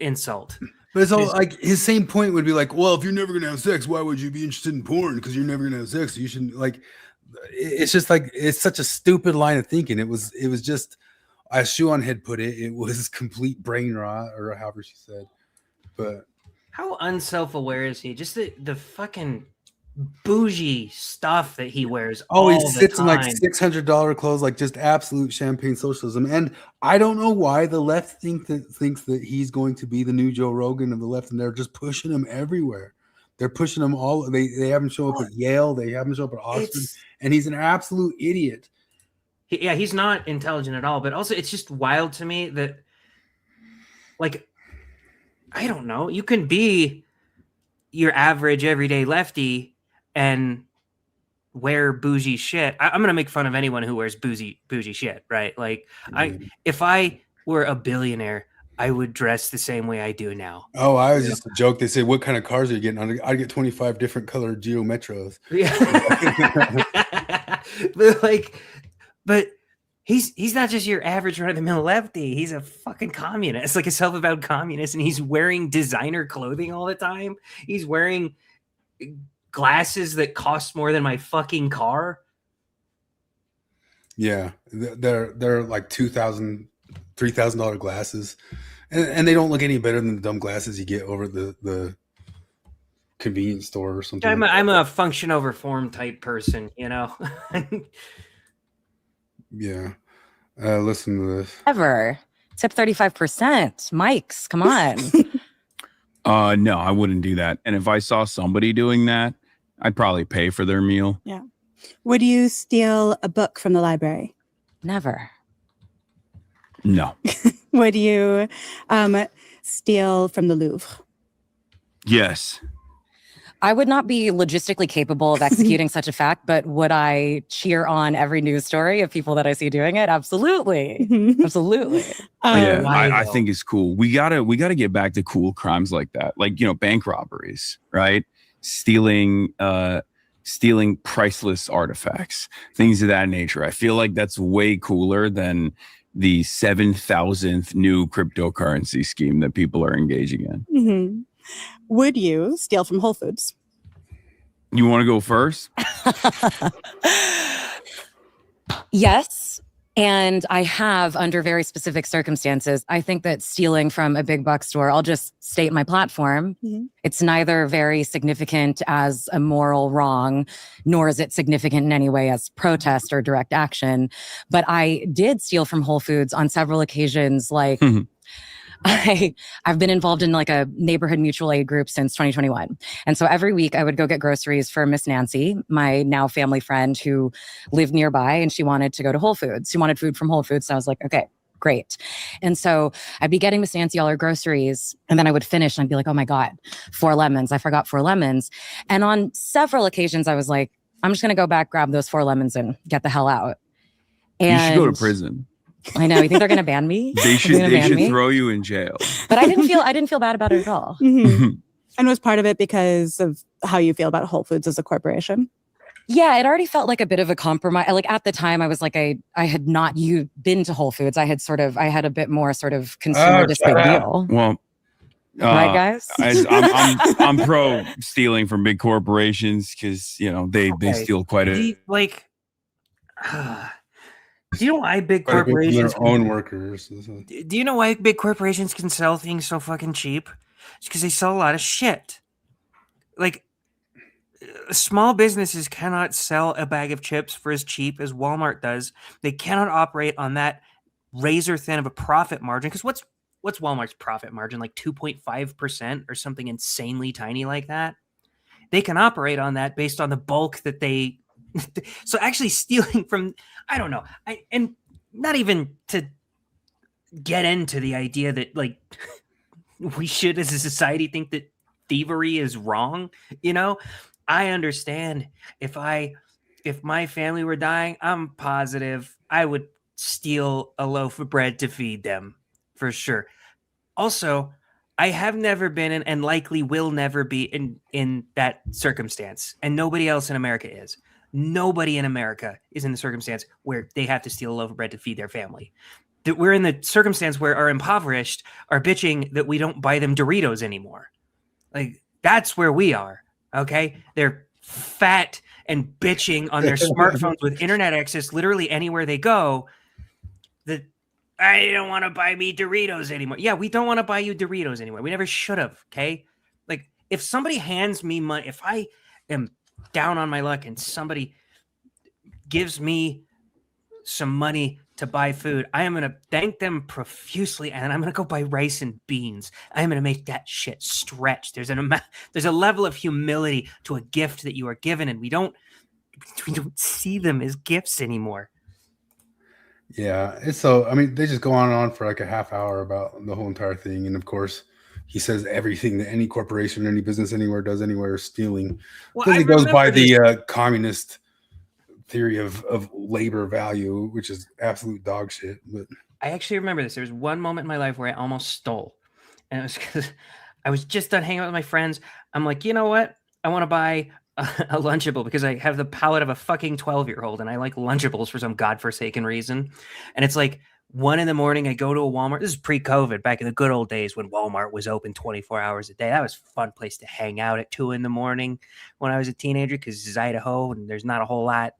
insult. But it's all like his same point would be like, well, if you're never gonna have sex, why would you be interested in porn? Because you're never gonna have sex. So you shouldn't like. It's just like it's such a stupid line of thinking. It was just, as Shuan had put it, it was complete brain rot, or however she said. But how unself-aware is he? Just the fucking bougie stuff that he wears. Oh, he all the sits in like time. $600 clothes, like just absolute champagne socialism. And I don't know why the left thinks that he's going to be the new Joe Rogan of the left, and they're just pushing him everywhere. They're pushing him all. They haven't shown up at Yale. They haven't shown up at Oxford, and he's an absolute idiot. He's not intelligent at all. But also, it's just wild to me that, like, I don't know. You can be your average everyday lefty and wear bougie shit. I'm gonna make fun of anyone who wears bougie shit, right? Like, if I were a billionaire, I would dress the same way I do now. Oh, I was just a joke. They say, "What kind of cars are you getting?" I'd get 25 different colored Geo Metros. Yeah, but he's not just your average run of the mill lefty. He's a fucking communist, like a self-avowed communist, and he's wearing designer clothing all the time. He's wearing glasses that cost more than my fucking car. Yeah, they're like $2,000, $3,000 glasses, and they don't look any better than the dumb glasses you get over the convenience store or something. I'm a function over form type person, you know. Yeah, listen to this. Ever tip 35%. Mike's, come on. No, I wouldn't do that. And if I saw somebody doing that, I'd probably pay for their meal. Yeah. Would you steal a book from the library? Never. No. Would you steal from the Louvre? Yes. I would not be logistically capable of executing such a fact, but would I cheer on every news story of people that I see doing it? Absolutely. Absolutely. Yeah, I think it's cool. We gotta get back to cool crimes like that. Like, bank robberies, right? Stealing priceless artifacts, things of that nature. I feel like that's way cooler than the 7,000th new cryptocurrency scheme that people are engaging in. Mm-hmm. Would you steal from Whole Foods? You want to go first? Yes. And I have, under very specific circumstances. I think that stealing from a big box store, I'll just state my platform. Mm-hmm. It's neither very significant as a moral wrong, nor is it significant in any way as protest or direct action. But I did steal from Whole Foods on several occasions, like I've been involved in like a neighborhood mutual aid group since 2021. And so every week I would go get groceries for Miss Nancy, my now family friend who lived nearby, and she wanted to go to Whole Foods. She wanted food from Whole Foods. So I was like, okay, great. And so I'd be getting Miss Nancy all her groceries, and then I would finish and I'd be like, oh my God, 4 lemons. I forgot 4 lemons. And on several occasions I was like, I'm just going to go back, grab those 4 lemons and get the hell out. And you should go to prison. I know. You think they're going to ban me? They should throw you in jail. But I didn't feel bad about it at all. Mm-hmm. And was part of it because of how you feel about Whole Foods as a corporation? Yeah, it already felt like a bit of a compromise. Like at the time, I was like, I had not been to Whole Foods. I had a bit more sort of consumer this big deal. Well, right, guys? I'm pro stealing from big corporations because they steal quite a Do you know why big corporations their own workers? Do you know why big corporations can sell things so fucking cheap? It's because they sell a lot of shit. Like, small businesses cannot sell a bag of chips for as cheap as Walmart does. They cannot operate on that razor thin of a profit margin. Because what's Walmart's profit margin? Like 2.5% or something insanely tiny like that. They can operate on that based on the bulk that they. So actually stealing from, I don't know, and not even to get into the idea that like we should as a society think that thievery is wrong. I understand if my family were dying, I'm positive I would steal a loaf of bread to feed them for sure. Also, I have never been and likely will never be in that circumstance, and nobody else in America is. Nobody in America is in the circumstance where they have to steal a loaf of bread to feed their family. That we're in the circumstance where our impoverished are bitching that we don't buy them Doritos anymore. Like, that's where we are. Okay. They're fat and bitching on their smartphones with internet access literally anywhere they go. That I don't want to buy me Doritos anymore. Yeah, we don't want to buy you Doritos anymore. We never should have. Okay. Like, if somebody hands me money, if I am down on my luck and somebody gives me some money to buy food, I am going to thank them profusely, and I'm going to go buy rice and beans. I am going to make that shit stretch. There's a level of humility to a gift that you are given, and we don't see them as gifts anymore. Yeah, it's so. I mean, they just go on and on for like a half hour about the whole entire thing, and of course, he says everything that any corporation, any business anywhere does anywhere is stealing. Well, Because I he goes by remember the communist theory of labor value, which is absolute dog shit. But I actually remember this. There was one moment in my life where I almost stole. And it was because I was just done hanging out with my friends. I'm like, you know what? I want to buy a Lunchable because I have the palate of a fucking 12-year-old and I like Lunchables for some godforsaken reason. And it's like 1 a.m. I go to a Walmart. This is pre-COVID, back in the good old days when Walmart was open 24 hours a day. That was a fun place to hang out at 2 a.m. when I was a teenager because it's Idaho and there's not a whole lot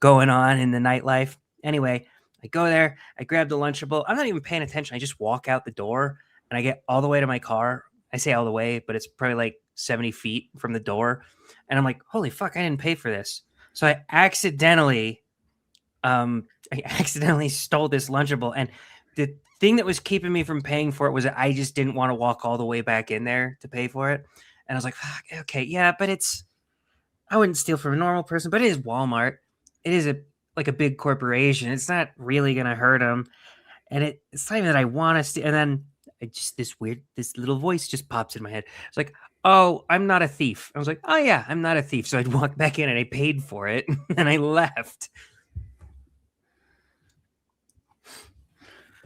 going on in the nightlife. Anyway, I go there, I grab the Lunchable. I'm not even paying attention. I just walk out the door and I get all the way to my car. I say all the way, but it's probably like 70 feet from the door. And I'm like, holy fuck, I didn't pay for this. So I accidentally stole this Lunchable. And the thing that was keeping me from paying for it was that I just didn't want to walk all the way back in there to pay for it. And I was like, fuck, okay, yeah, but I wouldn't steal from a normal person, but it is Walmart. It is like a big corporation. It's not really going to hurt them. And it's not even that I want to steal. And then this little voice just pops in my head. It's like, oh, I'm not a thief. I was like, oh yeah, I'm not a thief. So I'd walk back in and I paid for it and I left.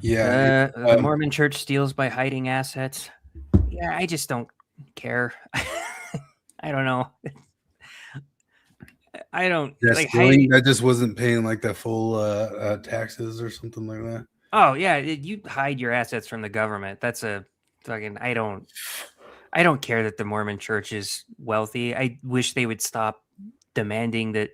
yeah, The Mormon church steals by hiding assets. Yeah, I just don't care. I don't know. I don't like stealing, that just wasn't paying like the full taxes or something like that. Oh yeah, you hide your assets from the government. That's a fucking. I don't care that the Mormon church is wealthy. I wish they would stop demanding that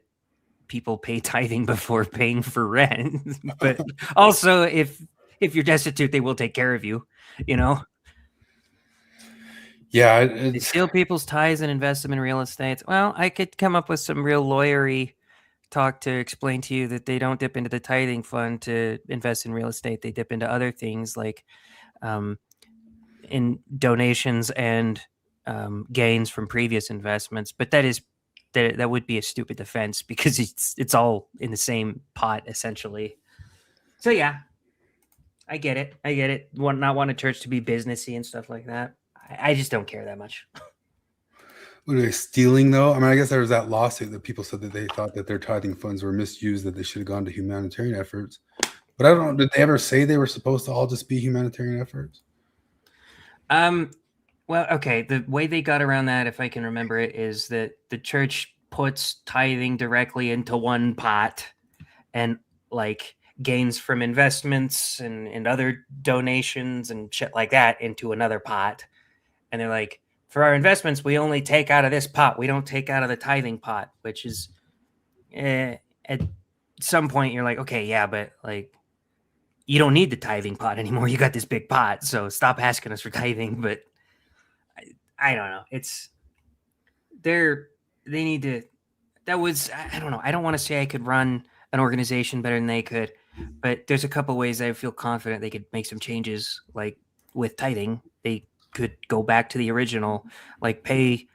people pay tithing before paying for rent. But also, if you're destitute, they will take care of you. You know. Yeah, They steal people's tithes and invest them in real estate. Well, I could come up with some real lawyery talk to explain to you that they don't dip into the tithing fund to invest in real estate. They dip into other things like in donations and gains from previous investments. But that would be a stupid defense because it's all in the same pot essentially. So yeah, I get it. Not want a church to be businessy and stuff like that. I just don't care that much. What are they stealing though? I mean, I guess there was that lawsuit that people said that they thought that their tithing funds were misused, that they should have gone to humanitarian efforts. But I don't know, did they ever say they were supposed to all just be humanitarian efforts? Well, okay. The way they got around that, if I can remember it, is that the church puts tithing directly into one pot and like gains from investments and other donations and shit like that into another pot. And they're like, for our investments, we only take out of this pot. We don't take out of the tithing pot, which is at some point you're like, okay, yeah, but like you don't need the tithing pot anymore. You got this big pot. So stop asking us for tithing. But I don't know. They need to, I don't know. I don't want to say I could run an organization better than they could, but there's a couple ways I feel confident they could make some changes. Like with tithing, they could go back to the original, like pay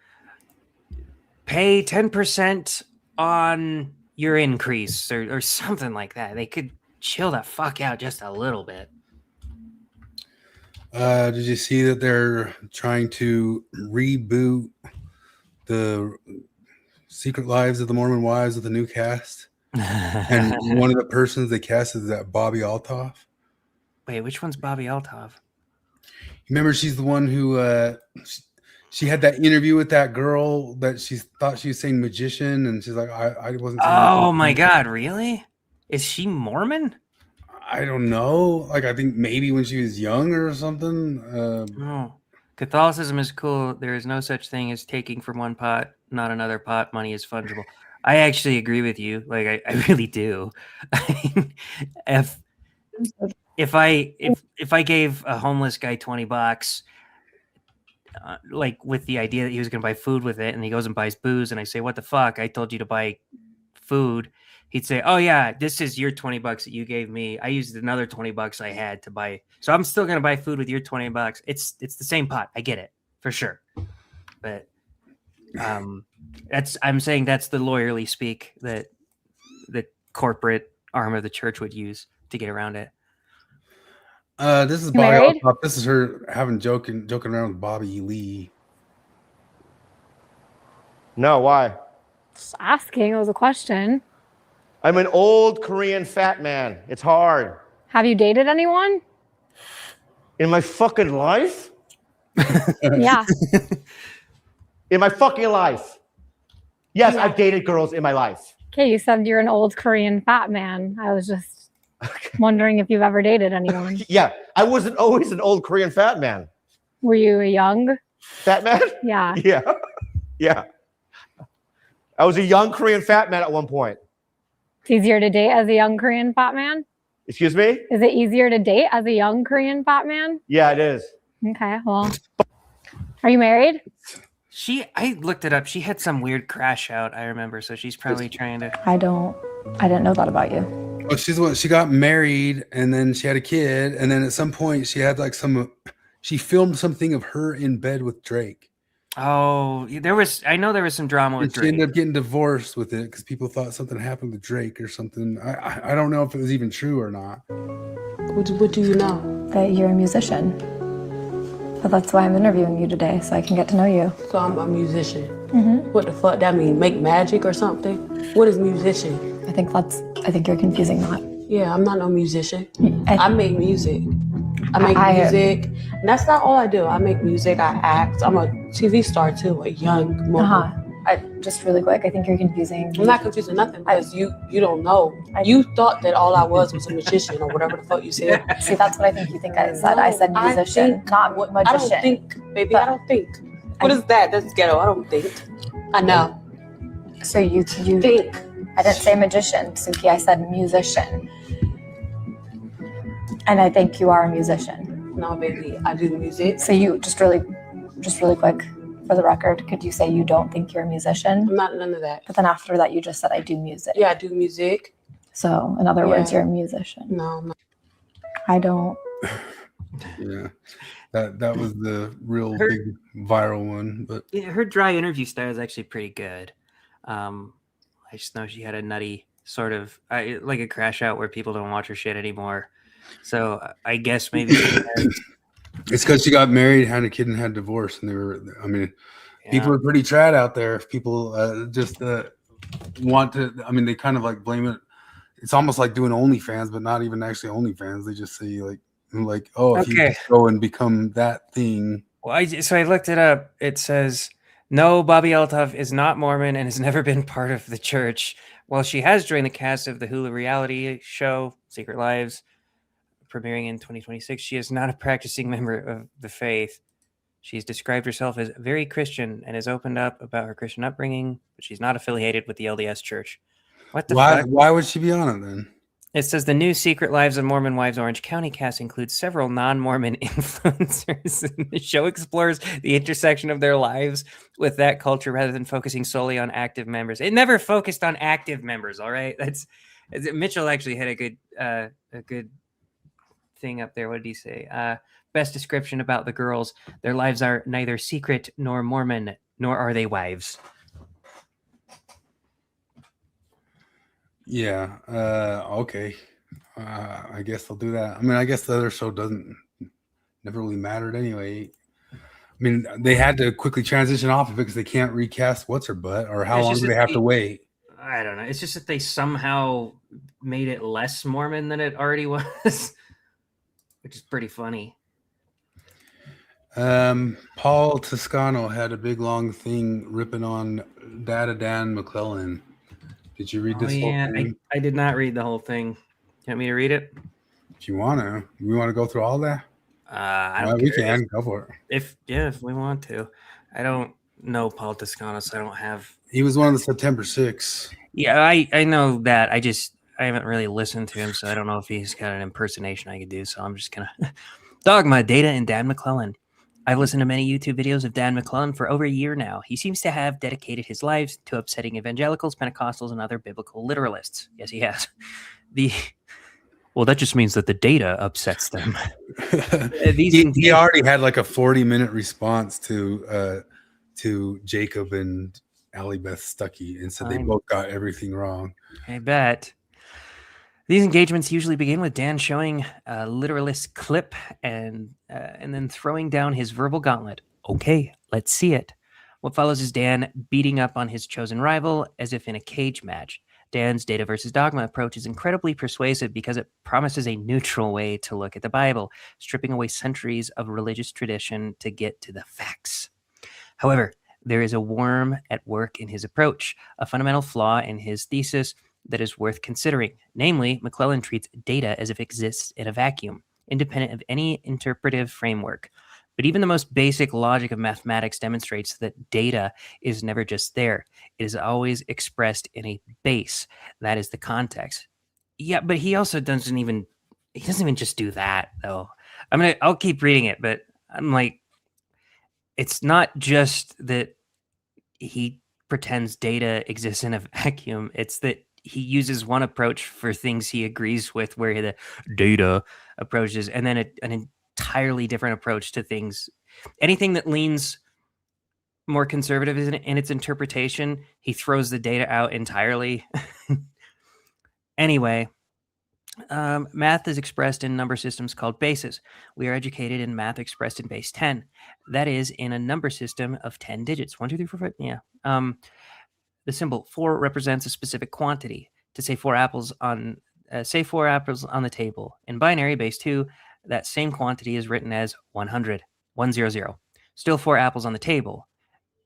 10% on your increase or something like that. They could chill the fuck out just a little bit. Did you see that they're trying to reboot the Secret Lives of the Mormon Wives with a new cast? And one of the persons they cast is that Bobby Altoff. Wait, which one's Bobby Altoff? Remember, she's the one who she had that interview with that girl that she thought she was saying magician, and she's like, I wasn't saying Oh my magician." God, really? Is she Mormon? I don't know. Like, I think maybe when she was young or something. Oh, Catholicism is cool. There is no such thing as taking from one pot, not another pot. Money is fungible. I actually agree with you. Like, I really do. I mean, if I gave a homeless guy $20, like with the idea that he was going to buy food with it, and he goes and buys booze, and I say, "What the fuck? I told you to buy food." He'd say, "Oh yeah, this is your $20 that you gave me. I used another $20 I had to buy, so I'm still going to buy food with your $20. It's the same pot. I get it for sure, but I'm saying that's the lawyerly speak that the corporate arm of the church would use to get around it." This is You Bobby. married? This is her having joking around with Bobby Lee. No, why? Just asking. It was a question. I'm an old Korean fat man. It's hard. Have you dated anyone? In my fucking life? Yeah. In my fucking life. Yes, I've dated girls in my life. Okay, you said you're an old Korean fat man. I was just wondering if you've ever dated anyone. Yeah, I wasn't always an old Korean fat man. Were you a young fat man? Yeah. Yeah. Yeah. I was a young Korean fat man at one point. It's easier to date as a young Korean fat man? Excuse me? Is it easier to date as a young Korean fat man? Yeah, it is. Okay, well. Are you married? I looked it up. She had some weird crash out, I remember. So she's probably trying to. I didn't know that about you. Oh, she got married and then she had a kid, and then at some point she had like she filmed something of her in bed with Drake. Oh, I know there was some drama with And she Drake. ended up getting divorced with it because people thought something happened to Drake or something. I don't know if it was even true or not. What do you know? That you're a musician. But that's why I'm interviewing you today, so I can get to know you. So I'm a musician. Mm-hmm. What the fuck that mean? Make magic or something? What is musician? I think you're confusing that. Yeah, I'm not no musician. I make music. I make music. And that's not all I do. I make music, I act. I'm a TV star too, a young model. Just really quick, I think you're confusing. I'm not confusing nothing because you don't know. You thought that all I was a magician or whatever the fuck you said. See, that's what I think you think I said. I said musician, not magician. I don't think, baby. I don't think. What is that? That's ghetto. I don't think. I know. So you think. I didn't say magician, Suki. I said musician. And I think you are a musician. No, baby. I do music. So you just really quick, for the record, could you say you don't think you're a musician? I'm not none of that. But then after that, you just said I do music. Yeah, I do music. So in other words, you're a musician. No, I'm not. I don't. Yeah, that was the real big viral one. But Yeah, her dry interview style is actually pretty good. I just know she had a nutty sort of like a crash out where people don't watch her shit anymore. So I guess maybe it's because she got married, had a kid, and had divorced, and they were. I mean, people are pretty trad out there. If people just want to, I mean, they kind of like blame it. It's almost like doing OnlyFans, but not even actually OnlyFans. They just say like, oh, if you just go and become that thing. Well, so I looked it up. It says, no, Bobby Althoff is not Mormon and has never been part of the church. While she has joined the cast of the Hulu reality show Secret Lives, premiering in 2026, she is not a practicing member of the faith. She's described herself as very Christian and has opened up about her Christian upbringing, but she's not affiliated with the LDS church. What the fuck? Why would she be on it then? It says the new Secret Lives of Mormon Wives Orange County cast includes several non-Mormon influencers. The show explores the intersection of their lives with that culture rather than focusing solely on active members. It never focused on active members. All right, Mitchell actually had a good thing up there. What did he say? Best description about the girls: their lives are neither secret nor Mormon, nor are they wives. Yeah. Okay. I guess they'll do that. I mean, I guess the other show never really mattered anyway. I mean, they had to quickly transition off of it because they can't recast what's her butt, or how long do they have to wait? I don't know. It's just that they somehow made it less Mormon than it already was, which is pretty funny. Paul Toscano had a big long thing ripping on Data Dan McClellan. Did you read Oh, this whole yeah, thing? I did not read the whole thing. You want me to read it? If you want to, we want to go through all that. I don't We care. can go for it. If we want to. I don't know Paul Toscano, so I don't have. He was one of the September 6. Yeah, I know that. I haven't really listened to him, so I don't know if he's got an impersonation I could do. So I'm just gonna Dogma, Data, and Dan McClellan. I've listened to many YouTube videos of Dan McClellan for over a year now. He seems to have dedicated his life to upsetting evangelicals, Pentecostals, and other biblical literalists. Yes, he has. Well, that just means that the data upsets them. He already had like a 40-minute response to Jacob and Allie Beth Stuckey, and said they both got everything wrong. I bet. These engagements usually begin with Dan showing a literalist clip and then throwing down his verbal gauntlet. Okay, let's see it. What follows is Dan beating up on his chosen rival as if in a cage match. Dan's data versus dogma approach is incredibly persuasive because it promises a neutral way to look at the Bible, stripping away centuries of religious tradition to get to the facts. However, there is a worm at work in his approach, a fundamental flaw in his thesis that is worth considering. Namely, McClellan treats data as if it exists in a vacuum, independent of any interpretive framework. But even the most basic logic of mathematics demonstrates that data is never just there. It is always expressed in a base. That is the context. Yeah, but he also doesn't even just do that, though. I'll keep reading it, but I'm like, it's not just that he pretends data exists in a vacuum. It's that he uses one approach for things he agrees with, where the data approaches, and then an entirely different approach to things. Anything that leans more conservative in its interpretation, he throws the data out entirely. Anyway, math is expressed in number systems called bases. We are educated in math expressed in base 10. That is in a number system of 10 digits. 1, 2, 3, 4, 5. Yeah. The symbol 4 represents a specific quantity. To say 4 apples on the table. In binary base 2, that same quantity is written as 100, 100. Still 4 apples on the table.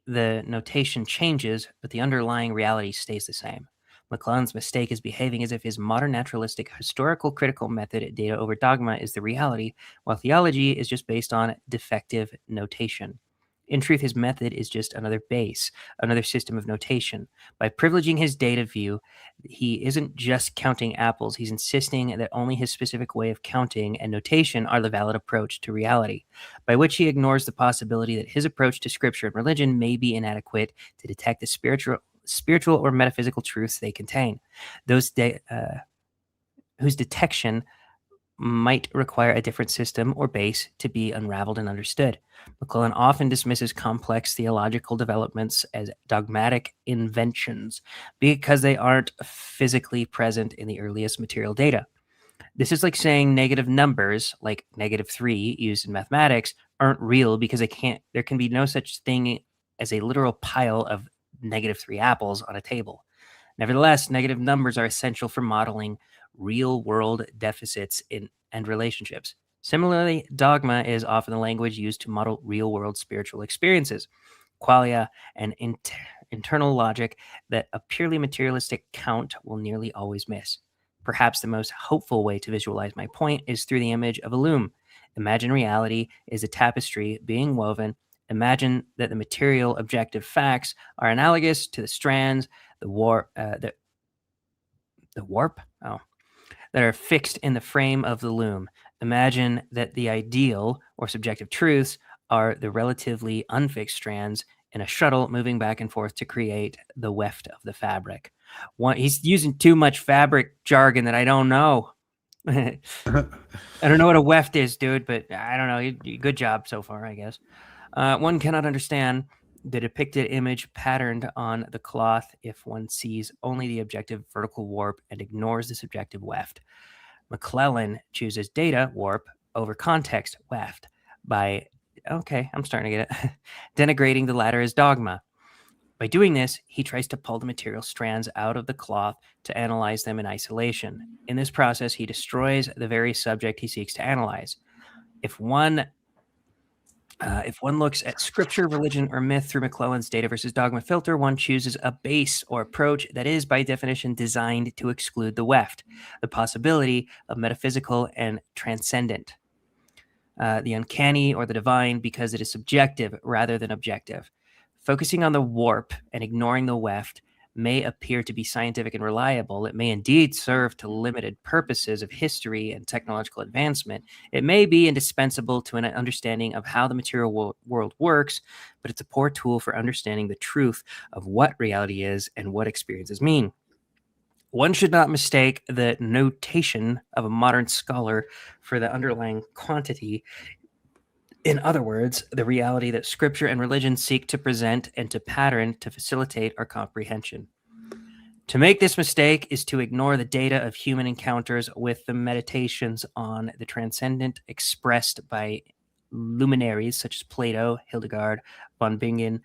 The notation changes, but the underlying reality stays the same. McClellan's mistake is behaving as if his modern naturalistic historical critical method, data over dogma, is the reality, while theology is just based on defective notation. In truth, his method is just another base, another system of notation. By privileging his data view, he isn't just counting apples. He's insisting that only his specific way of counting and notation are the valid approach to reality, by which he ignores the possibility that his approach to scripture and religion may be inadequate to detect the spiritual or metaphysical truths they contain, whose detection might require a different system or base to be unraveled and understood. McClellan often dismisses complex theological developments as dogmatic inventions because they aren't physically present in the earliest material data. This is like saying negative numbers, like -3 used in mathematics, aren't real because there can be no such thing as a literal pile of -3 apples on a table. Nevertheless, negative numbers are essential for modeling real-world deficits and relationships. Similarly, dogma is often the language used to model real-world spiritual experiences, qualia, and internal logic that a purely materialistic count will nearly always miss. Perhaps the most hopeful way to visualize my point is through the image of a loom. Imagine reality is a tapestry being woven. Imagine that the material objective facts are analogous to the strands, the warp that are fixed in the frame of the loom. Imagine that the ideal or subjective truths are the relatively unfixed strands in a shuttle moving back and forth to create the weft of the fabric. He's using too much fabric jargon that I don't know. I don't know what a weft is, dude, but I don't know. Good job so far, I guess. One cannot understand the depicted image patterned on the cloth if one sees only the objective vertical warp and ignores the subjective weft. McClellan chooses data warp over context weft by, okay, I'm starting to get it, denigrating the latter as dogma. By doing this, he tries to pull the material strands out of the cloth to analyze them in isolation. In this process, he destroys the very subject he seeks to analyze. If one If one looks at scripture, religion, or myth through McClellan's data versus dogma filter, one chooses a base or approach that is, by definition, designed to exclude the weft, the possibility of metaphysical and transcendent, the uncanny or the divine, because it is subjective rather than objective. Focusing on the warp and ignoring the weft may appear to be scientific and reliable. It may indeed serve to limited purposes of history and technological advancement. It may be indispensable to an understanding of how the material world works, but it's a poor tool for understanding the truth of what reality is and what experiences mean. One should not mistake the notation of a modern scholar for the underlying quantity. In other words, the reality that scripture and religion seek to present and to pattern to facilitate our comprehension. To make this mistake is to ignore the data of human encounters with the meditations on the transcendent expressed by luminaries such as Plato, Hildegard, von Bingen,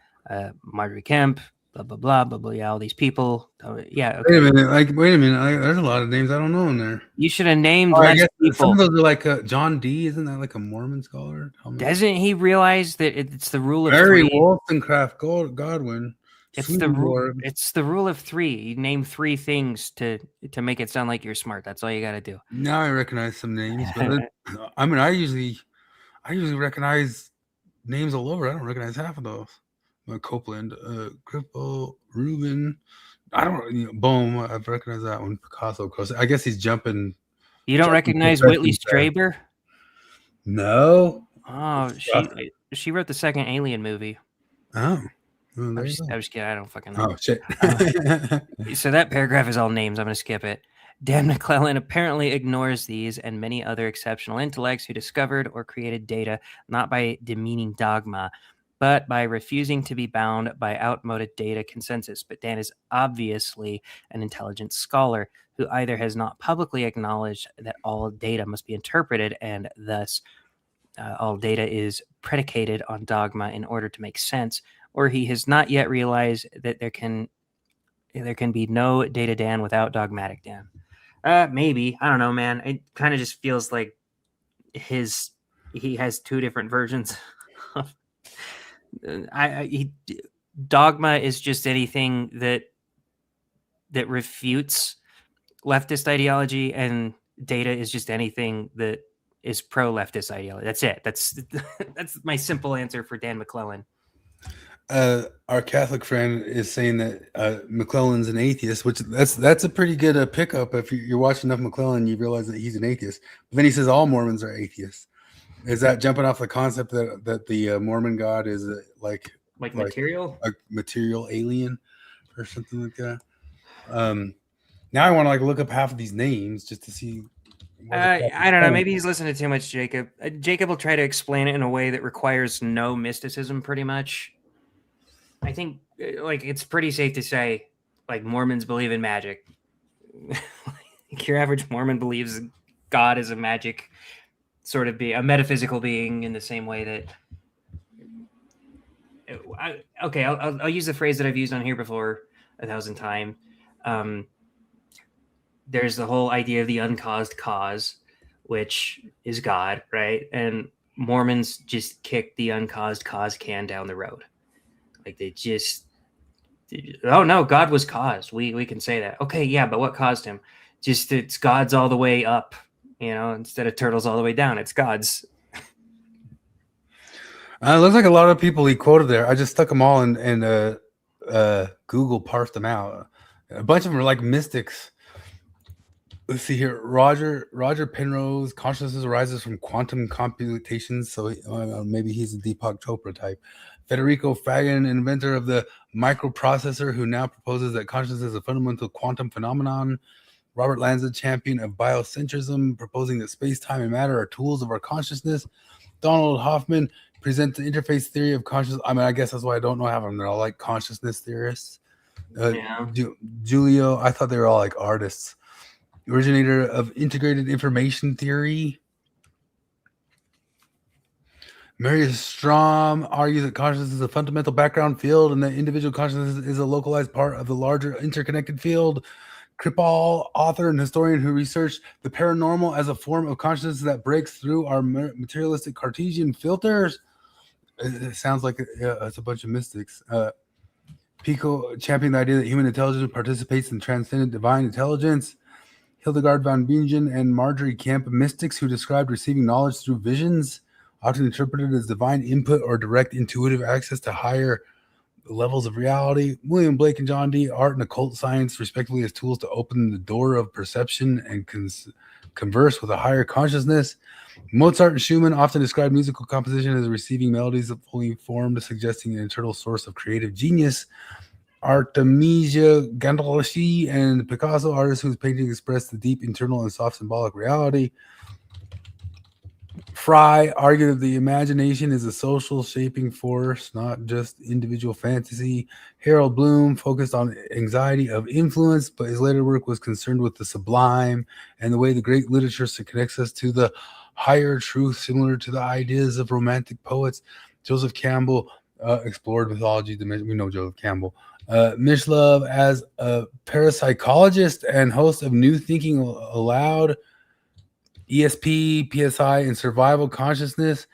Marjorie Kemp, blah, blah, blah, blah, blah, yeah, all these people. Yeah, okay. Wait a minute. There's a lot of names I don't know in there. You should have named I less guess people. some of those are like John Dee. Isn't that like a Mormon scholar? Doesn't he realize that it's the rule of Mary three? Wollstonecraft Godwin. It's the rule. It's the rule of three. You name three things to make it sound like you're smart. That's all you got to do. Now I recognize some names, but I mean, I usually recognize names all over. I don't recognize half of those. Copeland, Cripple, Rubin. I don't. Bohm. I've recognized that one. Picasso, of course. I guess he's jumping. You don't recognize Whitley Strieber? No. Oh, she wrote the second Alien movie. Oh. I was kidding. I don't fucking know. Oh shit. So that paragraph is all names. I'm going to skip it. Dan McClellan apparently ignores these and many other exceptional intellects who discovered or created data not by demeaning dogma, but by refusing to be bound by outmoded data consensus. But Dan is obviously an intelligent scholar who either has not publicly acknowledged that all data must be interpreted and thus all data is predicated on dogma in order to make sense, or he has not yet realized that there can be no data Dan without dogmatic Dan. Maybe. I don't know, man. It kind of just feels like he has two different versions of dogma is just anything that refutes leftist ideology, and data is just anything that is pro-leftist ideology. That's it. That's my simple answer for Dan McClellan. Our Catholic friend is saying that McClellan's an atheist, which that's a pretty good pickup. If you're watching enough McClellan, you realize that he's an atheist. But then he says all Mormons are atheists. Is that jumping off the concept that the Mormon God is like material, a material alien, or something like that? Now I want to look up half of these names just to see. I don't know. Maybe he's listening to too much Jacob. Jacob will try to explain it in a way that requires no mysticism, pretty much. I think it's pretty safe to say Mormons believe in magic. Your average Mormon believes God is a magic sort of a metaphysical being in the same way that I'll use the phrase that I've used on here before 1,000 times. There's the whole idea of the uncaused cause, which is God, right? And Mormons just kick the uncaused cause can down the road. They just, oh no, God was caused. We can say that. Okay, yeah, but what caused him? Just it's God's all the way up, instead of turtles all the way down. It's God's. It looks like a lot of people he quoted there. I just stuck them all and Google parsed them out. A bunch of them are like mystics. Let's see here. Roger Penrose, consciousness arises from quantum computations. So maybe he's a Deepak Chopra type. Federico Fagan, inventor of the microprocessor, who now proposes that consciousness is a fundamental quantum phenomenon. Robert Lanza, champion of biocentrism, proposing that space, time, and matter are tools of our consciousness. Donald Hoffman presents the interface theory of consciousness. I mean, I guess that's why I don't know half of them. They're all like consciousness theorists. Julio, I thought they were all like artists. Originator of integrated information theory. Marius Strom argues that consciousness is a fundamental background field and that individual consciousness is a localized part of the larger interconnected field. Kripal, author and historian who researched the paranormal as a form of consciousness that breaks through our materialistic Cartesian filters. It sounds like it's a bunch of mystics. Pico championed the idea that human intelligence participates in transcendent divine intelligence. Hildegard von Bingen and Marjorie Kemp, mystics who described receiving knowledge through visions, often interpreted as divine input or direct intuitive access to higher levels of reality. William Blake and John Dee, art and occult science, respectively, as tools to open the door of perception and converse with a higher consciousness. Mozart and Schumann often described musical composition as receiving melodies of fully formed, suggesting an internal source of creative genius. Artemisia Gentileschi and Picasso, artists whose paintings express the deep internal and soft symbolic reality. Fry argued that the imagination is a social shaping force, not just individual fantasy. Harold Bloom focused on anxiety of influence, but his later work was concerned with the sublime and the way the great literature connects us to the higher truth, similar to the ideas of romantic poets. Joseph Campbell explored mythology. We know Joseph Campbell. Mishlove as a parapsychologist and host of New Thinking Aloud, ESP, PSI, and Survival Consciousness.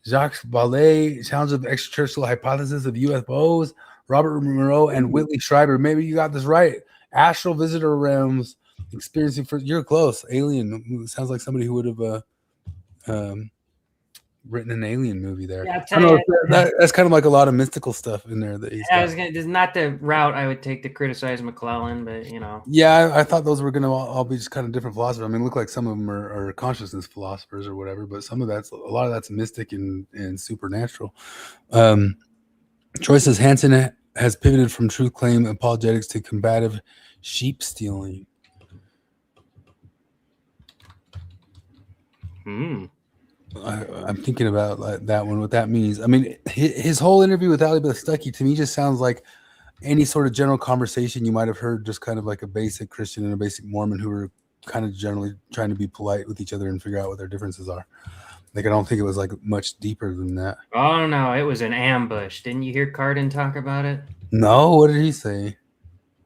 Jacques Vallée, Challenge of the Extraterrestrial Hypothesis of UFOs. Robert Moreau and Whitley Schreiber. Maybe you got this right. Astral visitor realms, experiencing first. You're close. Alien. Sounds like somebody who would have written an alien movie there. Yeah, I'll tell you, that's kind of like a lot of mystical stuff in there that he's I was gonna. This is not the route I would take to criticize McClellan, but you know. Yeah, I thought those were going to all be just kind of different philosophers. I mean, look like some of them are consciousness philosophers or whatever, but a lot of that's mystic and supernatural. Troy says Hansen has pivoted from truth claim apologetics to combative sheep stealing. I'm thinking about that one, what that means. I mean, his whole interview with Elizabeth Stuckey to me just sounds like any sort of general conversation you might have heard, just kind of like a basic Christian and a basic Mormon who were kind of generally trying to be polite with each other and figure out what their differences are. Like, I don't think it was like much deeper than that. Oh no, it was an ambush. Didn't you hear Cardin talk about it? No, what did he say?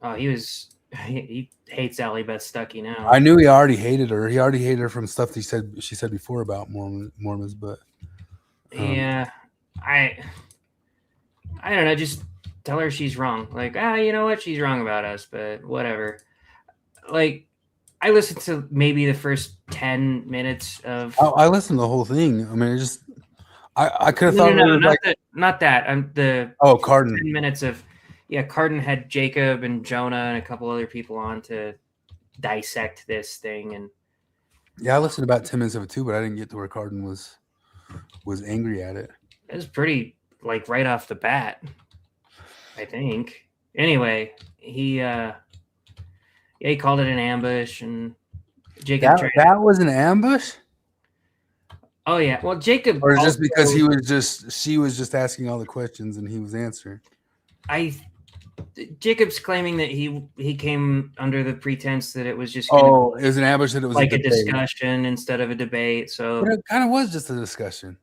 Oh, he hates Allie Beth Stuckey now. I knew he already hated her. He already hated her from stuff she said before about Mormons, but yeah, I don't know. Just tell her she's wrong. Like, you know what? She's wrong about us, but whatever. Like, I listened to maybe the first 10 minutes of. I listened to the whole thing. I mean, I could have thought. No, like, not that. The Cardin. 10 minutes of. Yeah, Cardin had Jacob and Jonah and a couple other people on to dissect this thing, and yeah, I listened about 10 minutes of it too, but I didn't get to where Cardin was angry at it. It was pretty like right off the bat, I think. Anyway, he called it an ambush, and Jacob. That was an ambush. Oh yeah, well Jacob. Or just because she was just asking all the questions and he was answering. Jacob's claiming that he came under the pretense that it was just it was an ambush, that it was like a discussion instead of a debate. So but it kind of was just a discussion.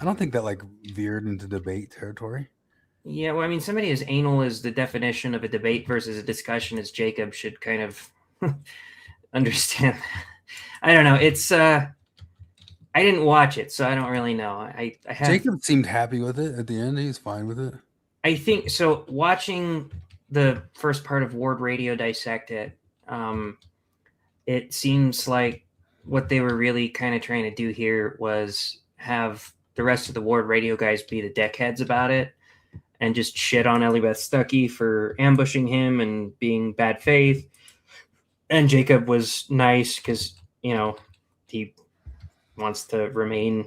I don't think that like veered into debate territory. Yeah, well, I mean, somebody as anal as the definition of a debate versus a discussion as Jacob should kind of understand. I don't know. It's I didn't watch it, so I don't really know. I have, Jacob seemed happy with it at the end. He's fine with it. I think so. Watching the first part of Ward Radio dissect it, it seems like what they were really kind of trying to do here was have the rest of the Ward Radio guys be the deckheads about it and just shit on Elizabeth Stuckey for ambushing him and being bad faith. And Jacob was nice because, you know, he wants to remain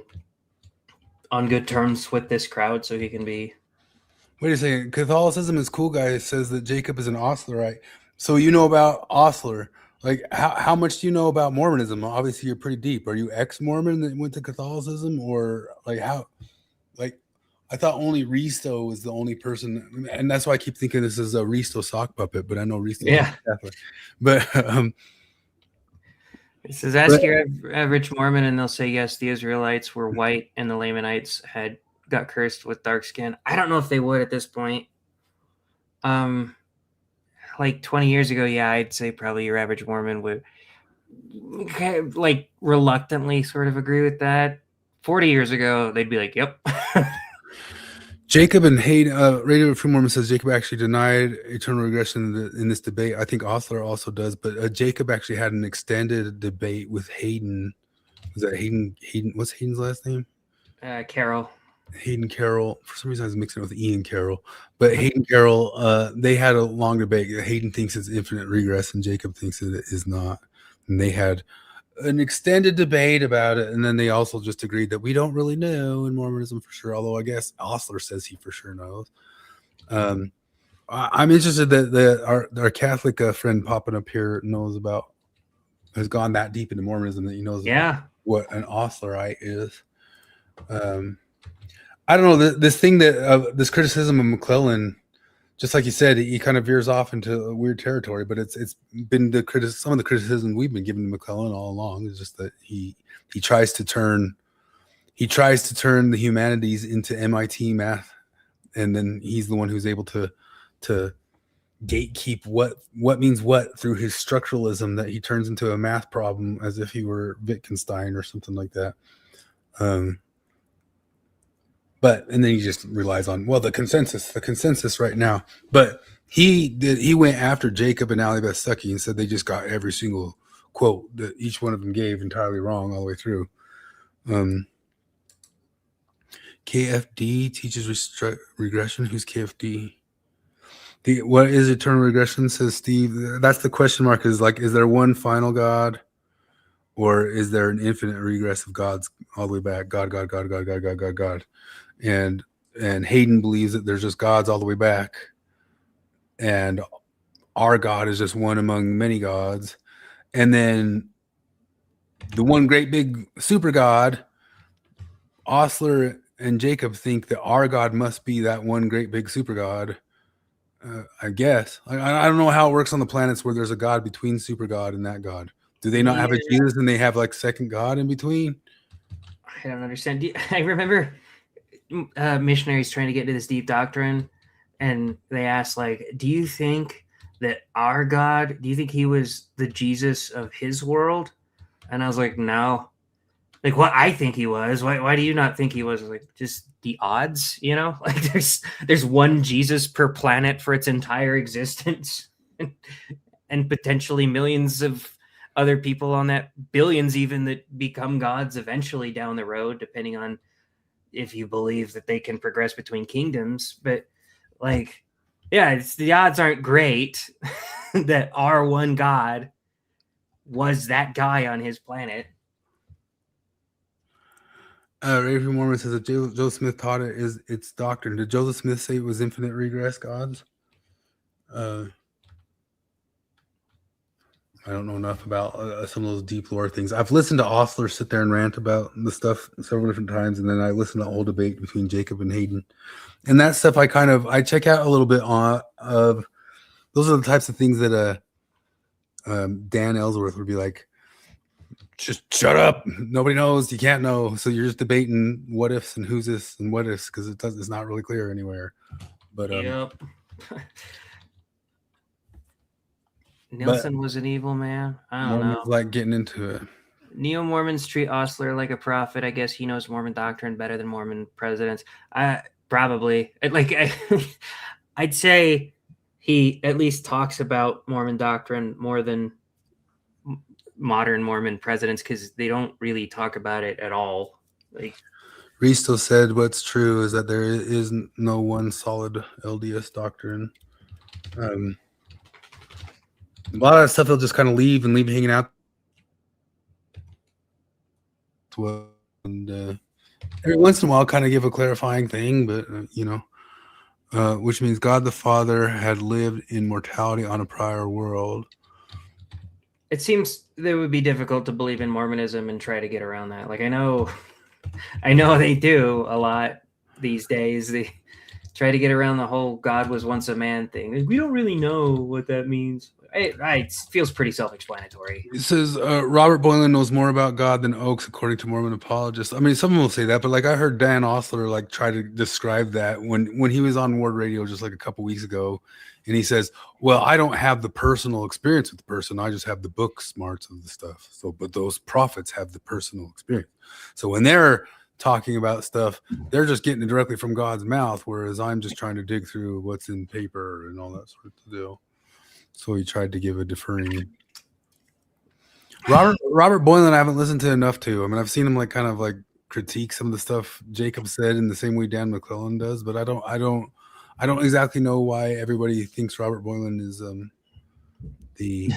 on good terms with this crowd so he can be. Wait a second. Catholicism is cool guy says that Jacob is an Oslerite. So you know about Osler. Like, how much do you know about Mormonism? Obviously, you're pretty deep. Are you ex-Mormon that went to Catholicism? Or, like, how? Like, I thought only Risto was the only person. And that's why I keep thinking this is a Risto sock puppet. But I know Risto is Catholic. But, it says, ask your average Mormon, and they'll say, yes, the Israelites were white, and the Lamanites got cursed with dark skin. I don't know if they would at this point. Like 20 years ago, yeah, I'd say probably your average Mormon would kind of like reluctantly sort of agree with that. 40 years ago, they'd be like, yep. Jacob and Hayden, Radio Free Mormon says Jacob actually denied eternal regression in this debate. I think Ostler also does, but Jacob actually had an extended debate with Hayden. Was that Hayden? What's Hayden's last name? Carroll. Hayden Carroll. For some reason, I was mixing it with Ian Carroll. But Hayden Carroll, they had a long debate. Hayden thinks it's infinite regress, and Jacob thinks it is not. And they had an extended debate about it, and then they also just agreed that we don't really know in Mormonism for sure, although I guess Ostler says he for sure knows. I'm interested that our Catholic friend popping up here has gone that deep into Mormonism that he knows what an Ostlerite is. I don't know, this thing that this criticism of McClellan, just like you said, he kind of veers off into weird territory, but it's been some of the criticism we've been giving to McClellan all along is just that he tries to turn the humanities into MIT math, and then he's the one who's able to gatekeep what means what through his structuralism that he turns into a math problem as if he were Wittgenstein or something like that. And then he just relies on, the consensus right now. But he went after Jacob and Ali Beth Stuckey and said they just got every single quote that each one of them gave entirely wrong all the way through. KFD teaches regression. Who's KFD? What is eternal regression, says Steve. That's the question mark, is there one final God, or is there an infinite regress of gods all the way back? God. And Hayden believes that there's just gods all the way back, and our God is just one among many gods. And then the one great big super God, Ostler and Jacob think that our God must be that one great big super God. I guess I don't know how it works on the planets where there's a God between super God and that God. Do they not have a Jesus and they have like second God in between? I don't understand. I remember missionaries trying to get into this deep doctrine, and they asked, like, do you think that our God, do you think he was the Jesus of his world? And I was like, no. Like, what I think he was. Why do you not think he was? Like, just the odds, like there's one Jesus per planet for its entire existence, and potentially millions of other people on that, billions even, that become gods eventually down the road, depending on if you believe that they can progress between kingdoms. But the odds aren't great that our one God was that guy on his planet. Raven Mormon says that Joseph Smith taught its doctrine. Did Joseph Smith say it was infinite regress gods? I don't know enough about some of those deep lore things. I've listened to Ostler sit there and rant about the stuff several different times, and then I listened to the whole debate between Jacob and Hayden, and that stuff I check out a little bit of. Those are the types of things that Dan Ellsworth would be like, just shut up. Nobody knows. You can't know. So you're just debating what ifs and who's this and what ifs, because it's not really clear anywhere. But yep. Nielsen was an evil man. I don't know. Like getting into it. Neo-Mormons treat Ostler like a prophet. I guess he knows Mormon doctrine better than Mormon presidents. Probably. I'd say he at least talks about Mormon doctrine more than modern Mormon presidents, because they don't really talk about it at all. Risto said what's true is that there is no one solid LDS doctrine. A lot of that stuff they'll just kind of leave hanging out. And every once in a while kind of give a clarifying thing, but which means God the Father had lived in mortality on a prior world. It seems that it would be difficult to believe in Mormonism and try to get around that. Like, I know they do a lot these days. They try to get around the whole God was once a man thing. We don't really know what that means. It feels pretty self-explanatory. It says Robert Boylan knows more about God than Oakes, according to Mormon apologists. I mean, someone will say that, but I heard Dan Ostler try to describe that when he was on Ward Radio just a couple weeks ago, and he says, "Well, I don't have the personal experience with the person. I just have the book smarts of the stuff. So, but those prophets have the personal experience. So when they're talking about stuff. They're just getting it directly from God's mouth, whereas I'm just trying to dig through what's in paper and all that sort of deal. So he tried to give a deferring. Robert Boylan, I haven't listened to enough to. I mean, I've seen him like kind of like critique some of the stuff Jacob said in the same way Dan McClellan does, but I don't exactly know why everybody thinks Robert Boylan is the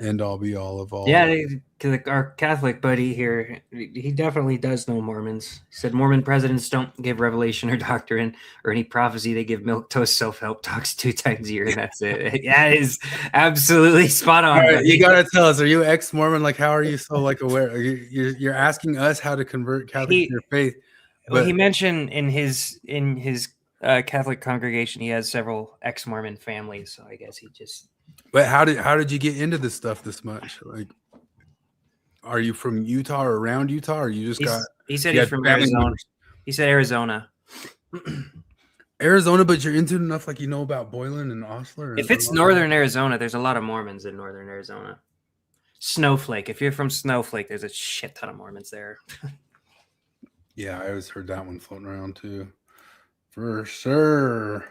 end all be all of all. Yeah, because our Catholic buddy here, he definitely does know Mormons. He said Mormon presidents don't give revelation or doctrine or any prophecy. They give milquetoast self-help talks 2 times a year, and that's it. Yeah, it is absolutely spot on. All right, you gotta tell us, are you ex-Mormon? Like, how are you so like aware? You're asking us how to convert Catholics to your faith. Well, he mentioned in his Catholic congregation, he has several ex-Mormon families, so I guess he just. But how did you get into this stuff this much? Like, are you from Utah or around Utah, or you just He said he's from Arizona. members? He said Arizona. Arizona, but you're into it enough, like you know about Boylan and Osler. If it's northern Arizona, there's a lot of Mormons in northern Arizona. Snowflake. If you're from Snowflake, there's a shit ton of Mormons there. Yeah, I always heard that one floating around too, for sure.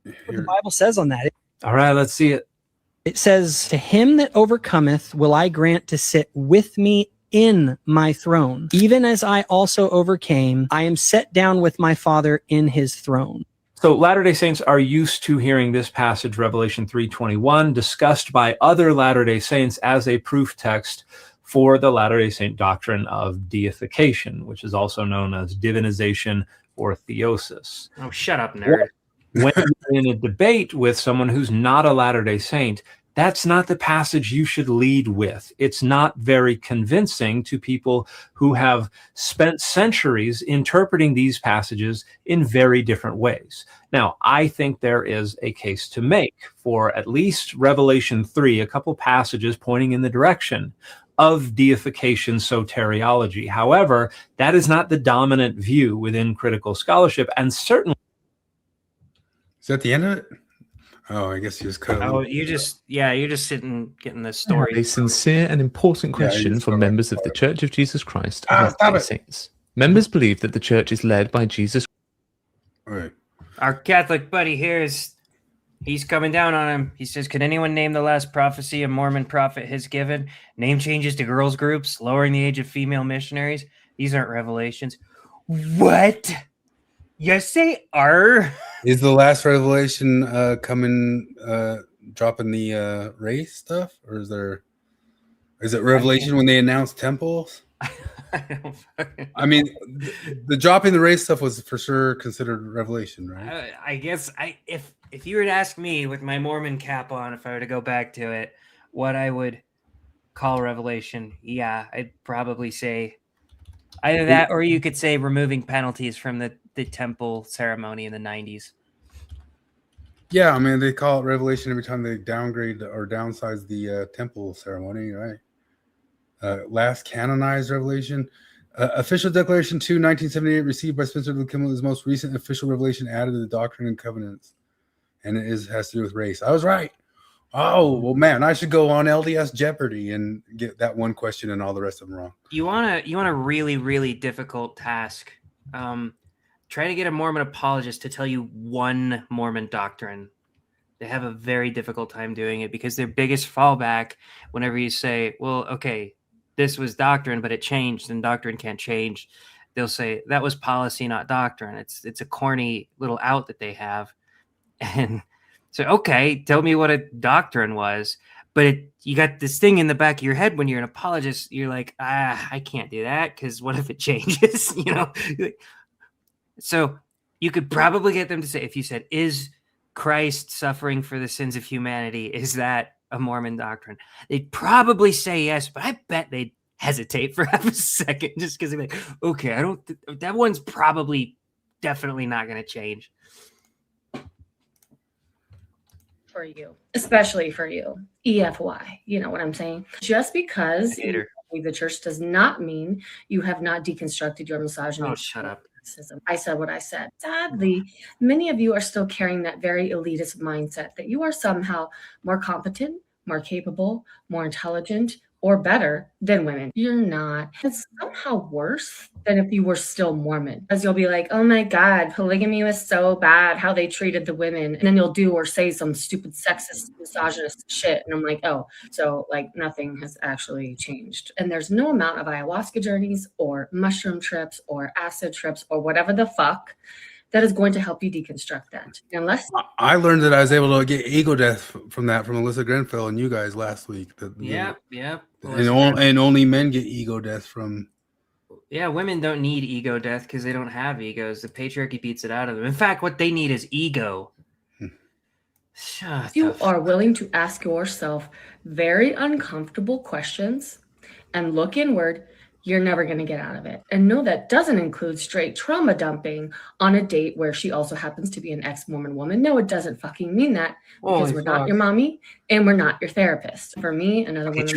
What the Bible says on that. All right, let's see it. It says, "To him that overcometh will I grant to sit with me in my throne, even as I also overcame. I am set down with my Father in his throne." So Latter-day Saints are used to hearing this passage, Revelation 3:21, discussed by other Latter-day Saints as a proof text for the Latter-day Saint doctrine of deification, which is also known as divinization or theosis. Oh, shut up, nerd. When you're in a debate with someone who's not a Latter-day Saint, that's not the passage you should lead with. It's not very convincing to people who have spent centuries interpreting these passages in very different ways. Now, I think there is a case to make for at least Revelation 3, a couple passages pointing in the direction of deification soteriology. However, that is not the dominant view within critical scholarship, and certainly. Is that the end of it? Oh, I guess you just cut it. Oh, you're just sitting getting this story. A sincere and important question for members of the Church of Jesus Christ of stop Latter-day it. Saints. Members believe that the church is led by Jesus. Right. Our Catholic buddy here he's coming down on him. He says, "Can anyone name the last prophecy a Mormon prophet has given? Name changes to girls groups, lowering the age of female missionaries. These aren't revelations." What? Yes, they are. Is the last revelation dropping the race stuff, or is it Revelation when they announced temples? I mean, the dropping the race stuff was for sure considered Revelation, right? I guess if you were to ask me with my Mormon cap on, if I were to go back to it, what I would call Revelation, yeah, I'd probably say either that, or you could say removing penalties from the temple ceremony in the 90s. Yeah, I mean, they call it Revelation every time they downgrade or downsize the temple ceremony, right? Last canonized Revelation. Official Declaration 2, 1978, received by Spencer W. Kimmel, is most recent official revelation added to the Doctrine and Covenants. And it has to do with race. I was right. Oh, well, man, I should go on LDS Jeopardy and get that one question and all the rest of them wrong. You want a really, really difficult task. Try to get a Mormon apologist to tell you one Mormon doctrine. They have a very difficult time doing it because their biggest fallback whenever you say, well, okay, this was doctrine, but it changed and doctrine can't change. They'll say that was policy, not doctrine. It's a corny little out that they have. And so, okay, tell me what a doctrine was. But you got this thing in the back of your head when you're an apologist. You're like, I can't do that because what if it changes? So you could probably get them to say, if you said, is Christ suffering for the sins of humanity, is that a Mormon doctrine? They'd probably say yes, but I bet they'd hesitate for half a second just because they'd be like, okay, that one's probably definitely not going to change. For you, especially for you, EFY, you know what I'm saying? Just because you believe the church does not mean you have not deconstructed your misogyny. Oh, shut up. I said what I said. Sadly, many of you are still carrying that very elitist mindset that you are somehow more competent, more capable, more intelligent, or better than women. You're not. It's somehow worse than if you were still Mormon. Because you'll be like, oh my God, polygamy was so bad, how they treated the women. And then you'll do or say some stupid sexist, misogynist shit. And I'm like, oh, so like nothing has actually changed. And there's no amount of ayahuasca journeys or mushroom trips or acid trips or whatever the fuck that is going to help you deconstruct that. Unless I learned that I was able to get ego death from Alyssa Grenfell and you guys last week. Yeah. And only men get ego death from. Yeah, women don't need ego death because they don't have egos. The patriarchy beats it out of them. In fact, what they need is ego. if you are willing to ask yourself very uncomfortable questions and look inward, you're never going to get out of it. And no, that doesn't include straight trauma dumping on a date where she also happens to be an ex-Mormon woman. No, it doesn't fucking mean that because Holy we're fuck. not your mommy and we're not your therapist. For me, another Okay, one.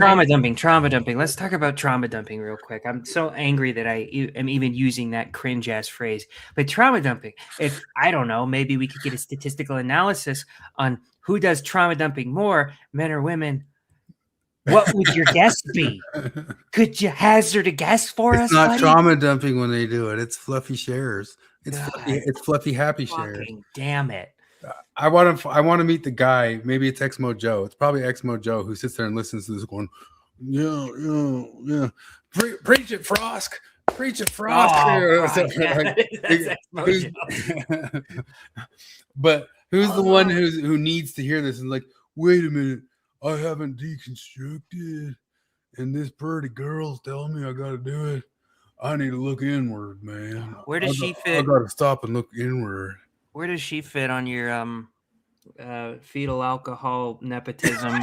trauma dumping. Let's talk about trauma dumping real quick. I'm so angry that I am even using that cringe ass phrase. But trauma dumping, if I don't know, maybe we could get a statistical analysis on who does trauma dumping more, men or women. What would your guess be? Could you hazard a guess for us? It's not buddy? trauma dumping when they do it. It's fluffy shares. It's fluffy happy shares. Fucking damn it. I want to meet the guy. Maybe it's Exmo Joe. It's probably Exmo Joe who sits there and listens to this going, yeah. Preach it, Frosk. Preach it, Frosk. But who's the one who needs to hear this and like, wait a minute, I haven't deconstructed, and this pretty girl's telling me I got to do it. I need to look inward, man. Where does she fit? I got to stop and look inward. Where does she fit on your fetal alcohol nepotism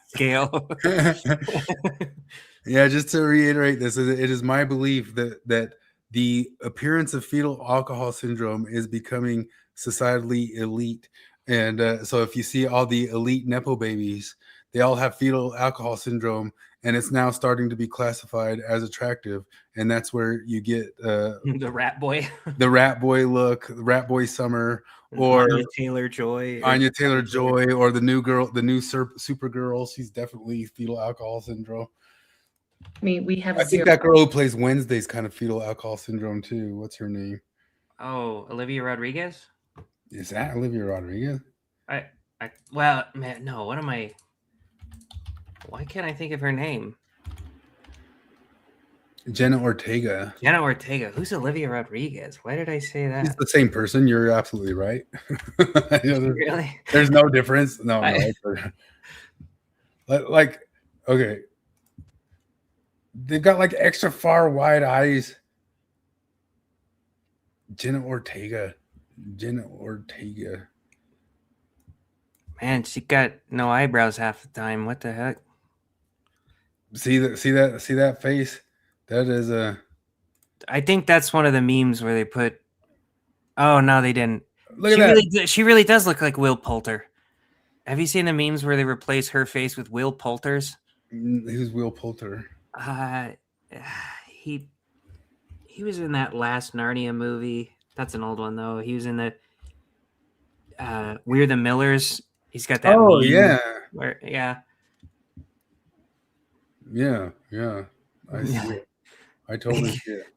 scale? Yeah, just to reiterate this, it is my belief that the appearance of fetal alcohol syndrome is becoming societally elite. And so if you see all the elite Nepo babies, they all have fetal alcohol syndrome, and it's now starting to be classified as attractive. And that's where you get the rat boy, the rat boy look, the rat boy summer, or Anya Taylor-Joy, or the new girl, the new super girl. She's definitely fetal alcohol syndrome. I mean, we have. I think that girl who plays Wednesday's kind of fetal alcohol syndrome too. What's her name? Oh, Olivia Rodriguez. Is that Olivia Rodriguez? Well, man, no. What am I? Why can't I think of her name? Jenna Ortega. Jenna Ortega. Who's Olivia Rodriguez? Why did I say that? It's the same person. You're absolutely right. Really? There's no difference. No. Like, okay. They've got like extra far wide eyes. Jenna Ortega. Man, she got no eyebrows half the time. What the heck? See that face? That is I think that's one of the memes where they put. Oh no, they didn't. Look at that. She really does look like Will Poulter. Have you seen the memes where they replace her face with Will Poulter's? Who's Will Poulter? He was in that last Narnia movie. That's an old one though. He was in the We're the Millers. He's got that. Oh meme yeah. Where, yeah. I see it. I totally see it.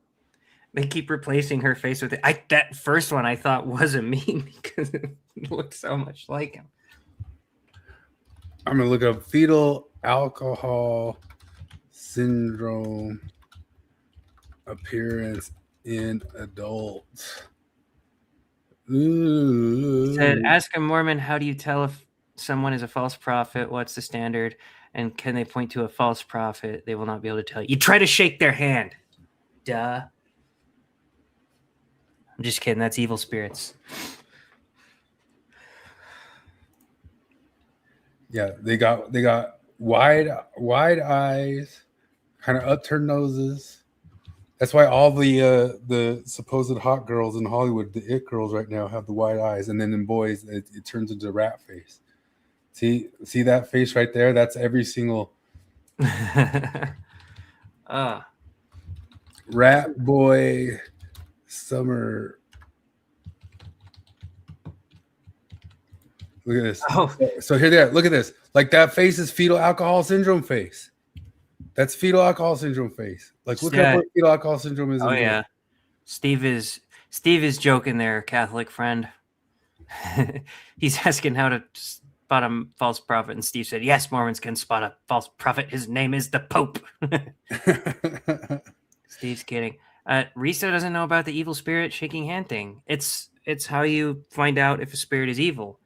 They keep replacing her face with it. That first one I thought was a meme because it looked so much like him. I'm gonna look up fetal alcohol syndrome appearance in adults. Said, ask a Mormon, how do you tell if someone is a false prophet? What's the standard? And can they point to a false prophet? They will not be able to tell you. You try to shake their hand. Duh. I'm just kidding. That's evil spirits. Yeah, they got wide eyes, kind of upturned noses. That's why all the supposed hot girls in Hollywood, the it girls right now, have the wide eyes, and then in boys, it turns into a rat face. See that face right there? That's every single rat boy summer. Look at this. Oh. So here they are. Look at this. Like that face is fetal alcohol syndrome face. That's fetal alcohol syndrome face. Like look up what fetal alcohol syndrome is. Oh yeah, Steve is joking there, Catholic friend. He's asking how to spot a false prophet, and Steve said, "Yes, Mormons can spot a false prophet. His name is the Pope." Steve's kidding. Risto doesn't know about the evil spirit shaking hand thing. It's how you find out if a spirit is evil,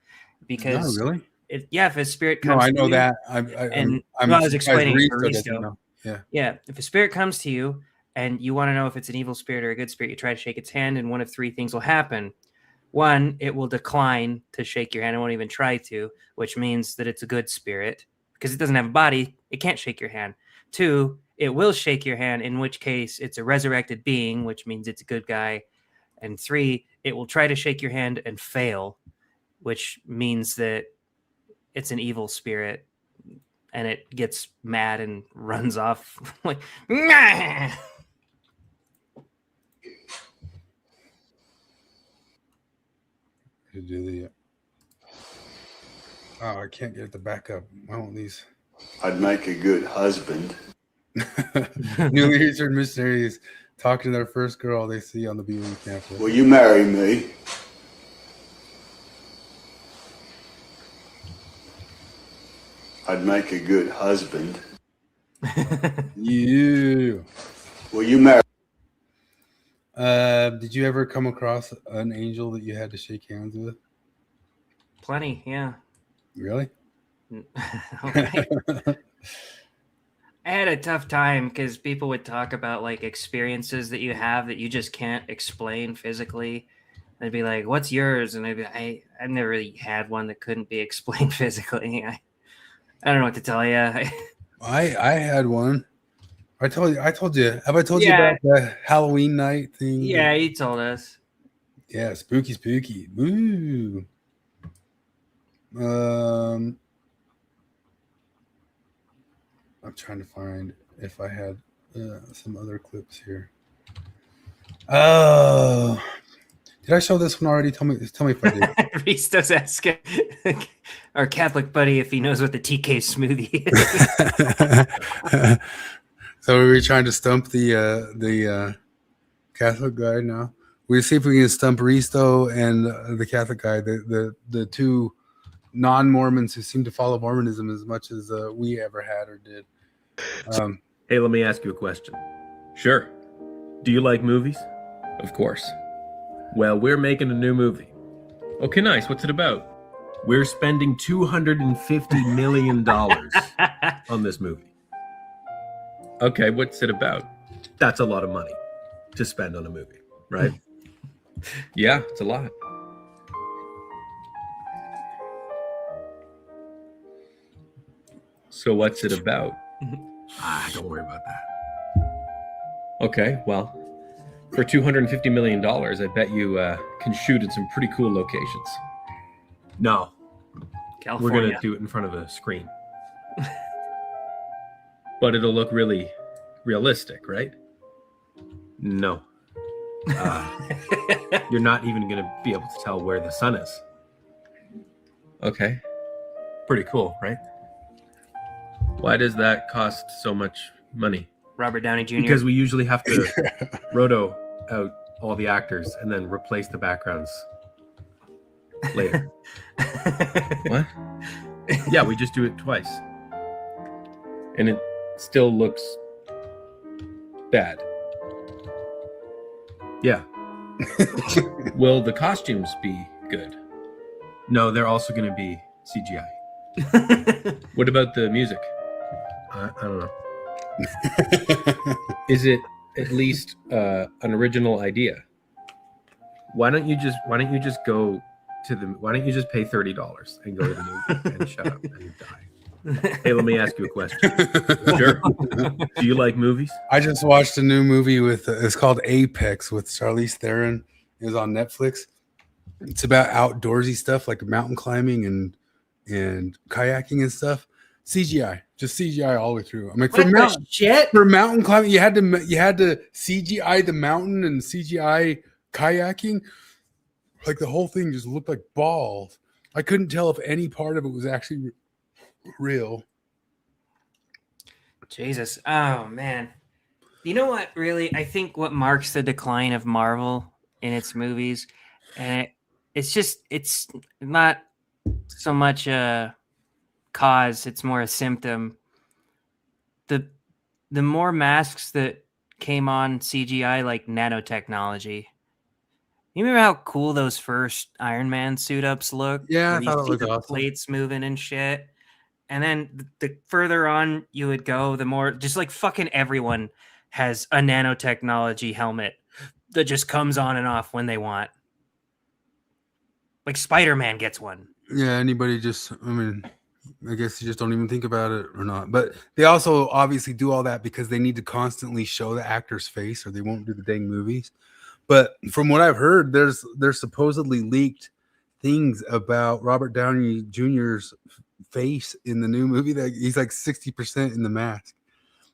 because really. If a spirit comes. No, I to know you, that. I'm I was explaining Risto for doesn't Risto. know. Yeah. Yeah, if a spirit comes to you and you want to know if it's an evil spirit or a good spirit, you try to shake its hand, and one of three things will happen. One, it will decline to shake your hand. It won't even try to, which means that it's a good spirit because it doesn't have a body. It can't shake your hand. Two, it will shake your hand, in which case it's a resurrected being, which means it's a good guy. And three, it will try to shake your hand and fail, which means that it's an evil spirit, and it gets mad and runs off like, nah! Oh, I can't get the backup. I want these. I'd make a good husband. Newly returned missionaries talking to their first girl they see on the BYU campus. Will you marry me? I'd make a good husband. You. Will you marry? Did you ever come across an angel that you had to shake hands with? Plenty, yeah. Really? Okay. I had a tough time because people would talk about like experiences that you have that you just can't explain physically. They'd be like, "What's yours?" And I'd be, I've never really had one that couldn't be explained physically. I don't know what to tell you. I had one. I told you. Have I told you about the Halloween night thing? Yeah, you told us. Yeah, spooky. Woo. I'm trying to find if I had some other clips here. Oh, did I show this one already? Tell me if I did. Risto's asking our Catholic buddy if he knows what the TK smoothie is. So we were trying to stump the Catholic guy now. We see if we can stump Risto and the Catholic guy, the two non-Mormons who seem to follow Mormonism as much as we ever had or did. Hey, let me ask you a question. Sure. Do you like movies? Of course. Well, we're making a new movie. Okay, nice. What's it about? We're spending $250 million on this movie. Okay, what's it about? That's a lot of money to spend on a movie, right? Yeah, it's a lot. So what's it about? Don't worry about that. Okay, well, for $250 million, I bet you can shoot in some pretty cool locations. No. California. We're going to do it in front of a screen. But it'll look really realistic, right? No. You're not even going to be able to tell where the sun is. Okay. Pretty cool, right? Why does that cost so much money? Robert Downey Jr. Because we usually have to roto out all the actors and then replace the backgrounds later. What? Yeah, we just do it twice. And it still looks bad. Yeah. Will the costumes be good? No, they're also going to be CGI. What about the music? I don't know. Is it at least an original idea? Why don't you just go to the? Why don't you just pay $30 and go to the movie and shut up and die? Hey, let me ask you a question. Sure. Do you like movies? I just watched a new movie with it's called Apex with Charlize Theron. It was on Netflix. It's about outdoorsy stuff like mountain climbing and kayaking and stuff. CGI, just CGI all the way through. I'm like, for mountain climbing, you had to CGI the mountain and CGI kayaking. Like the whole thing just looked like balls. I couldn't tell if any part of it was actually real. Jesus. Oh man. You know what really I think what marks the decline of Marvel in its movies, and it's not so much a cause, it's more a symptom. The more masks that came on CGI like nanotechnology. You remember how cool those first Iron Man suit ups look? Yeah, Where I you thought it see looked the awesome. plates moving and shit. And then the further on you would go, the more just like fucking everyone has a nanotechnology helmet that just comes on and off when they want. Like Spider-Man gets one. Yeah, anybody just, I mean, I guess you just don't even think about it or not. But they also obviously do all that because they need to constantly show the actor's face or they won't do the dang movies. But from what I've heard, there's supposedly leaked things about Robert Downey Jr.'s face in the new movie that he's like 60% in the mask.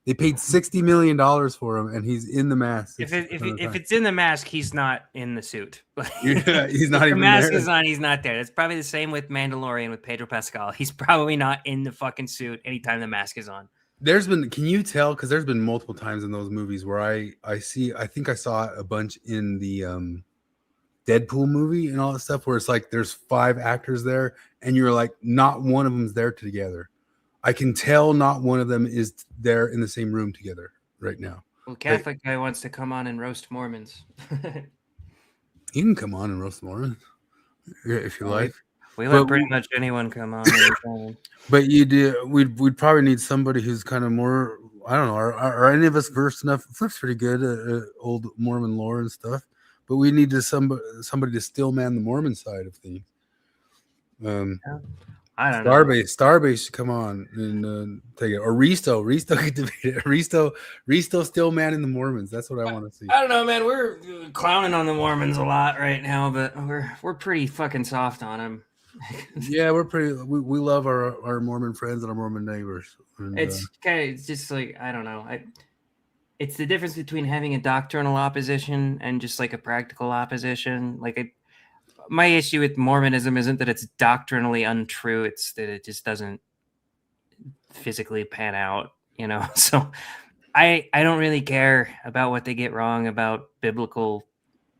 They paid $60 million for him, and he's in the mask. If it's in the mask, he's not in the suit. Yeah, he's not if even the mask there. is on, he's not there. It's probably the same with Mandalorian with Pedro Pascal. He's probably not in the fucking suit anytime the mask is on. Can you tell? Because there's been multiple times in those movies where I think I saw a bunch in the Deadpool movie and all that stuff where it's like there's 5 actors there and you're like, not one of them's there together. I can tell not one of them is there in the same room together right now. Well, Catholic guy wants to come on and roast Mormons. You can come on and roast Mormons if you like. We let pretty much anyone come on. Anytime. But you do. We'd probably need somebody who's kind of more. I don't know. Are any of us versed enough? Flip's pretty good at old Mormon lore and stuff. But we need somebody to still man the Mormon side of things. I don't know. Starbase should come on and take it. Or Risto could debate it. Risto still manning the Mormons. That's what I want to see. I don't know, man. We're clowning on the Mormons a lot right now, but we're pretty fucking soft on them. Yeah, we're pretty. We love our Mormon friends and our Mormon neighbors. And, it's just like I don't know. It's the difference between having a doctrinal opposition and just like a practical opposition. Like my issue with Mormonism isn't that it's doctrinally untrue; it's that it just doesn't physically pan out. You know, so I don't really care about what they get wrong about biblical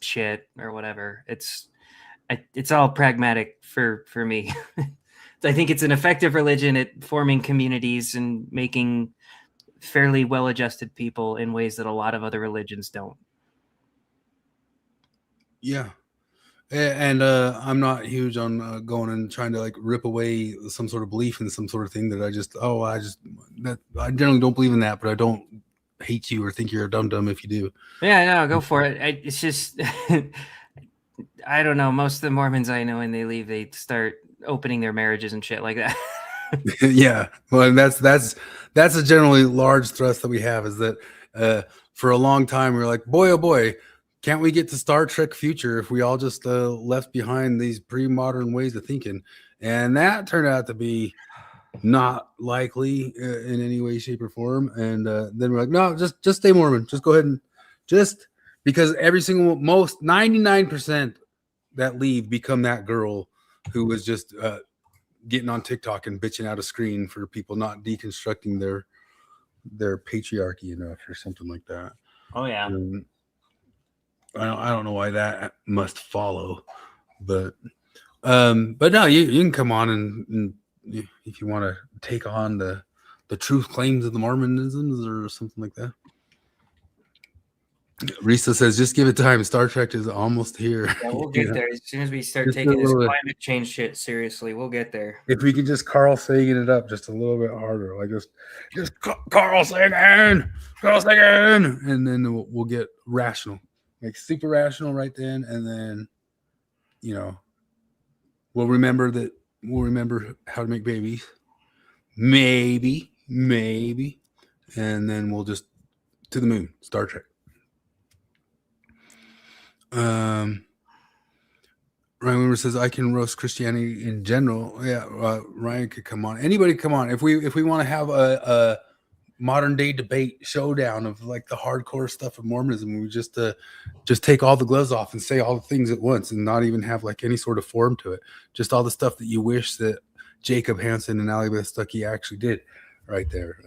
shit or whatever. It's all pragmatic for me. I think it's an effective religion at forming communities and making fairly well-adjusted people in ways that a lot of other religions don't. Yeah. And I'm not huge on going and trying to like rip away some sort of belief in some sort of thing that I generally don't believe in that, but I don't hate you or think you're a dum-dum if you do. Yeah, no, go for it. It's just, I don't know. Most of the Mormons I know, when they leave, they start opening their marriages and shit like that. Yeah. Well, that's a generally large thrust that we have is that for a long time, we were like, boy, oh boy, can't we get to Star Trek future if we all just left behind these pre-modern ways of thinking? And that turned out to be not likely in any way, shape, or form. And then we're like, no, just stay Mormon. Just go ahead and because every single 99% that leave become that girl who was just getting on TikTok and bitching out a screen for people not deconstructing their patriarchy enough or something like that. Oh yeah. I don't know why that must follow, but no, you can come on and if you want to take on the truth claims of the Mormonisms or something like that. Risa says, just give it time. Star Trek is almost here. Yeah, we'll get there. As soon as we start taking this climate change shit seriously, we'll get there. If we could just Carl Sagan it up just a little bit harder, like just Carl Sagan, and then we'll get rational. Like super rational right then, and then we'll remember how to make babies, maybe, and then we'll just to the moon. Star Trek. Ryan Wimmer says I can roast Christianity in general. Yeah, Ryan could come on. Anybody come on. If we want to have a modern day debate showdown of like the hardcore stuff of Mormonism, we just take all the gloves off and say all the things at once and not even have like any sort of form to it. Just all the stuff that you wish that Jacob Hansen and Alibeth Stuckey actually did right there.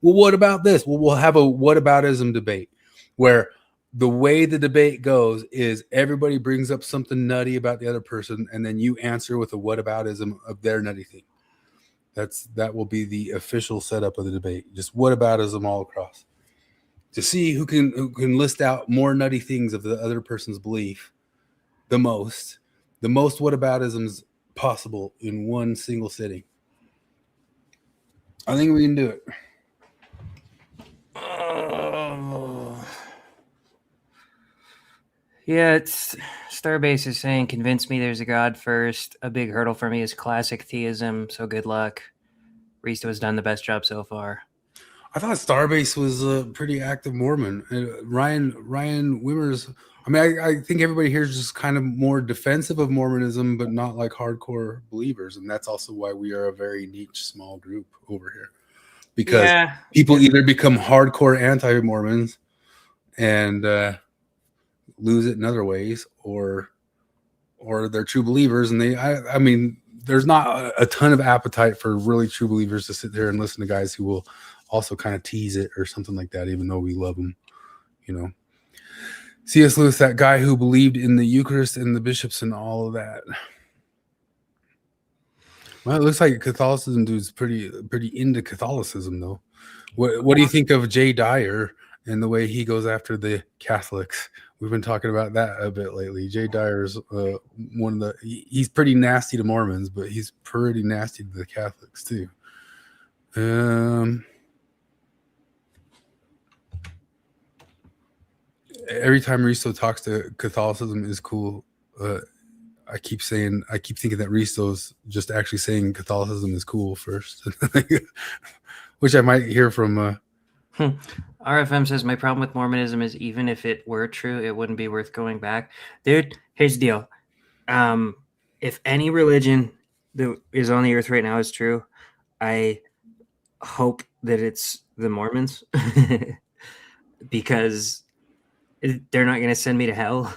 Well, what about this? Well, we'll have a whataboutism debate where the way the debate goes is everybody brings up something nutty about the other person, and then you answer with a whataboutism of their nutty thing. That will be the official setup of the debate. Just whataboutism all across to see who can list out more nutty things of the other person's belief the most whataboutisms possible in one single sitting. I think we can do it. Yeah, it's Starbase is saying, convince me there's a God first. A big hurdle for me is classic theism, so good luck. Risto has done the best job so far. I thought Starbase was a pretty active Mormon. Ryan Wimmers, I mean, I think everybody here is just kind of more defensive of Mormonism, but not like hardcore believers. And that's also why we are a very niche, small group over here. Because people either become hardcore anti-Mormons and lose it in other ways, or they're true believers. And I mean, there's not a ton of appetite for really true believers to sit there and listen to guys who will also kind of tease it or something like that, even though we love them, you know. C.S. Lewis, that guy who believed in the Eucharist and the bishops and all of that. Well, it looks like Catholicism dude's pretty into Catholicism, though. What do you think of Jay Dyer and the way he goes after the Catholics? We've been talking about that a bit lately. Jay Dyer's he's pretty nasty to Mormons, but he's pretty nasty to the Catholics too. Every time Risto talks to Catholicism is cool. I keep thinking that Risto's just actually saying Catholicism is cool first, which I might hear from. RFM says, my problem with Mormonism is even if it were true, it wouldn't be worth going back. Dude, here's the deal. If any religion that is on the earth right now is true, I hope that it's the Mormons because they're not going to send me to hell.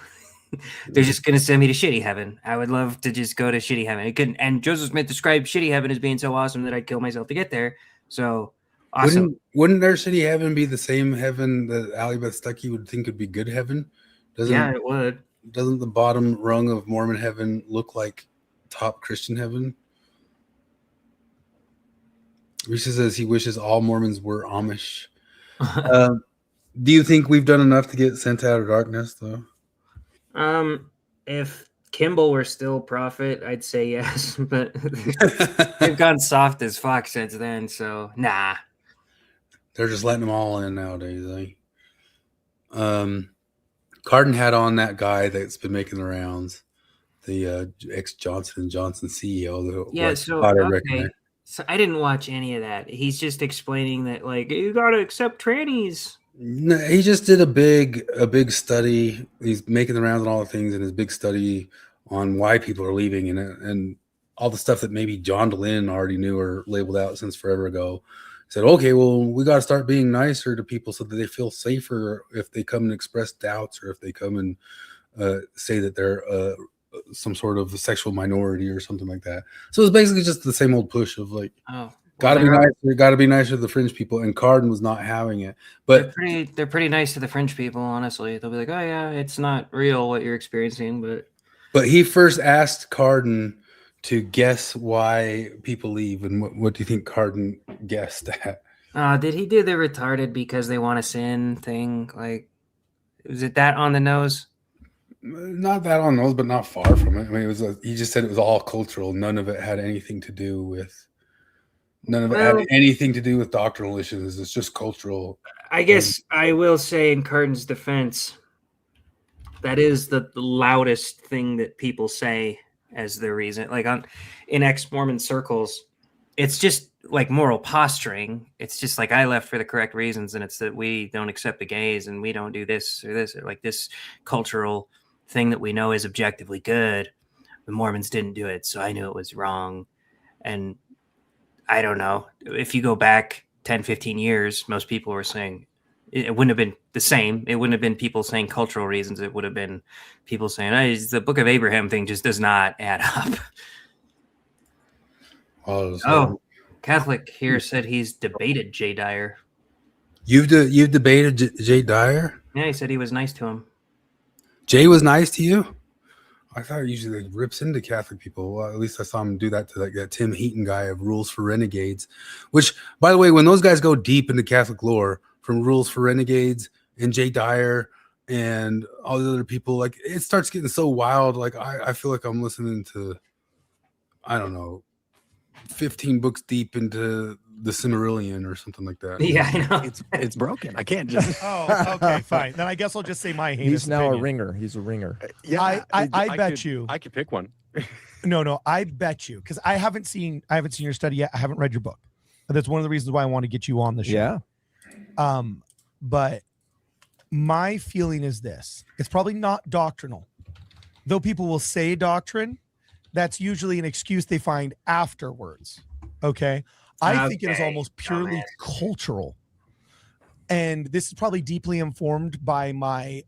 They're just going to send me to shitty heaven. I would love to just go to shitty heaven. It couldn't, and Joseph Smith described shitty heaven as being so awesome that I'd kill myself to get there. So awesome. Wouldn't their shitty heaven be the same heaven that Alibeth Stuckey would think would be good heaven? Yeah, it would. Doesn't the bottom rung of Mormon heaven look like top Christian heaven? Risha says he wishes all Mormons were Amish. Do you think we've done enough to get sent out of darkness, though? If Kimball were still prophet, I'd say yes, but they've gone soft as fuck since then, so nah. They're just letting them all in nowadays, Cardin had on that guy that's been making the rounds, the ex-Johnson & Johnson CEO. Yeah, so okay. So I didn't watch any of that. He's just explaining that, like, you gotta accept trannies. No, he just did a big study. He's making the rounds and all the things in his big study on why people are leaving and all the stuff that maybe John DeLynn already knew or labeled out since forever ago. He said, okay, well, we got to start being nicer to people so that they feel safer if they come and express doubts or if they come and say that they're some sort of sexual minority or something like that. So it's basically just the same old push of like, gotta be nicer to the fringe people, and Cardin was not having it. But they're pretty nice to the fringe people, honestly. They'll be like, oh yeah, it's not real what you're experiencing, but he first asked Cardin to guess why people leave, and what do you think Cardin guessed at? Did he do the retarded because they want to sin thing? Like, was it that on the nose? Not that on the nose, but not far from it. I mean, he just said it was all cultural. None of it had anything to do with doctrinal issues. It's just cultural. I guess I will say in Cardin's defense, that is the loudest thing that people say as the reason. Like in ex-Mormon circles, it's just like moral posturing. It's just like, I left for the correct reasons, and it's that we don't accept the gays and we don't do this or like this cultural thing that we know is objectively good. The Mormons didn't do it, so I knew it was wrong. And I don't know. If you go back 10, 15 years, most people were saying it wouldn't have been the same. It wouldn't have been people saying cultural reasons. It would have been people saying, the Book of Abraham thing just does not add up. Oh, Catholic here said he's debated Jay Dyer. You've debated Jay Dyer? Yeah, he said he was nice to him. Jay was nice to you? I thought he usually rips into Catholic people. Well, at least I saw him do that to that Tim Heaton guy of Rules for Renegades. Which, by the way, when those guys go deep into Catholic lore, from Rules for Renegades and Jay Dyer and all the other people, like it starts getting so wild. Like I feel like I'm listening to, I don't know, 15 books deep into the Silmarillion or something like that. Yeah, I know. It's broken. I can't just. Oh, okay, fine. Then I guess I'll just say my heinous. He's now opinion. a ringer. He's a ringer. I bet you. I could pick one. No, I bet you, because I haven't seen your study yet. I haven't read your book. That's one of the reasons why I want to get you on the show. Yeah. But my feeling is this: it's probably not doctrinal, though. People will say doctrine. That's usually an excuse they find afterwards. Okay. I think it is almost purely cultural. And this is probably deeply informed by my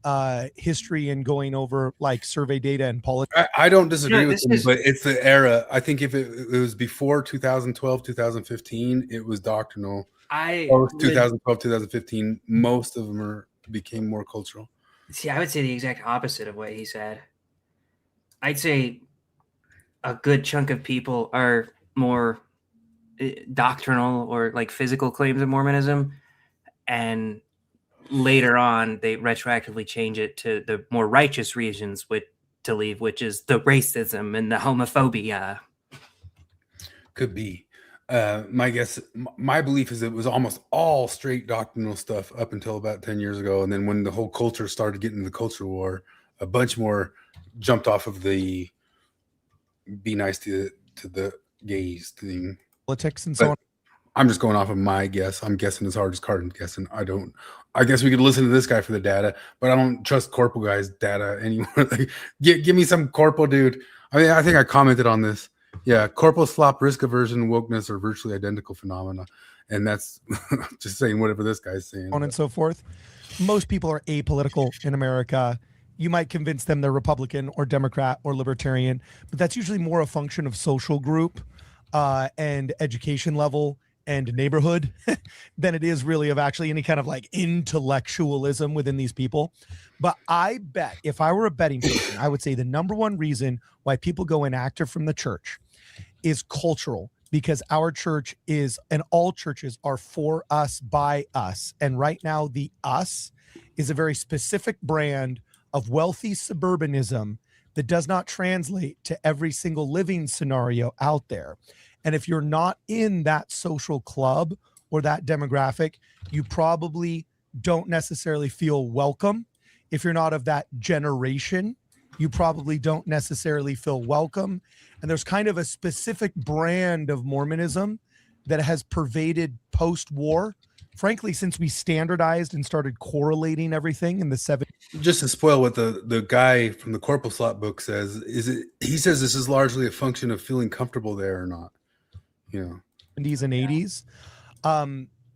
history and going over like survey data and politics. I don't disagree with him, but it's the era. I think if it was before 2012, 2015, it was doctrinal. Post 2012, 2015, most of them became more cultural. See, I would say the exact opposite of what he said. I'd say a good chunk of people are more doctrinal or like physical claims of Mormonism, and later on they retroactively change it to the more righteous reasons to leave, which is the racism and the homophobia. Could be. My guess, my belief is it was almost all straight doctrinal stuff up until about 10 years ago, and then when the whole culture started getting into the culture war, a bunch more jumped off of the be nice to the gays thing. Politics and so on. I'm just going off of my guess. I'm guessing as hard as Cardin's guessing. I guess we could listen to this guy for the data, but I don't trust Corporal guy's data anymore. Like, give me some Corporal dude. I mean, I think I commented on this. Yeah, Corporal slop, risk aversion, and wokeness are virtually identical phenomena, and that's just saying whatever this guy's saying. On and so forth. Most people are apolitical in America. You might convince them they're Republican or Democrat or Libertarian, but that's usually more a function of social group and education level and neighborhood than it is really of actually any kind of like intellectualism within these people. But I bet if I were a betting person, I would say the number one reason why people go inactive from the church is cultural, because our church is, and all churches are for us, by us. And right now the us is a very specific brand of wealthy suburbanism that does not translate to every single living scenario out there. And if you're not in that social club or that demographic, you probably don't necessarily feel welcome. If you're not of that generation, you probably don't necessarily feel welcome. And there's kind of a specific brand of Mormonism that has pervaded post-war, frankly, since we standardized and started correlating everything in the 70s. Just to spoil what the guy from the Corporal Slot book says, he says this is largely a function of feeling comfortable there or not. You know, 70s and 80s.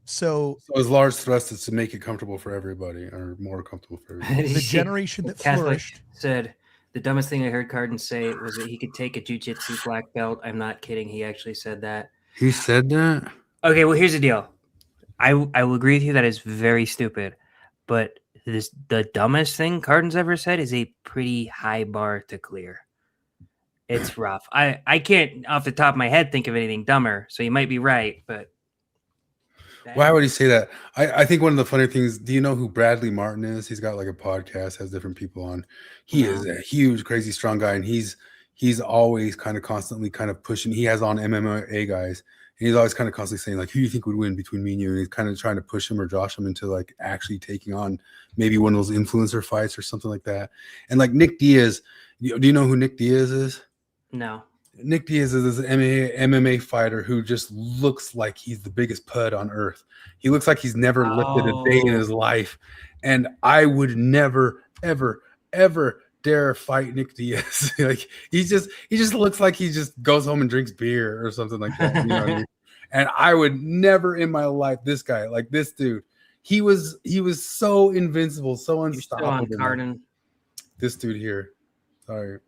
So his large thrust is to make it comfortable for everybody, or more comfortable for everybody. The generation that Catholic flourished said the dumbest thing I heard Cardin say was that he could take a jiu-jitsu black belt. I'm not kidding. He actually said that. He said that? Okay, well, here's the deal. I will agree with you that is very stupid, but the dumbest thing Cardin's ever said is a pretty high bar to clear. It's rough. I can't off the top of my head think of anything dumber, so you might be right, but why would he say that? I think one of the funny things, do you know who Bradley Martin is? He's got like a podcast, has different people on. He is a huge, crazy, strong guy, and he's always kind of constantly kind of pushing. He has on MMA guys, and he's always kind of constantly saying like, who do you think would win between me and you? And he's kind of trying to push him or josh him into like actually taking on maybe one of those influencer fights or something like that. And like Nick Diaz, do you know who Nick Diaz is? No. Nick Diaz is this MMA fighter who just looks like he's the biggest pud on earth. He looks like he's never lifted a day in his life. And I would never, ever, ever dare fight Nick Diaz. Like he just looks like he just goes home and drinks beer or something like that. You know what I mean? And I would never in my life, this guy, like this dude, he was so invincible, so unstoppable. Cardin. This dude here. Sorry.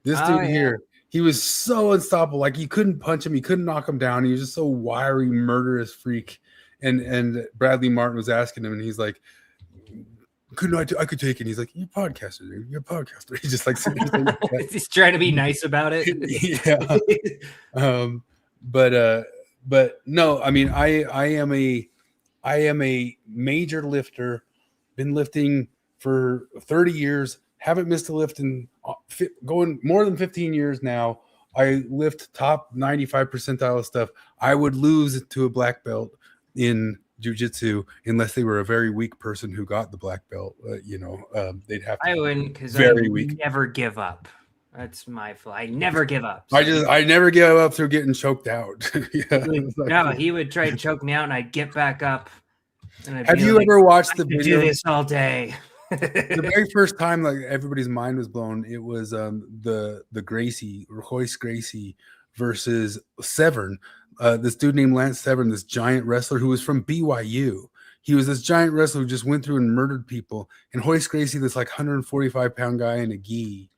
This dude here. he was so unstoppable. Like you couldn't punch him, you couldn't knock him down. He was just so wiry, murderous freak. And Bradley Martin was asking him, and he's like, couldn't I could take it. And he's like, you're a podcaster, dude. You're a podcaster. He's just like, he's trying to be nice about it. Yeah. But no, I mean, I am a major lifter, been lifting for 30 years, haven't missed a lift in going more than 15 years now. I lift top 95 percentile stuff. I would lose to a black belt in jiu-jitsu unless they were a very weak person who got the black belt. They'd have to. I wouldn't, because very I weak. Never give up. That's my fault. I never give up. So. I never give up through getting choked out. No, he would try to choke me out, and I'd get back up. And Have you ever watched the video? video? Do this all day. The very first time, like everybody's mind was blown. It was the Gracie, Royce Gracie versus Severn. This dude named Lance Severn, this giant wrestler who was from BYU. He was this giant wrestler who just went through and murdered people. And Royce Gracie, this like 145-pound guy in a gi,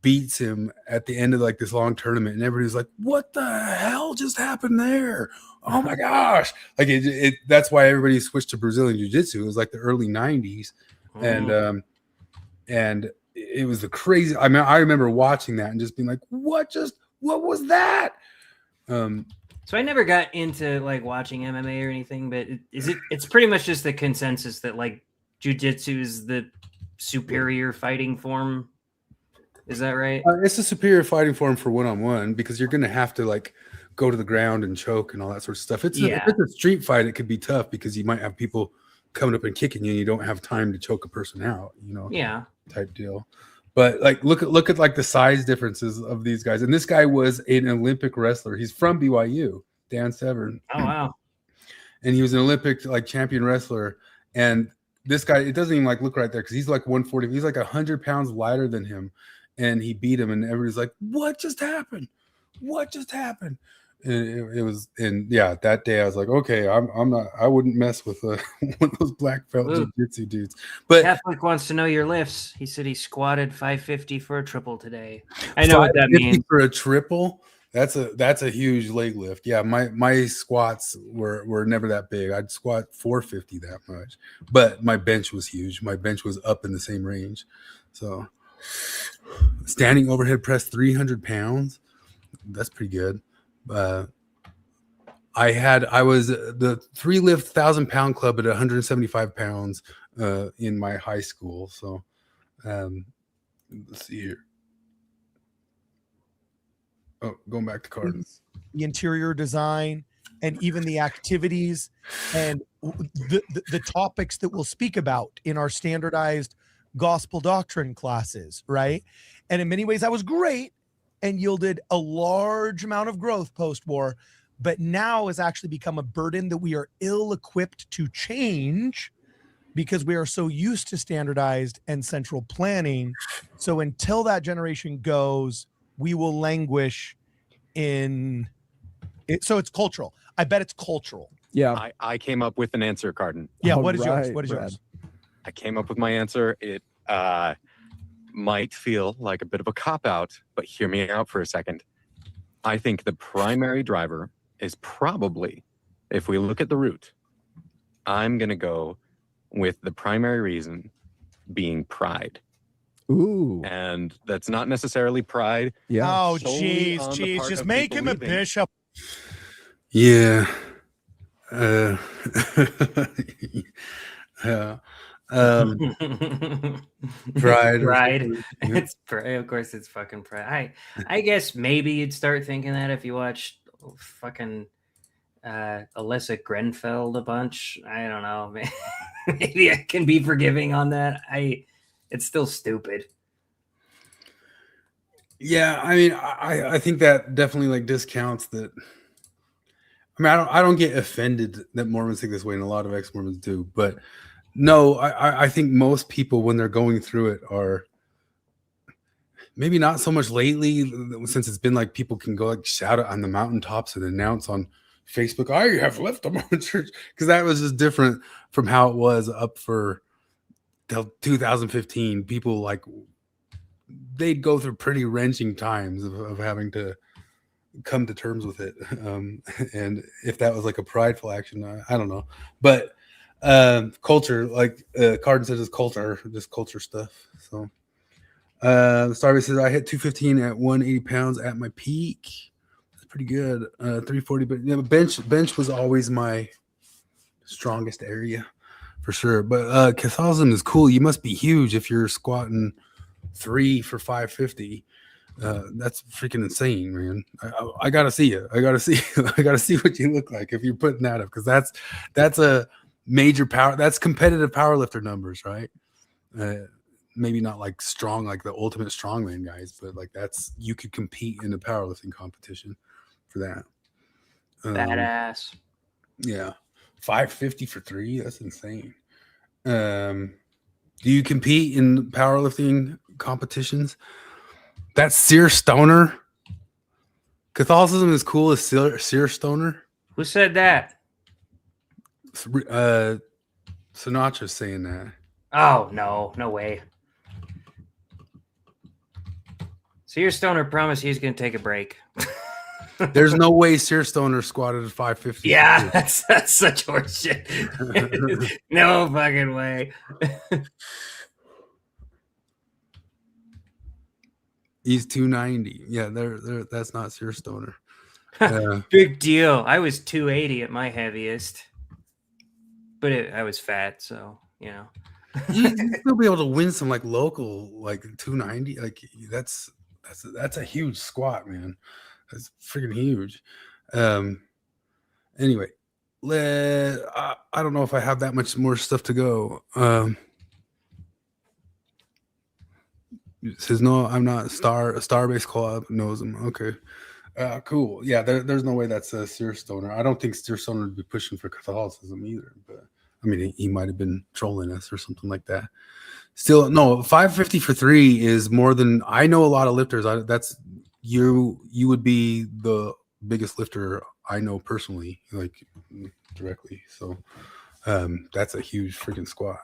beats him at the end of like this long tournament, and everybody's like, "What the hell just happened there? Oh my gosh!" Like that's why everybody switched to Brazilian Jiu-Jitsu. It was like the early '90s, and it was the crazy. I mean, I remember watching that and just being like, what was that?" So I never got into like watching MMA or anything, but it's pretty much just the consensus that like jiu-jitsu is the superior fighting form. Is that right? It's a superior fighting form for one-on-one because you're going to have to like go to the ground and choke and all that sort of stuff. If it's a street fight, it could be tough because you might have people coming up and kicking you and you don't have time to choke a person out, type deal. But like look at like the size differences of these guys. And this guy was an Olympic wrestler. He's from BYU, Dan Severn. Oh wow. And he was an Olympic like champion wrestler. And this guy, it doesn't even like look right there because he's like 140. He's like 100 pounds lighter than him. And he beat him, and everybody's like, "What just happened? What just happened?" And it was, and yeah, that day I was like, "Okay, I wouldn't mess with one of those black belt jiu-jitsu dudes." But Catholic wants to know your lifts. He said he squatted 550 for a triple today. I know what that means. For a triple, that's a huge leg lift. Yeah, my squats were never that big. I'd squat 450 that much, but my bench was huge. My bench was up in the same range, so. Standing overhead press 300 pounds. That's pretty good. I was the 3 lift 1,000-pound club at 175 pounds in my high school. So let's see here. Oh, going back to cards. The interior design and even the activities and the topics that we'll speak about in our standardized gospel doctrine classes, right? And in many ways that was great and yielded a large amount of growth post-war, but now has actually become a burden that we are ill-equipped to change because we are so used to standardized and central planning. So until that generation goes, we will languish in it. So it's cultural. I bet it's cultural. Yeah. I came up with an answer, Cardin. Yeah. What is yours? What is yours? I came up with my answer. It might feel like a bit of a cop-out, but hear me out for a second. I think the primary driver is probably, if we look at the root, I'm going to go with the primary reason being pride. Ooh. And that's not necessarily pride. Yeah. Oh, jeez. Just make him a bishop. Yeah. Pride. It's of course it's fucking pride. I guess maybe you'd start thinking that if you watched fucking Alyssa Grenfell a bunch. I don't know. Maybe I can be forgiving on that. It's still stupid. Yeah, I mean, I think that definitely like discounts that. I mean, I don't get offended that Mormons think this way, and a lot of ex-Mormons do, but no, I think most people when they're going through it are maybe not so much lately since it's been like people can go like shout it on the mountaintops and announce on Facebook, I have left the Mormon church, because that was just different from how it was up for till 2015. People like they'd go through pretty wrenching times of having to come to terms with it. And if that was like a prideful action, I don't know. But culture, like Cardin says, is culture, just culture stuff. So Starbase says I hit 215 at 180 pounds at my peak. That's pretty good. 340, but yeah, bench was always my strongest area for sure. But Catholicism is cool. You must be huge if you're squatting 3 for 550. That's freaking insane, man. I gotta see you. I gotta see what you look like if you're putting that up, because that's a major power. That's competitive powerlifter numbers, right? Maybe not like strong, like the ultimate strongman guys, but like you could compete in a powerlifting competition for that. Badass. Yeah, 550 for 3. That's insane. Do you compete in powerlifting competitions? That's Sear Stoner. Catholicism is cool as Sear Stoner. Who said that? Sinatra's saying that. Oh, no way. Sear Stoner promised he's going to take a break. There's no way Sear Stoner squatted at 550. Yeah, that's such horseshit. No fucking way. He's 290. Yeah, that's not Sear Stoner. Big deal. I was 280 at my heaviest, but I was fat, so you'd still be able to win some like local, like 290. Like that's a huge squat, man. That's freaking huge. Anyway, I don't know if I have that much more stuff to go. It says no, I'm not. Starbase Club knows him. Okay, cool. Yeah, there's no way that's a Sear Stoner. I don't think Sear Stoner would be pushing for Catholicism either. But I mean, he might have been trolling us or something like that. Still, no, 550 for 3 is more than I know. A lot of lifters. That's you would be the biggest lifter I know personally, like directly. So that's a huge freaking squat.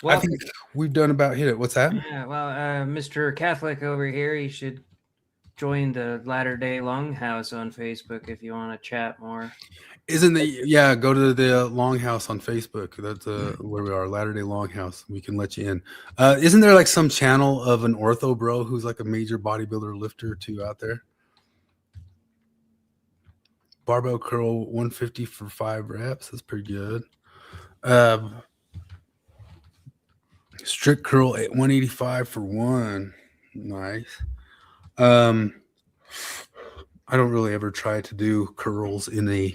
Well, I think we've done about hit it. What's that? Yeah, well, Mr. Catholic over here, you should join the Latter-day Longhouse on Facebook if you want to chat more. Go to the Longhouse on Facebook. That's where we are, Latter-day Longhouse. We can let you in. Isn't there like some channel of an ortho bro who's like a major bodybuilder lifter too out there? Barbell curl 150 for 5 reps. That's pretty good. Strict curl at 185 for 1. Nice. I don't really ever try to do curls in a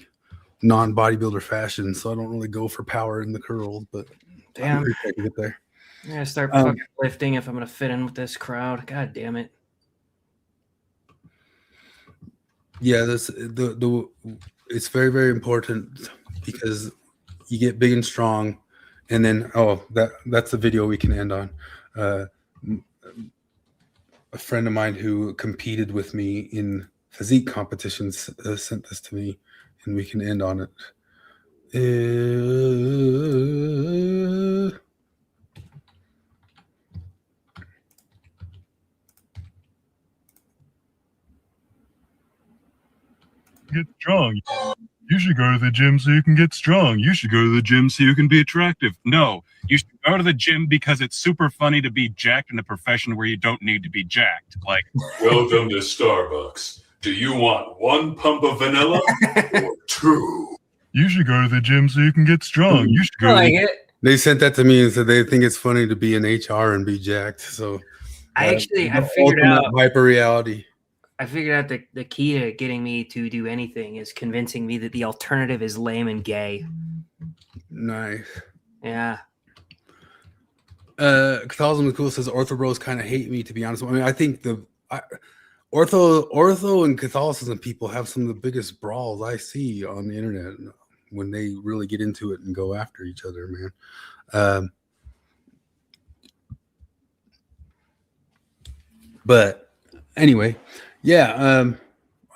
non-bodybuilder fashion, so I don't really go for power in the curls, but damn, I can get there. I'm gonna start fucking lifting if I'm gonna fit in with this crowd. God damn it. Yeah, it's very, very important because you get big and strong, and then that's the video we can end on. A friend of mine who competed with me in physique competitions sent this to me, and we can end on it. Get strong. You should go to the gym so you can get strong. You should go to the gym so you can be attractive. No, you should go to the gym because it's super funny to be jacked in a profession where you don't need to be jacked. Like, welcome to Starbucks. Do you want 1 pump of vanilla or 2? You should go to the gym so you can get strong. You should go. They sent that to me and said they think it's funny to be in HR and be jacked. So I figured out hyper reality. I figured out the key to getting me to do anything is convincing me that the alternative is lame and gay. Nice. Yeah. Catholicism is cool says ortho bros kind of hate me, to be honest. I mean, I think ortho and Catholicism people have some of the biggest brawls I see on the internet when they really get into it and go after each other, man. But anyway, yeah,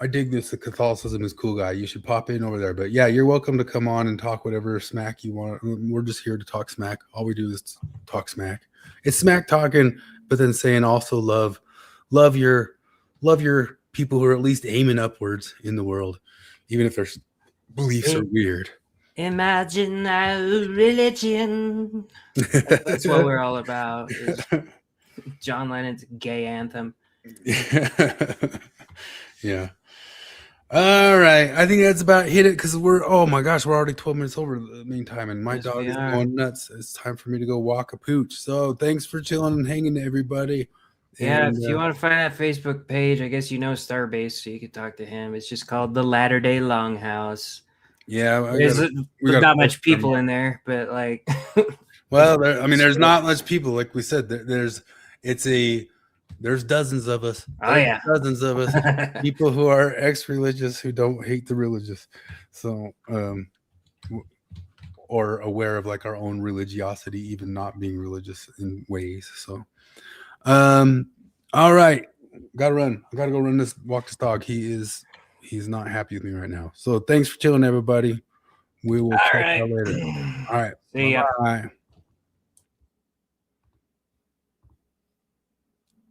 I dig this. The Catholicism is cool, guy. You should pop in over there. But yeah, you're welcome to come on and talk whatever smack you want. We're just here to talk smack. All we do is talk smack. It's smack talking, but then saying also love your people who are at least aiming upwards in the world, even if their beliefs are weird. Imagine our religion. That's what we're all about. Is John Lennon's gay anthem. Yeah. All right. I think that's about hit it because oh my gosh, we're already 12 minutes over the meantime, and my dog is going nuts. It's time for me to go walk a pooch. So thanks for chilling and hanging, everybody. Yeah, And, if you want to find that Facebook page, I guess you know Starbase, so you could talk to him. It's just called the Latter-day Longhouse. Yeah, there's not much people in there, but like, well, there's not much people. Like we said, there's dozens of us. Oh yeah, dozens of us. People who are ex-religious who don't hate the religious, so or aware of like our own religiosity, even not being religious in ways. So, all right, gotta run. I gotta go walk this dog. He's not happy with me right now. So thanks for chilling, everybody. We will check out later. All right. See ya. Bye.